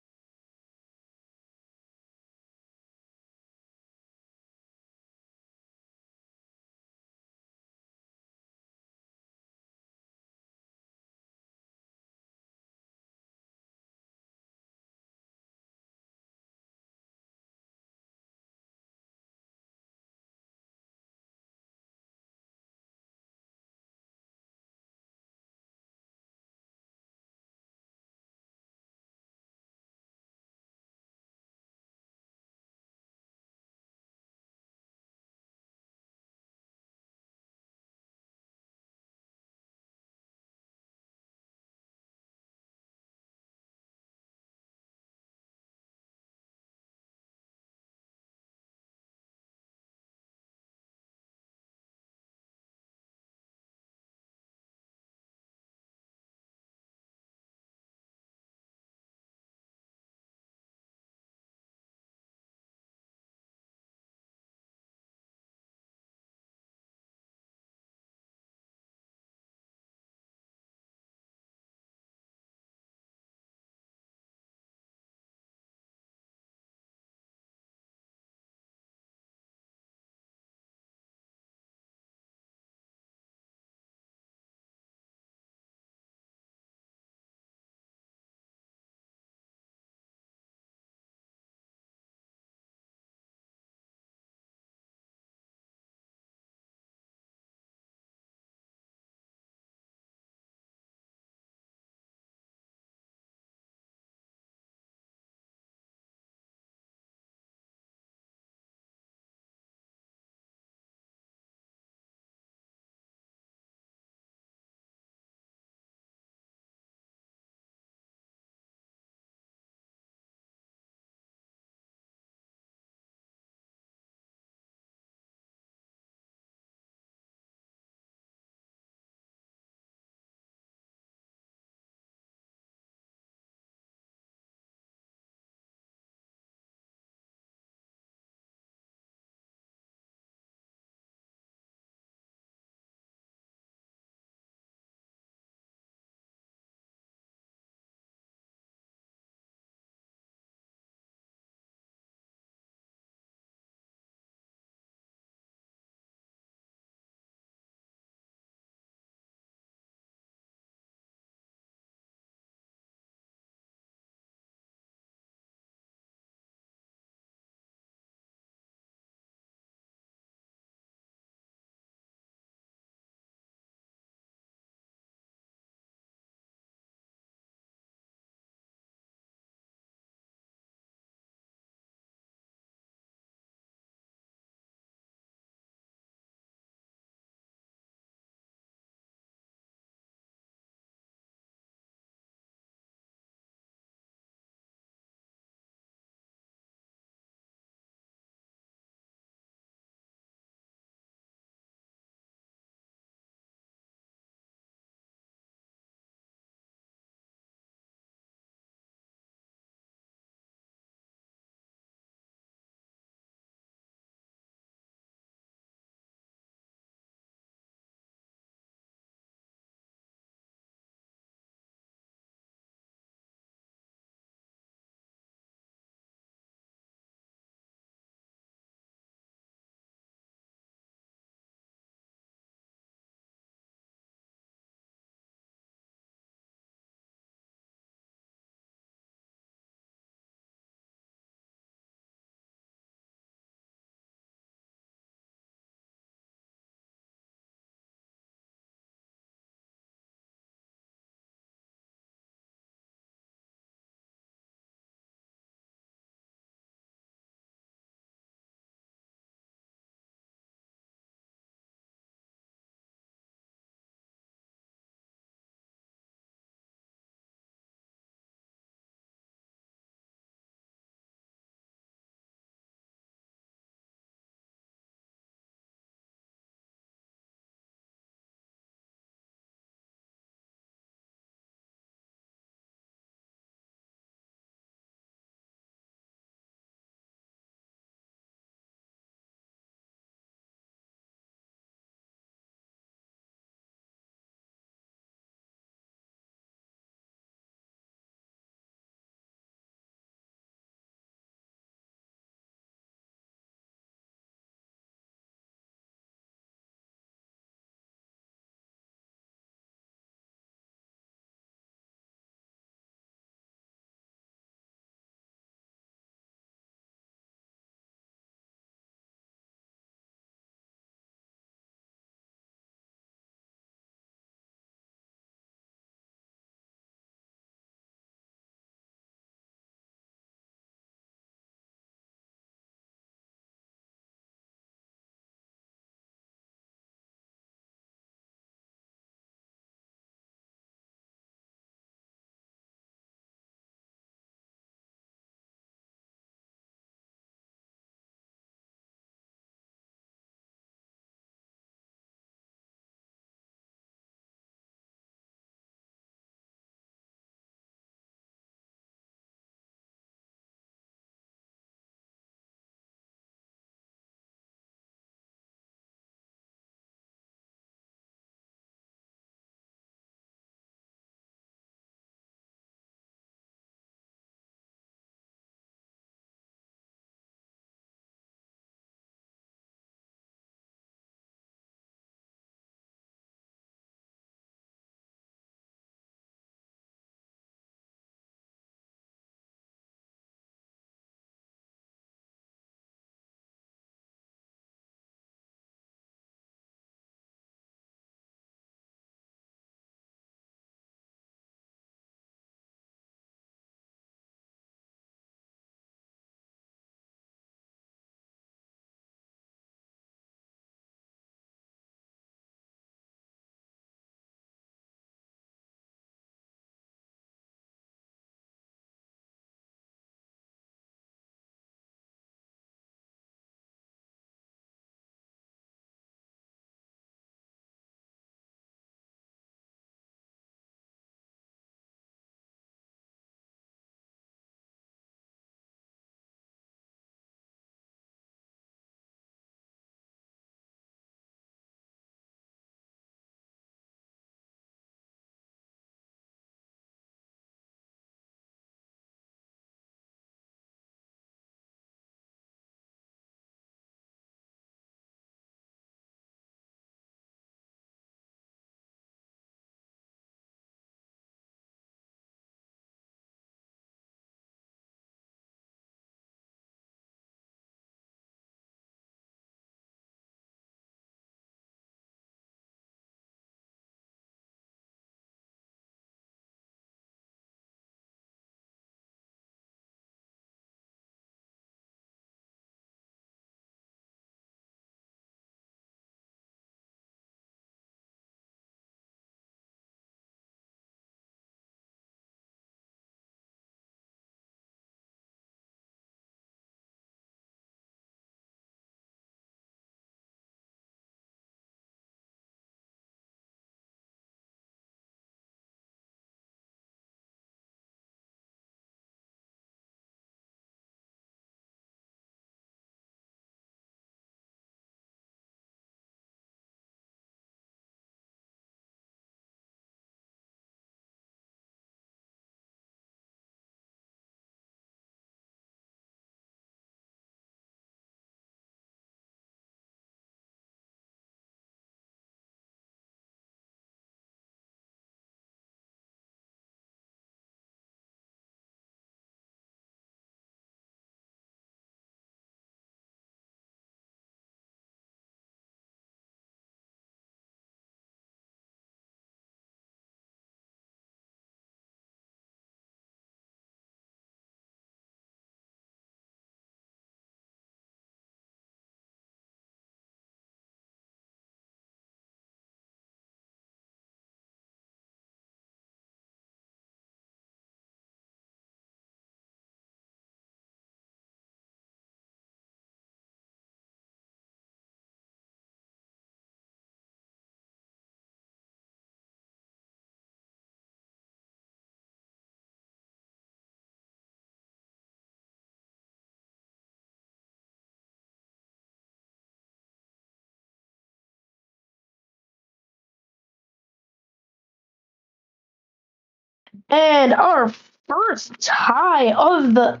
[SPEAKER 3] And our first tie of the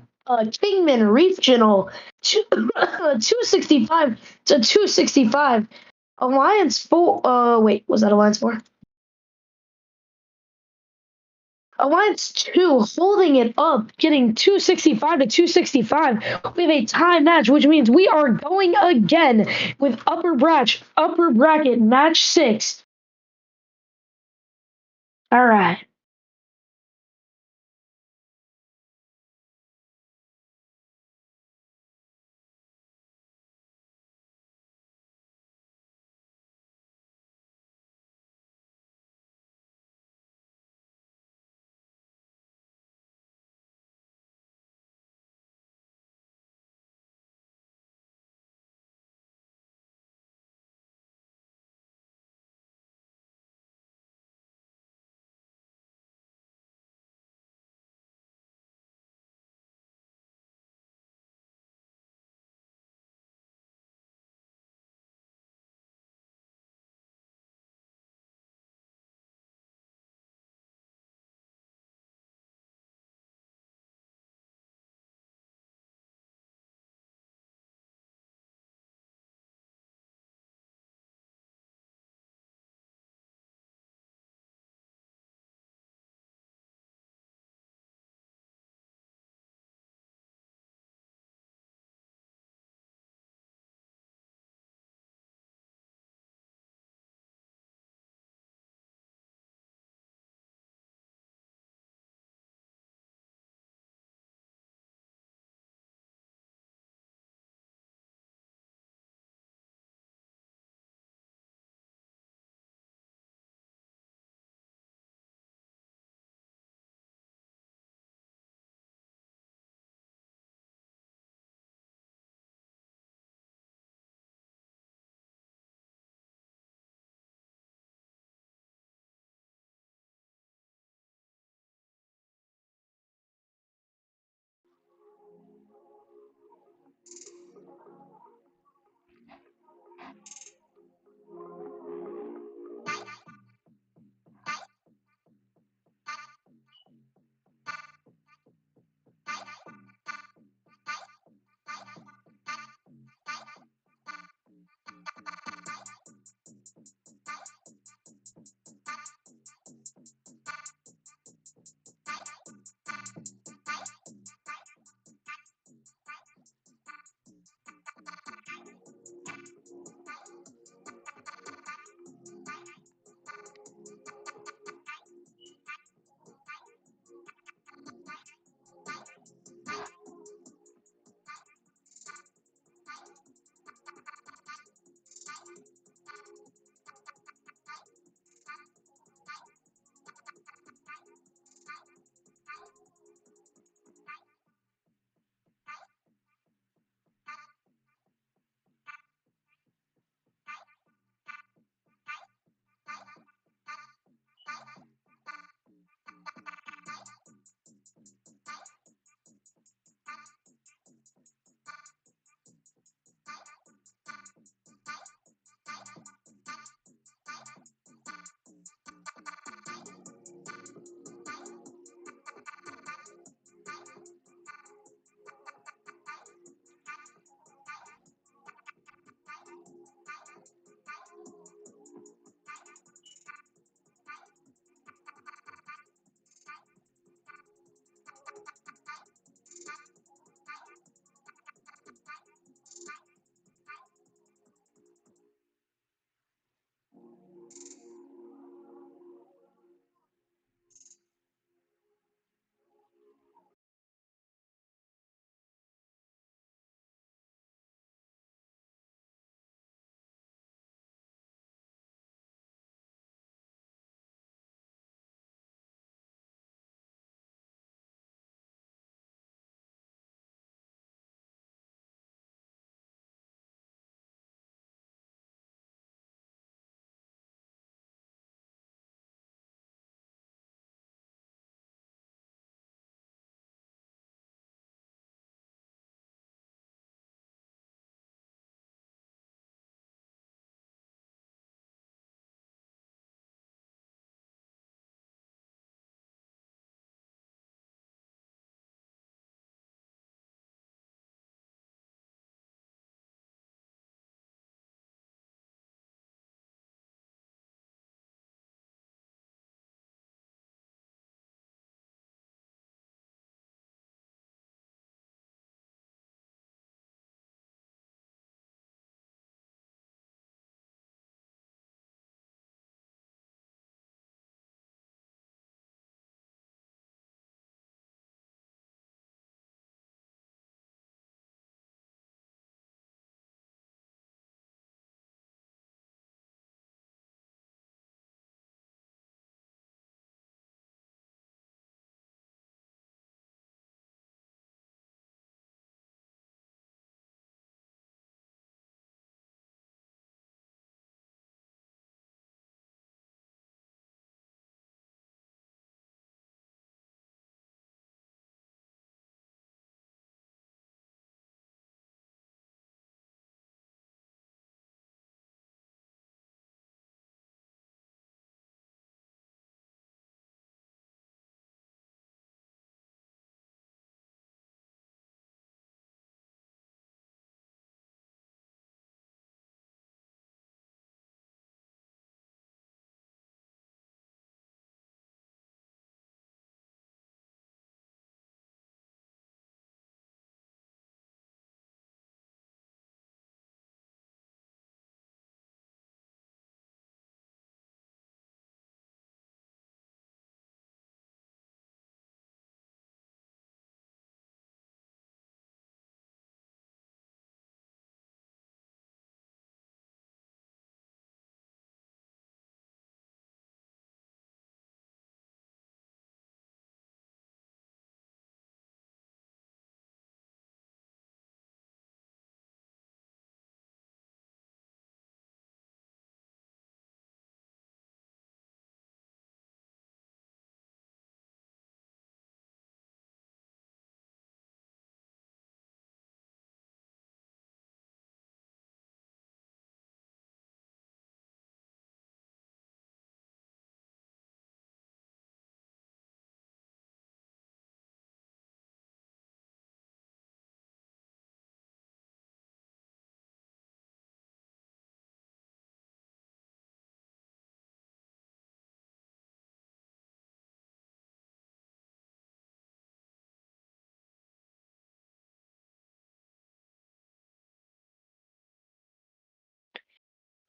[SPEAKER 3] Kingman REEFgional, 265 to 265. Alliance 4. Wait, was that Alliance 4? Alliance 2 holding it up, getting 265 to 265. We have a tie match, which means we are going again with upper bracket match 6. All right.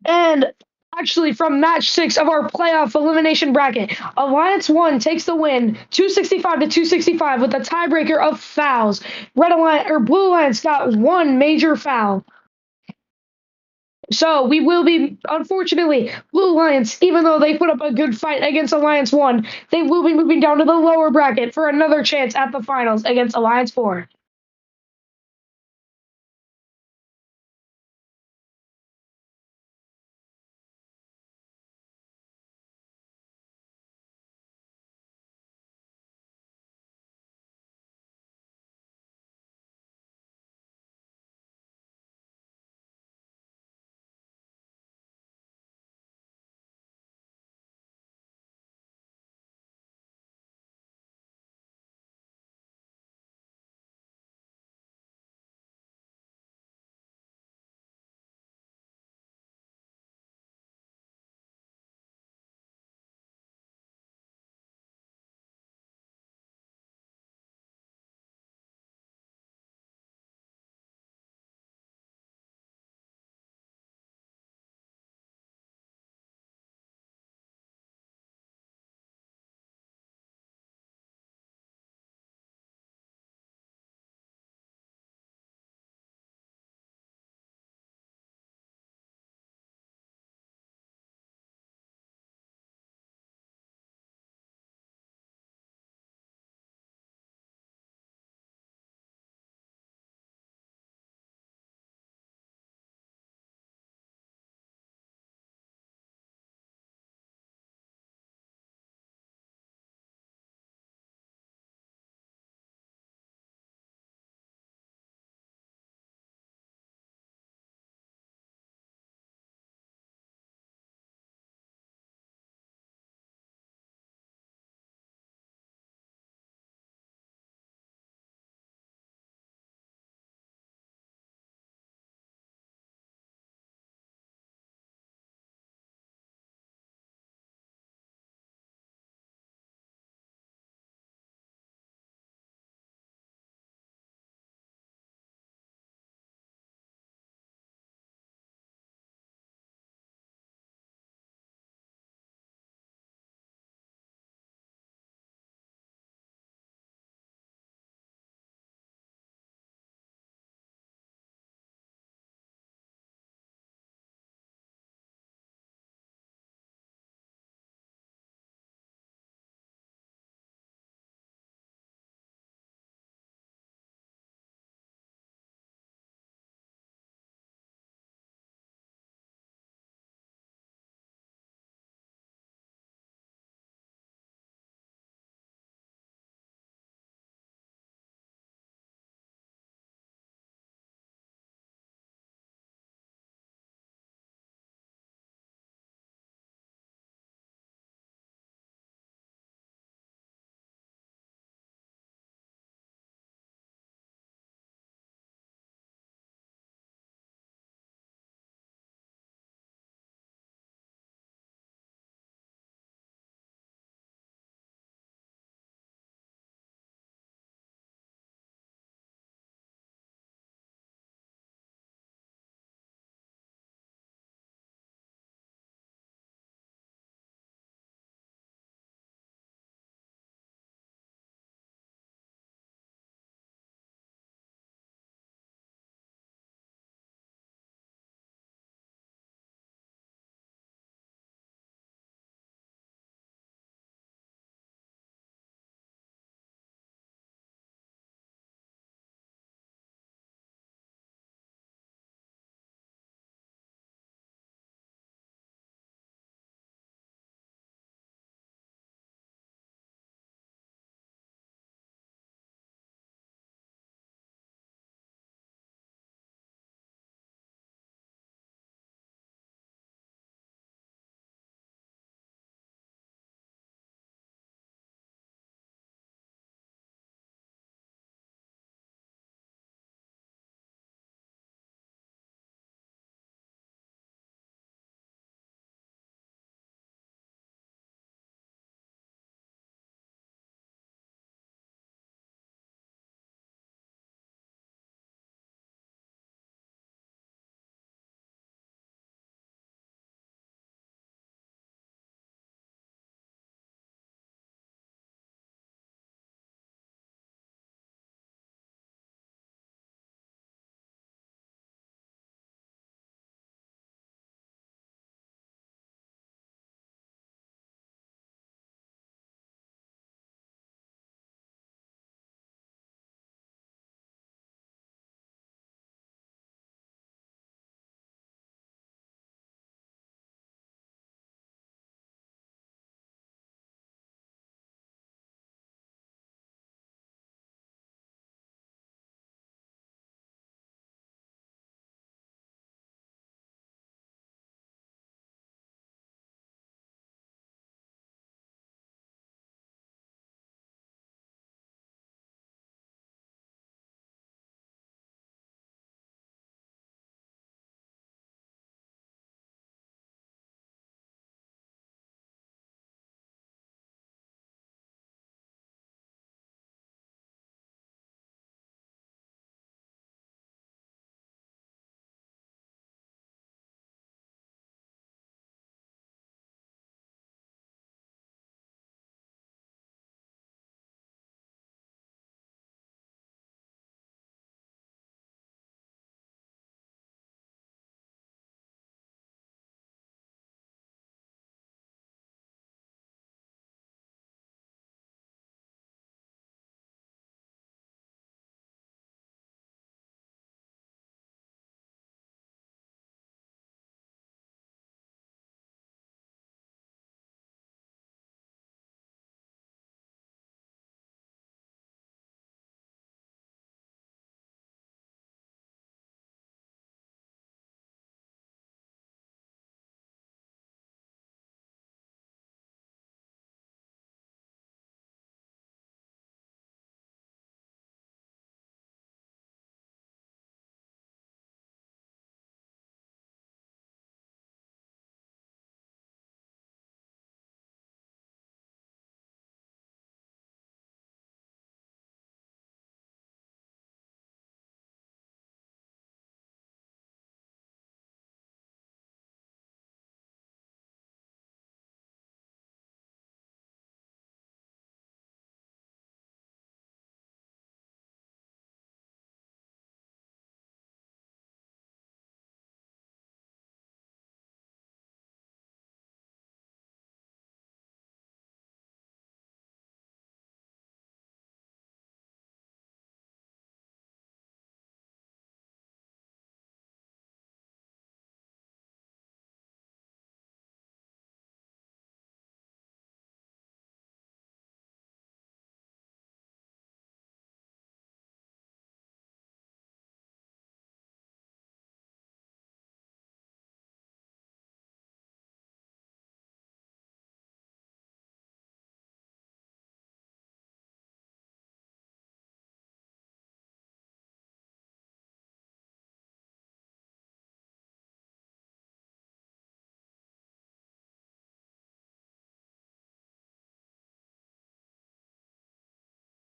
[SPEAKER 3] And actually, from match 6 of our playoff elimination bracket, Alliance 1 takes the win, 265 to 265, with a tiebreaker of fouls. Blue Alliance got one major foul. So we will be, unfortunately, Blue Alliance, even though they put up a good fight against Alliance 1, they will be moving down to the lower bracket for another chance at the finals against Alliance 4.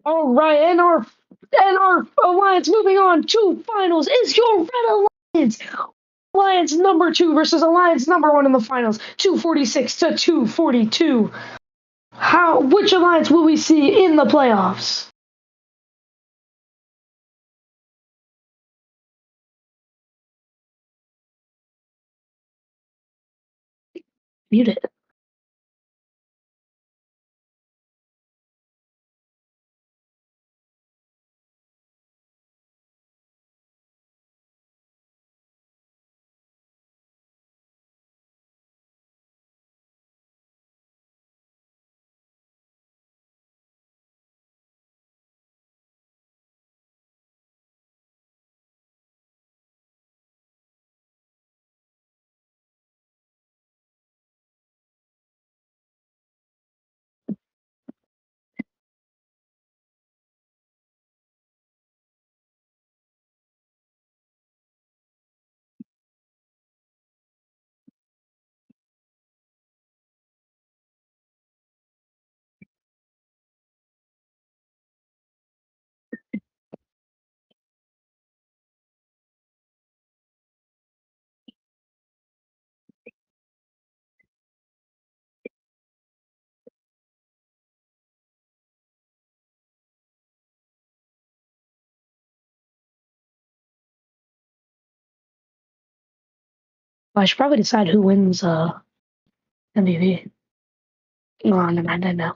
[SPEAKER 3] All right, and our alliance moving on to finals is your Red Alliance. Alliance number 2 versus Alliance number 1 in the finals, 246 to 242. Which alliance will we see in the playoffs? Mute it. I should probably decide who wins MVP. No, never mind, I know.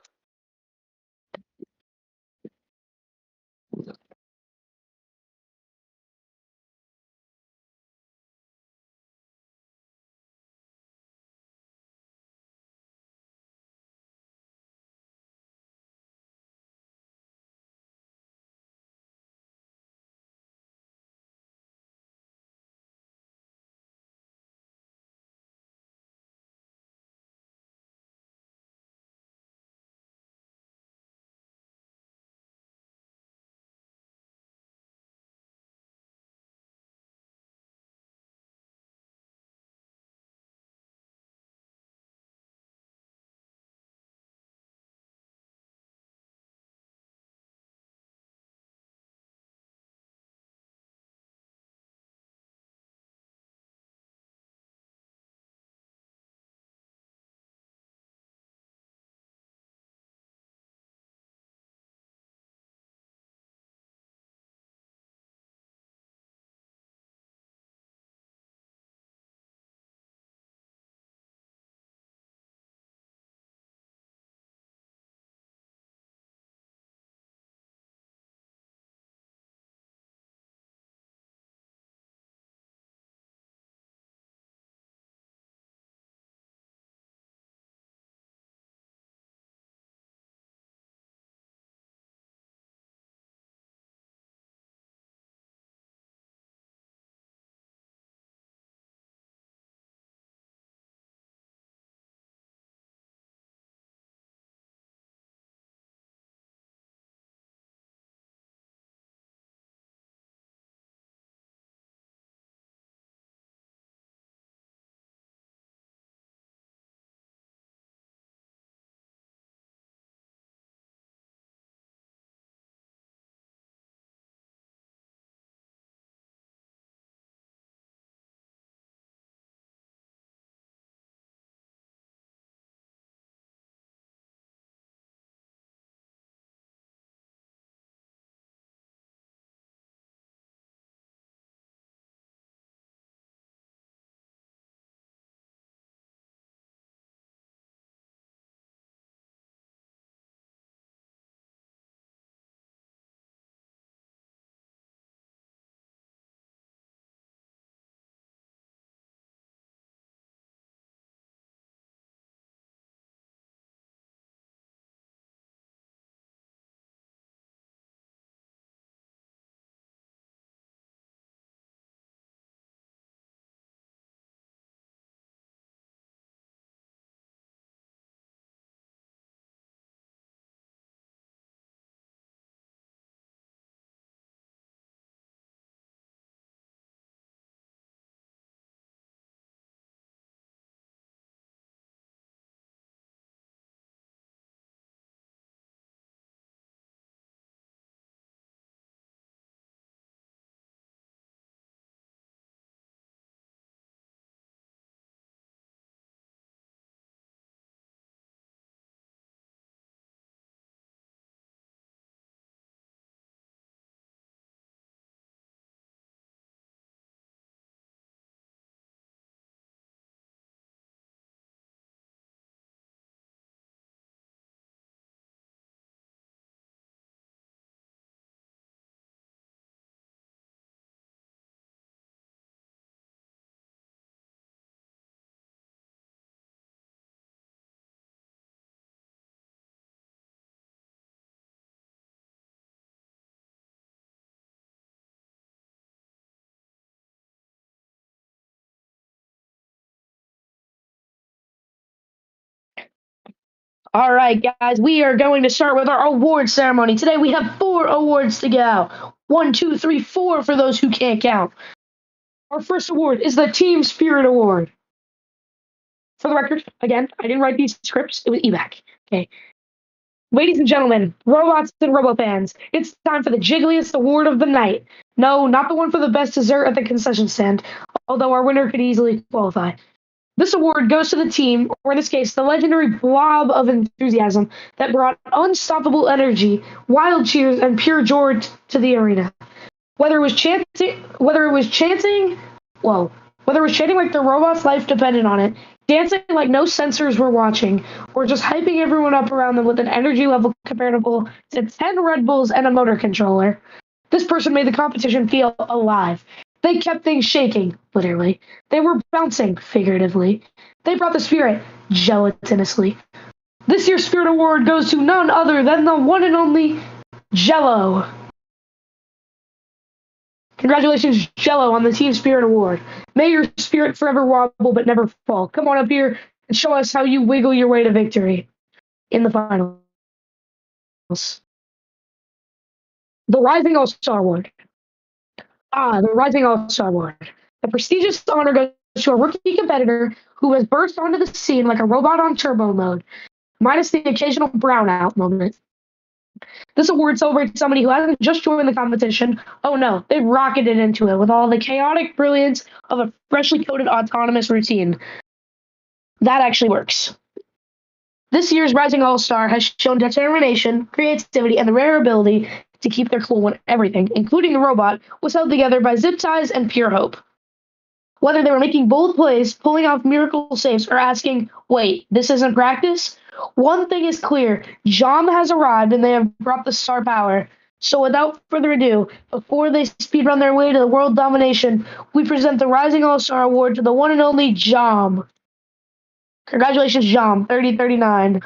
[SPEAKER 3] All right, guys, we are going to start with our award ceremony. Today we have 4 awards to give out. 1, 2, 3, 4 for those who can't count. Our first award is the Team Spirit Award. For the record, again, I didn't write these scripts. It was evac. Okay. Ladies and gentlemen, robots and robofans, it's time for the jiggliest award of the night. No, not the one for the best dessert at the concession stand, although our winner could easily qualify. This award goes to the team, or in this case, the legendary blob of enthusiasm that brought unstoppable energy, wild cheers, and pure joy to the arena. Whether it was chanting like the robot's life depended on it, dancing like no sensors were watching, or just hyping everyone up around them with an energy level comparable to 10 Red Bulls and a motor controller, this person made the competition feel alive. They kept things shaking, literally. They were bouncing, figuratively. They brought the spirit, gelatinously. This year's Spirit Award goes to none other than the one and only Jello. Congratulations, Jello, on the Team Spirit Award. May your spirit forever wobble but never fall. Come on up here and show us how you wiggle your way to victory in the finals. The Rising All-Star Award. The Rising All-Star Award. The prestigious honor goes to a rookie competitor who has burst onto the scene like a robot on turbo mode, minus the occasional brownout moment. This award celebrates somebody who hasn't just joined the competition. Oh no, they rocketed into it with all the chaotic brilliance of a freshly coded autonomous routine. That actually works. This year's Rising All-Star has shown determination, creativity, and the rare ability to keep their cool when everything, including the robot, was held together by zip ties and pure hope. Whether they were making bold plays, pulling off miracle saves, or asking, wait, this isn't practice? One thing is clear, Jom has arrived and they have brought the star power. So without further ado, before they speedrun their way to the world domination, we present the Rising All-Star Award to the one and only Jom. Congratulations, Jom, 3039.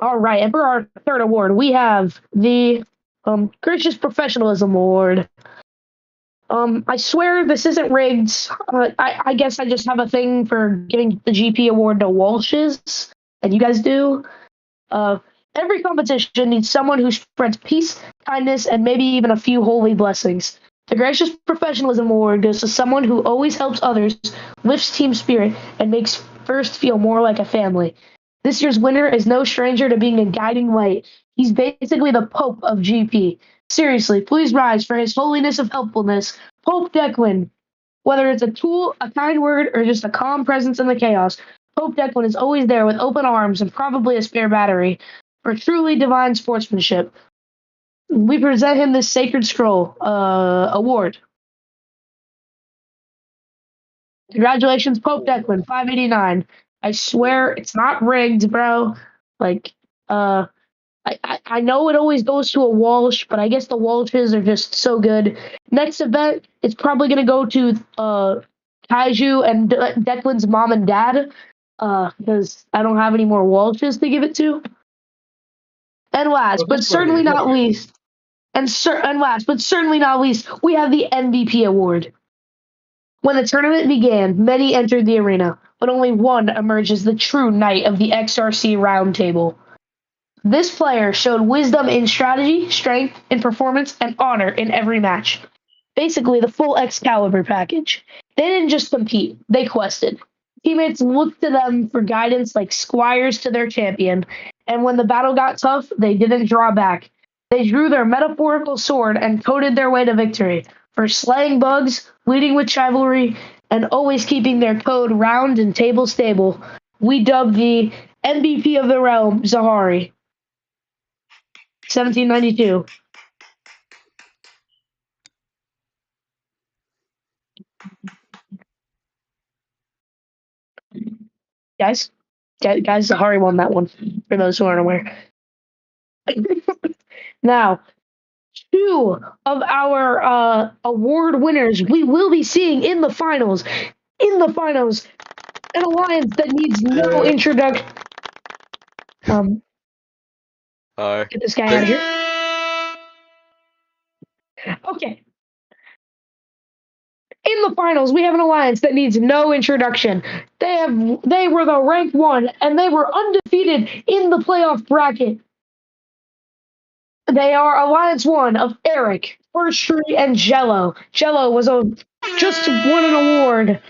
[SPEAKER 3] All right, and for our third award, we have the Gracious Professionalism Award. I swear this isn't rigged. I guess I just have a thing for giving the GP award to Walshes, and you guys do. Every competition needs someone who spreads peace, kindness, and maybe even a few holy blessings. The Gracious Professionalism Award goes to someone who always helps others, lifts team spirit, and makes First feel more like a family. This year's winner is no stranger to being a guiding light. He's basically the Pope of GP. Seriously, please rise for his holiness of helpfulness, Pope Declan. Whether it's a tool, a kind word, or just a calm presence in the chaos, Pope Declan is always there with open arms and probably a spare battery for truly divine sportsmanship. We present him this Sacred Scroll award. Congratulations, Pope Declan, 589. I swear it's not rigged, bro. Like, I know it always goes to a Walsh, but I guess the Walshes are just so good. Next event, it's probably going to go to Kaiju and Declan's mom and dad, because I don't have any more Walshes to give it to. And last, but certainly not least, we have the MVP award. When the tournament began, many entered the arena, but only one emerged as the true knight of the XRC Roundtable. This player showed wisdom in strategy, strength in performance, and honor in every match. Basically, the full Excalibur package. They didn't just compete, they quested. Teammates looked to them for guidance like squires to their champion, and when the battle got tough, they didn't draw back. They drew their metaphorical sword and coded their way to victory, for slaying bugs, leading with chivalry, and always keeping their code round and table stable. We dubbed the MVP of the realm, Zahari. 1792. Guys, Zahari won that one, for those who aren't aware. Now, two of our award winners we will be seeing in the finals. An alliance that needs no introduction.
[SPEAKER 6] Hi.
[SPEAKER 3] Get this guy out of here. Okay. In the finals, we have an alliance that needs no introduction. They were the rank 1 and they were undefeated in the playoff bracket. They are Alliance 1 of Eric, First Tree, and Jello. Jello just won an award.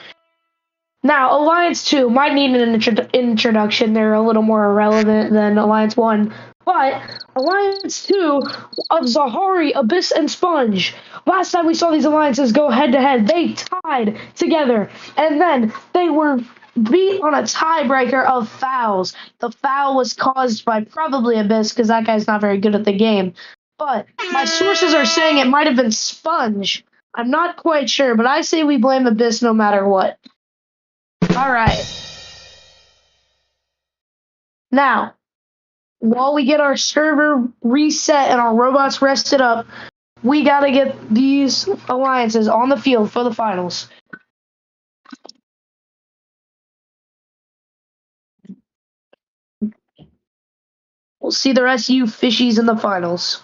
[SPEAKER 3] Now, Alliance 2 might need an introduction. They're a little more irrelevant than Alliance 1. But Alliance 2 of Zahari, Abyss, and Sponge. Last time we saw these alliances go head to head, they tied together. And then they were beat on a tiebreaker of fouls. The foul was caused by probably Abyss, because that guy's not very good at the game. But my sources are saying it might have been Sponge. I'm not quite sure, but I say we blame Abyss no matter what. All right. Now, while we get our server reset and our robots rested up, we got to get these alliances on the field for the finals. We'll see the rest of you fishies in the finals.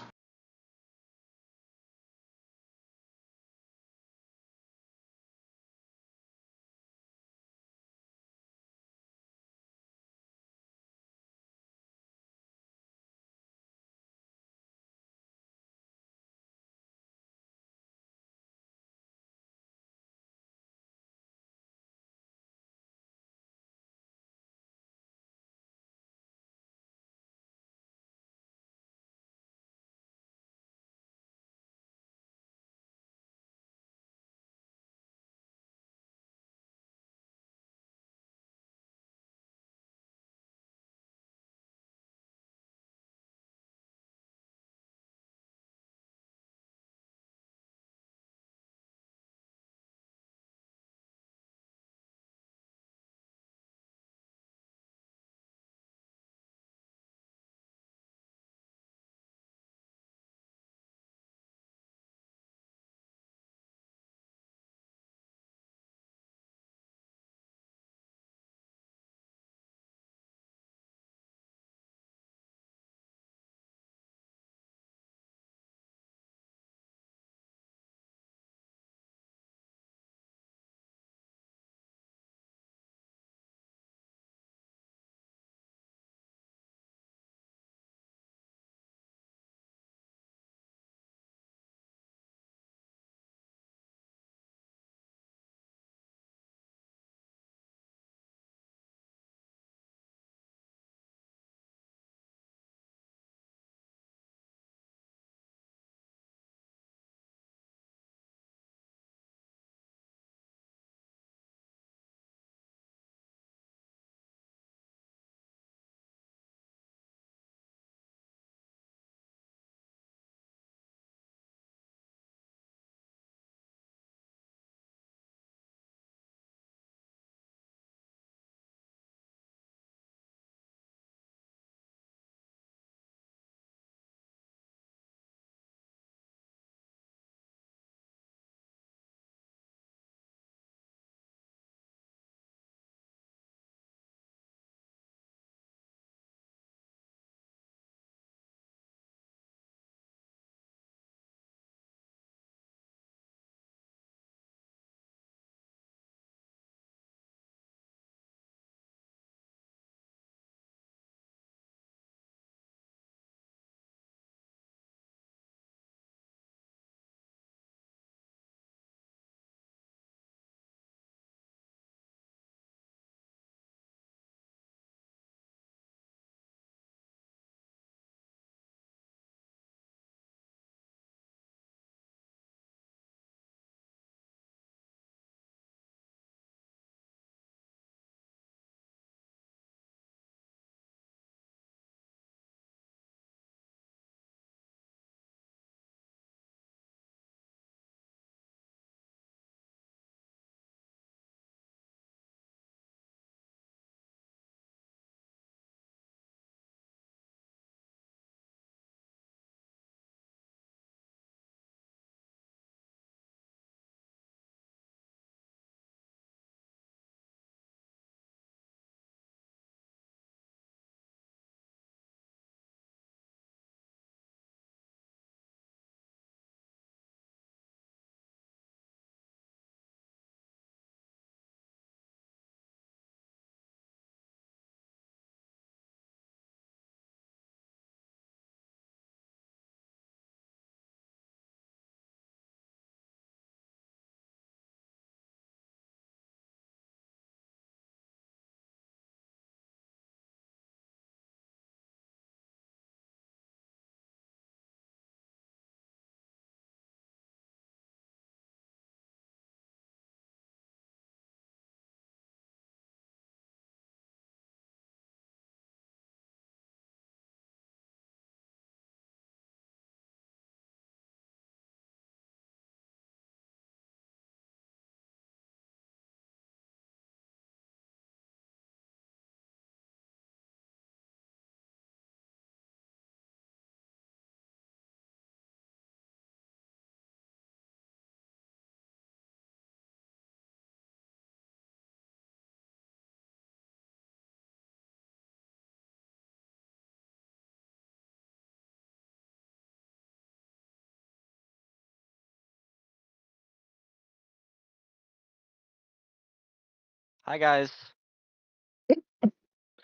[SPEAKER 17] Hi guys.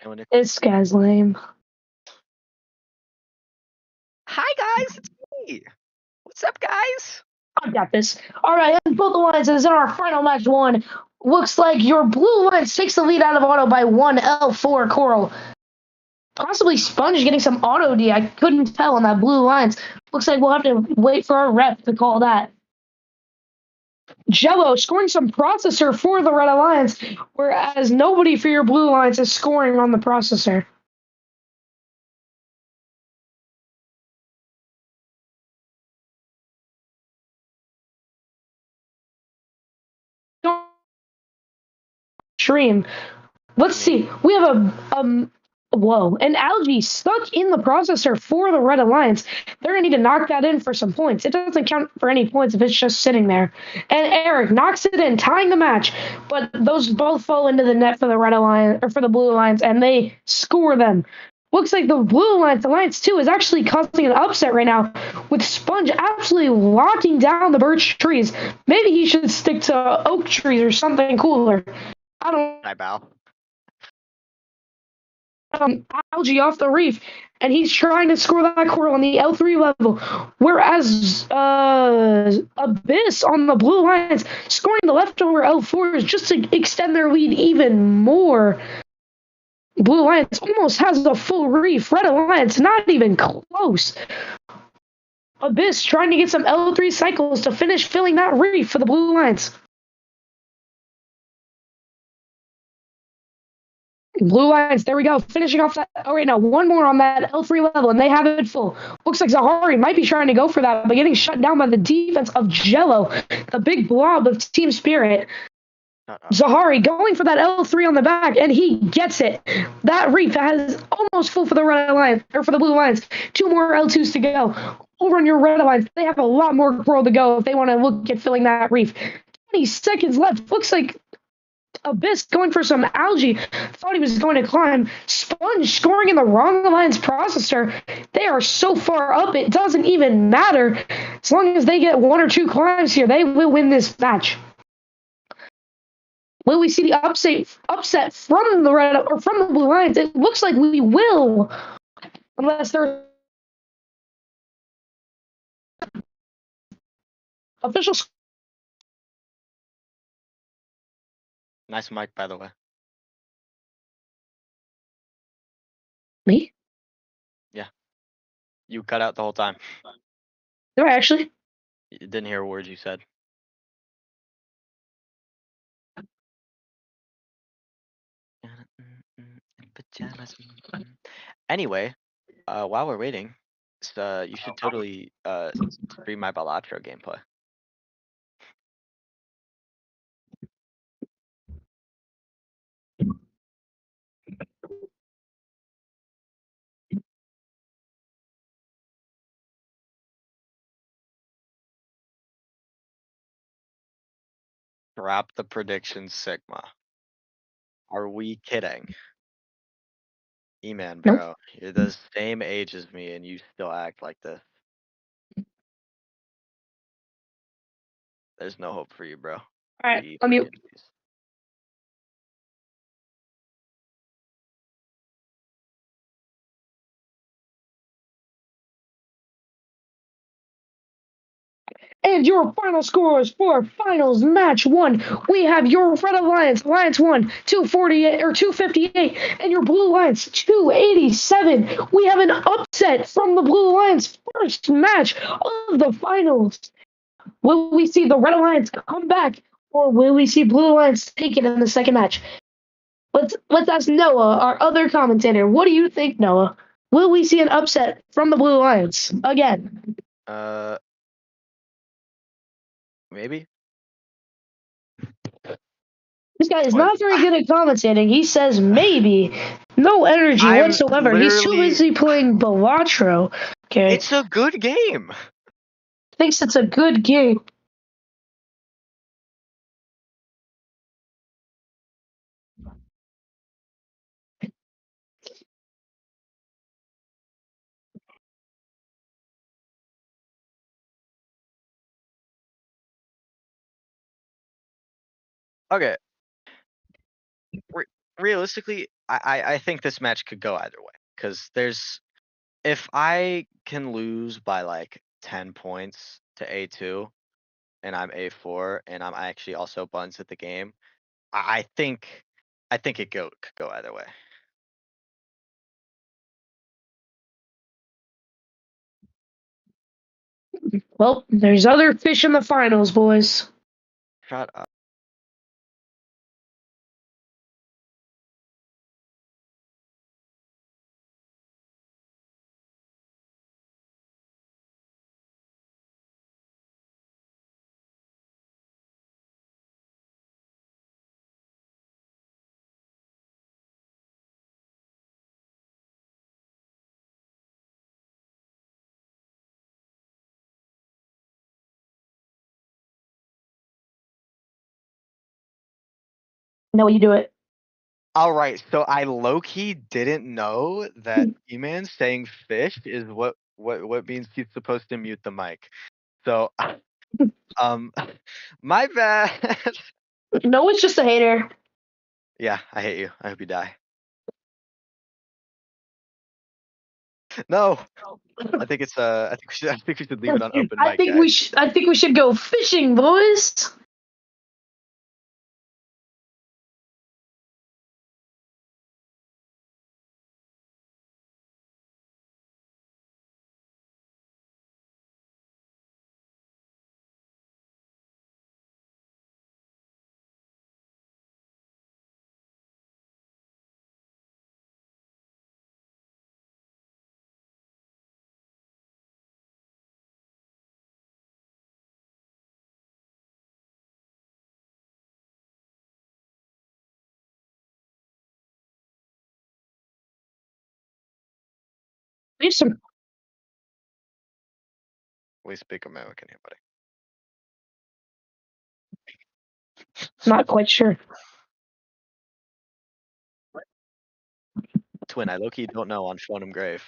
[SPEAKER 17] Anyone Nick-
[SPEAKER 3] This guy's lame.
[SPEAKER 17] Hi guys, it's me. What's up, guys?
[SPEAKER 3] I got this. All right, and both alliances in our final match one. Looks like your blue alliance takes the lead out of auto by one L4 Coral. Possibly Sponge getting some auto D. I couldn't tell on that blue alliance. Looks like we'll have to wait for our rep to call that. Jello scoring some processor for the red alliance, whereas nobody for your blue alliance is scoring on the processor. Stream. Let's see. We have an algae stuck in the processor for the red alliance. They're gonna need to knock that in for some points. It doesn't count for any points if it's just sitting there. And Eric knocks it in, tying the match. But those both fall into the net for the red alliance or for the blue alliance, and they score them. Looks like the blue alliance 2 is actually causing an upset right now, with Sponge absolutely locking down the birch trees. Maybe he should stick to oak trees or something cooler. I don't.
[SPEAKER 17] I bow.
[SPEAKER 3] Algae off the reef, and he's trying to score that coral on the L3 level. Whereas Abyss on the blue lines scoring the leftover L4s just to extend their lead even more. Blue Alliance almost has a full reef. Red Alliance not even close. Abyss trying to get some L3 cycles to finish filling that reef for the Blue Alliance. Blue Lions, there we go. Finishing off that. Oh, wait, no. One more on that L3 level, and they have it full. Looks like Zahari might be trying to go for that, but getting shut down by the defense of Jello, the big blob of Team Spirit. Zahari going for that L3 on the back, and he gets it. That reef has almost full for the Red Alliance, or for the Blue Lions. Two more L2s to go. Over on your Red Alliance, they have a lot more coral to go if they want to look at filling that reef. 20 seconds left. Looks like Abyss going for some algae. Thought he was going to climb. Sponge scoring in the wrong alliance processor. They are so far up, it doesn't even matter. As long as they get one or two climbs here, they will win this match. Will we see the upset from the red or from the blue lions? It looks like we will, unless there's official.
[SPEAKER 17] Nice mic, by the way.
[SPEAKER 3] Me?
[SPEAKER 17] Yeah. You cut out the whole time.
[SPEAKER 3] Do I actually?
[SPEAKER 17] You didn't hear a word you said. Anyway, while we're waiting, you should totally stream my Balatro gameplay. Drop the prediction, Sigma. Are we kidding? E-man, bro.
[SPEAKER 3] Nope.
[SPEAKER 17] You're the same age as me and you still act like this. There's no hope for you, bro.
[SPEAKER 3] Alright, I'll mute. And your final scores for finals match one. We have your Red Alliance, Alliance 1, 248 or 258, and your Blue Alliance 287. We have an upset from the Blue Alliance first match of the finals. Will we see the Red Alliance come back, or will we see Blue Alliance take it in the second match? Let's ask Noah, our other commentator. What do you think, Noah? Will we see an upset from the Blue Alliance again?
[SPEAKER 17] Maybe.
[SPEAKER 3] This guy is not very good at commentating. He says maybe. No energy
[SPEAKER 17] I'm
[SPEAKER 3] whatsoever. He's too
[SPEAKER 17] literally-
[SPEAKER 3] busy playing Balatro. Okay.
[SPEAKER 17] It's a good game.
[SPEAKER 3] Thinks it's a good game.
[SPEAKER 17] Okay. realistically, I think this match could go either way. Because if I can lose by like 10 points to A2 and I'm A4 and I'm actually also buns at the game, I think it could go either way.
[SPEAKER 3] Well, there's other fish in the finals, boys.
[SPEAKER 17] Shut up.
[SPEAKER 3] No, you do it.
[SPEAKER 17] All right, so I low-key didn't know that E-Man saying fish is what means he's supposed to mute the mic. So, my bad.
[SPEAKER 3] No, it's just a hater.
[SPEAKER 17] Yeah, I hate you. I hope you die. No, I think it's I think we should leave it on open mic, guys.
[SPEAKER 3] I think we should go fishing, boys. We have some.
[SPEAKER 17] We speak American here, buddy.
[SPEAKER 3] Not quite sure.
[SPEAKER 17] Twin, I low-key don't know on Schwanum Grave.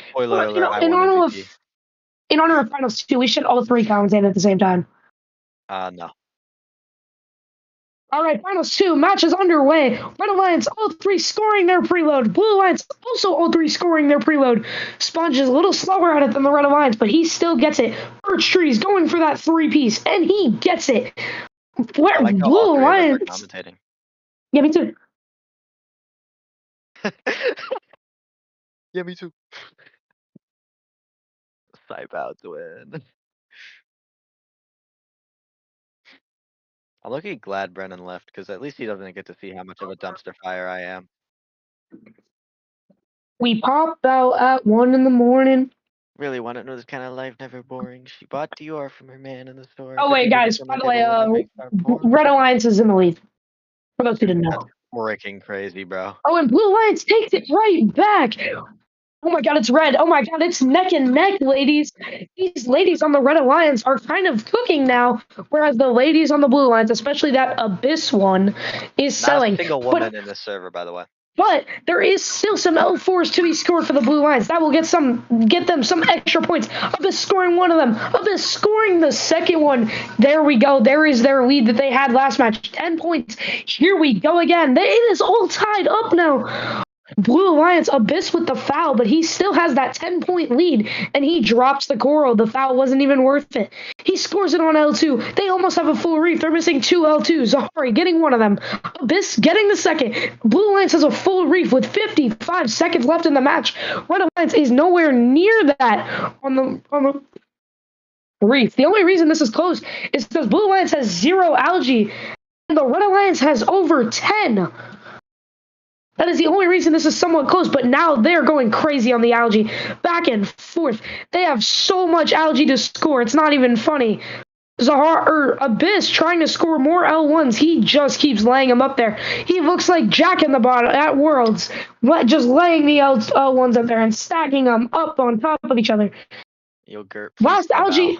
[SPEAKER 17] Spoiler alert, I
[SPEAKER 3] in
[SPEAKER 17] won
[SPEAKER 3] honor
[SPEAKER 17] MVP.
[SPEAKER 3] in honor of finals 2, we should all three commentate at the same time.
[SPEAKER 17] No.
[SPEAKER 3] All right, finals 2 matches underway. Red Alliance all three scoring their preload. Blue Alliance also all three scoring their preload. Sponge is a little slower at it than the Red Alliance, but he still gets it. Birch Tree's going for that 3-piece, and he gets it. Where
[SPEAKER 17] I like how
[SPEAKER 3] Blue
[SPEAKER 17] all three
[SPEAKER 3] Alliance?
[SPEAKER 17] of us are commentating.
[SPEAKER 3] Yeah, me too.
[SPEAKER 17] Yeah, me too. Side out to win. I'm looking glad Brennan left because at least he doesn't get to see how much of a dumpster fire I am.
[SPEAKER 3] We popped out at 1 in the morning.
[SPEAKER 17] Really want to know this kind of life never boring. She bought Dior from her man in the store.
[SPEAKER 3] Oh wait, guys, by the way, Red Alliance is in the lead. For those who didn't know.
[SPEAKER 17] That's freaking crazy, bro.
[SPEAKER 3] Oh, and Blue Alliance takes it right back. Oh my god, it's red. Oh my god, it's neck and neck, ladies. These ladies on the Red Alliance are kind of cooking now, whereas the ladies on the Blue Alliance, especially that Abyss one, is selling.
[SPEAKER 17] Not a single woman in this server, by the way.
[SPEAKER 3] But there is still some L4s to be scored for the Blue Alliance. That will get them some extra points. Abyss scoring one of them. Abyss scoring the second one. There we go. There is their lead that they had last match. 10 points. Here we go again. It is all tied up now. Blue Alliance, Abyss with the foul, but he still has that 10-point lead, and he drops the coral. The foul wasn't even worth it. He scores it on L2. They almost have a full reef. They're missing 2 L2s. Zahari getting one of them. Abyss getting the second. Blue Alliance has a full reef with 55 seconds left in the match. Red Alliance is nowhere near that on the reef. The only reason this is close is because Blue Alliance has 0 algae, and the Red Alliance has over 10. That is the only reason this is somewhat close, but now they're going crazy on the algae. Back and forth. They have so much algae to score. It's not even funny. Abyss trying to score more L1s. He just keeps laying them up there. He looks like Jack in the bottom at Worlds. Just laying the L1s up there and stacking them up on top of each other.
[SPEAKER 17] Yogurt.
[SPEAKER 3] Last algae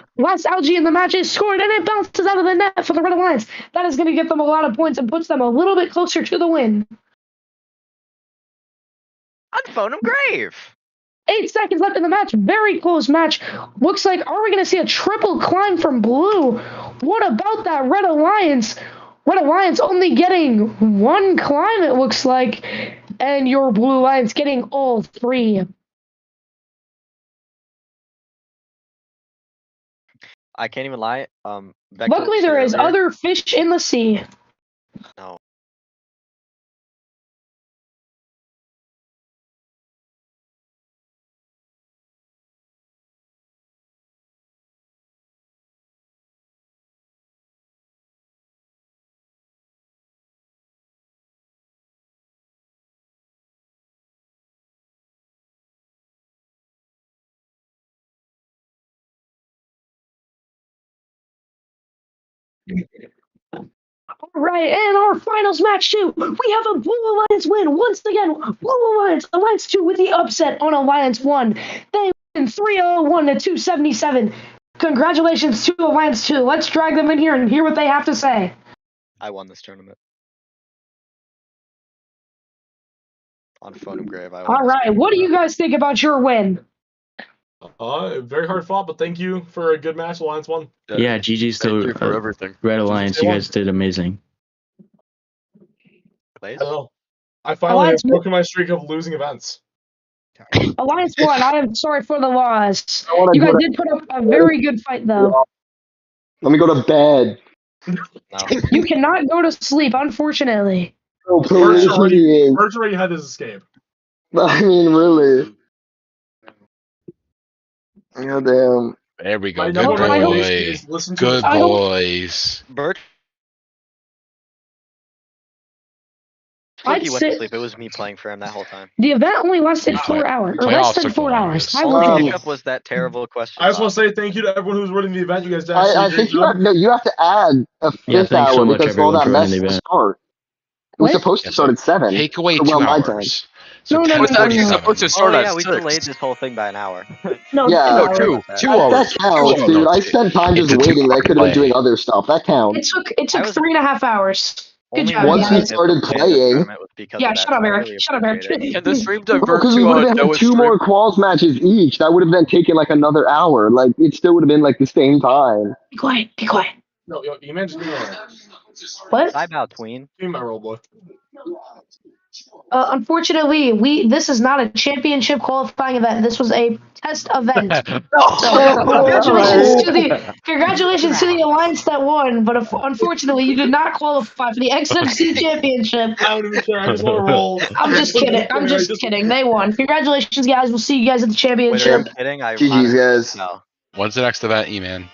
[SPEAKER 3] in the match is scored, and it bounces out of the net for the Red Alliance. That is going to get them a lot of points and puts them a little bit closer to the win.
[SPEAKER 17] Unphone him grave.
[SPEAKER 3] 8 seconds left in the match. Very close match. Looks like, are we going to see a triple climb from blue? What about that Red Alliance? Red Alliance only getting 1 climb, it looks like. And your Blue Alliance getting all 3.
[SPEAKER 17] I can't even lie.
[SPEAKER 3] Luckily, there is other fish in the sea.
[SPEAKER 17] No.
[SPEAKER 3] All right, and our finals match 2. We have a Blue Alliance win. Once again, Blue Alliance, Alliance 2 with the upset on Alliance 1. They win 301 to 277. Congratulations to Alliance 2. Let's drag them in here and hear what they have to say.
[SPEAKER 17] I won this tournament. On Phone Grave, I won.
[SPEAKER 3] All right, what do you guys think about your win?
[SPEAKER 13] Very hard fought, but thank you for a good match. Alliance won.
[SPEAKER 9] Yeah, GG's to
[SPEAKER 6] for everything.
[SPEAKER 9] Red Alliance. You guys did amazing.
[SPEAKER 13] Hello. I finally have broken my streak of losing events.
[SPEAKER 3] Alliance 1, I am sorry for the loss. You guys did put up a very good fight, though.
[SPEAKER 18] Let me go to bed.
[SPEAKER 3] You cannot go to sleep, unfortunately.
[SPEAKER 18] Oh,
[SPEAKER 13] Birch already had his escape.
[SPEAKER 18] I mean, really. God damn.
[SPEAKER 8] There we go.
[SPEAKER 13] My
[SPEAKER 8] Good
[SPEAKER 13] number one
[SPEAKER 8] boys.
[SPEAKER 13] recommendation is listen to
[SPEAKER 8] Good
[SPEAKER 13] it.
[SPEAKER 8] boys.
[SPEAKER 17] Birch.
[SPEAKER 3] I'd
[SPEAKER 17] He went
[SPEAKER 3] say
[SPEAKER 17] to sleep. It was me playing for him that whole time.
[SPEAKER 3] the event only lasted 4 hours, or less than 4 hours. I
[SPEAKER 17] All
[SPEAKER 3] looked
[SPEAKER 17] I
[SPEAKER 3] at
[SPEAKER 17] picked
[SPEAKER 3] it.
[SPEAKER 17] up was that terrible question.
[SPEAKER 13] I just want to say thank you to everyone who's running the event. You guys did
[SPEAKER 18] I
[SPEAKER 13] actually
[SPEAKER 18] think you have to add a 5th
[SPEAKER 9] thanks
[SPEAKER 18] hour
[SPEAKER 9] so much,
[SPEAKER 18] because of all
[SPEAKER 9] everyone,
[SPEAKER 18] that
[SPEAKER 9] for
[SPEAKER 18] mess
[SPEAKER 9] running the
[SPEAKER 18] at the
[SPEAKER 9] event.
[SPEAKER 18] start. It was supposed to start at 7.
[SPEAKER 8] Take away
[SPEAKER 18] So,
[SPEAKER 8] 2
[SPEAKER 18] well, my
[SPEAKER 8] hours.
[SPEAKER 18] time.
[SPEAKER 8] So
[SPEAKER 3] No, no, no,
[SPEAKER 6] It's actually
[SPEAKER 3] no.
[SPEAKER 6] supposed to start
[SPEAKER 17] Oh
[SPEAKER 6] at
[SPEAKER 17] yeah, we
[SPEAKER 6] 6.
[SPEAKER 17] delayed this whole thing by an hour.
[SPEAKER 3] No,
[SPEAKER 18] Yeah.
[SPEAKER 6] No, 2
[SPEAKER 18] That
[SPEAKER 6] hours.
[SPEAKER 18] counts, dude. I spent time just
[SPEAKER 8] It's a
[SPEAKER 18] waiting. I could have been doing
[SPEAKER 8] play.
[SPEAKER 18] other stuff. That counts.
[SPEAKER 3] It took 3.5 hours. Good
[SPEAKER 17] Only
[SPEAKER 3] job,
[SPEAKER 17] reason
[SPEAKER 18] Once
[SPEAKER 17] I
[SPEAKER 18] we
[SPEAKER 3] guys.
[SPEAKER 18] started
[SPEAKER 17] participated in this
[SPEAKER 18] playing.
[SPEAKER 17] tournament was because
[SPEAKER 3] Yeah,
[SPEAKER 17] of that,
[SPEAKER 3] shut up,
[SPEAKER 17] so I
[SPEAKER 3] Eric.
[SPEAKER 17] really
[SPEAKER 3] Shut up, Eric.
[SPEAKER 17] appreciate it.
[SPEAKER 6] Can the stream
[SPEAKER 18] Bro,
[SPEAKER 6] divert
[SPEAKER 18] because we
[SPEAKER 6] to
[SPEAKER 18] would have had
[SPEAKER 6] Noah's
[SPEAKER 18] 2
[SPEAKER 6] stream?
[SPEAKER 18] more quals matches each. That would have then taken like another hour. Like, it still would have been like the same time.
[SPEAKER 3] Be quiet. Be quiet.
[SPEAKER 13] No, yo, you managed to do it.
[SPEAKER 3] What?
[SPEAKER 17] Bye, bow tween.
[SPEAKER 13] Be my role boy.
[SPEAKER 3] Unfortunately, this is not a championship qualifying event. This was a test event. So congratulations to the alliance that won, but unfortunately, you did not qualify for the XFC championship.
[SPEAKER 13] I don't even care. I just want to roll.
[SPEAKER 3] I'm just kidding. I'm just kidding. They won. Congratulations, guys. We'll see you guys at the
[SPEAKER 17] Wait, are
[SPEAKER 3] championship
[SPEAKER 17] you kidding?
[SPEAKER 18] GG's, guys.
[SPEAKER 17] No.
[SPEAKER 8] When's the next event, E-Man?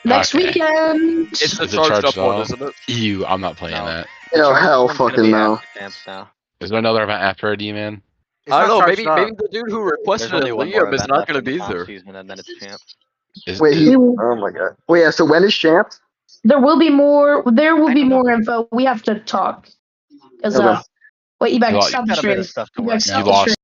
[SPEAKER 3] next
[SPEAKER 8] Okay.
[SPEAKER 3] weekend.
[SPEAKER 6] It's the
[SPEAKER 8] Is it
[SPEAKER 6] charged up one,
[SPEAKER 8] all?
[SPEAKER 6] isn't it?
[SPEAKER 8] Ew, I'm not playing that.
[SPEAKER 18] Oh, hell
[SPEAKER 17] One's gonna
[SPEAKER 18] fucking
[SPEAKER 17] be
[SPEAKER 18] no.
[SPEAKER 17] after champs now.
[SPEAKER 8] Is there another event after it, E-Man?
[SPEAKER 10] It's
[SPEAKER 6] I don't
[SPEAKER 10] not
[SPEAKER 6] know.
[SPEAKER 10] charged
[SPEAKER 6] Maybe
[SPEAKER 10] up.
[SPEAKER 6] the dude who requested
[SPEAKER 17] There's
[SPEAKER 6] it,
[SPEAKER 17] only one more
[SPEAKER 6] Liam, is
[SPEAKER 17] event
[SPEAKER 6] not
[SPEAKER 17] left
[SPEAKER 6] going to
[SPEAKER 17] in
[SPEAKER 6] be
[SPEAKER 17] the comp
[SPEAKER 6] there.
[SPEAKER 17] season, and then it's champs.
[SPEAKER 18] Wait, oh my god. Wait, yeah, so when is champs?
[SPEAKER 3] There will be more. There will
[SPEAKER 17] I
[SPEAKER 3] be
[SPEAKER 17] don't know.
[SPEAKER 3] more info. We have to talk. Cause
[SPEAKER 18] Okay.
[SPEAKER 3] wait, you back.
[SPEAKER 8] Well,
[SPEAKER 3] Stop the
[SPEAKER 17] Got a bit
[SPEAKER 3] stream.
[SPEAKER 17] of stuff to
[SPEAKER 3] You
[SPEAKER 17] work
[SPEAKER 3] back. Stop
[SPEAKER 8] You
[SPEAKER 3] the
[SPEAKER 8] lost
[SPEAKER 3] stream.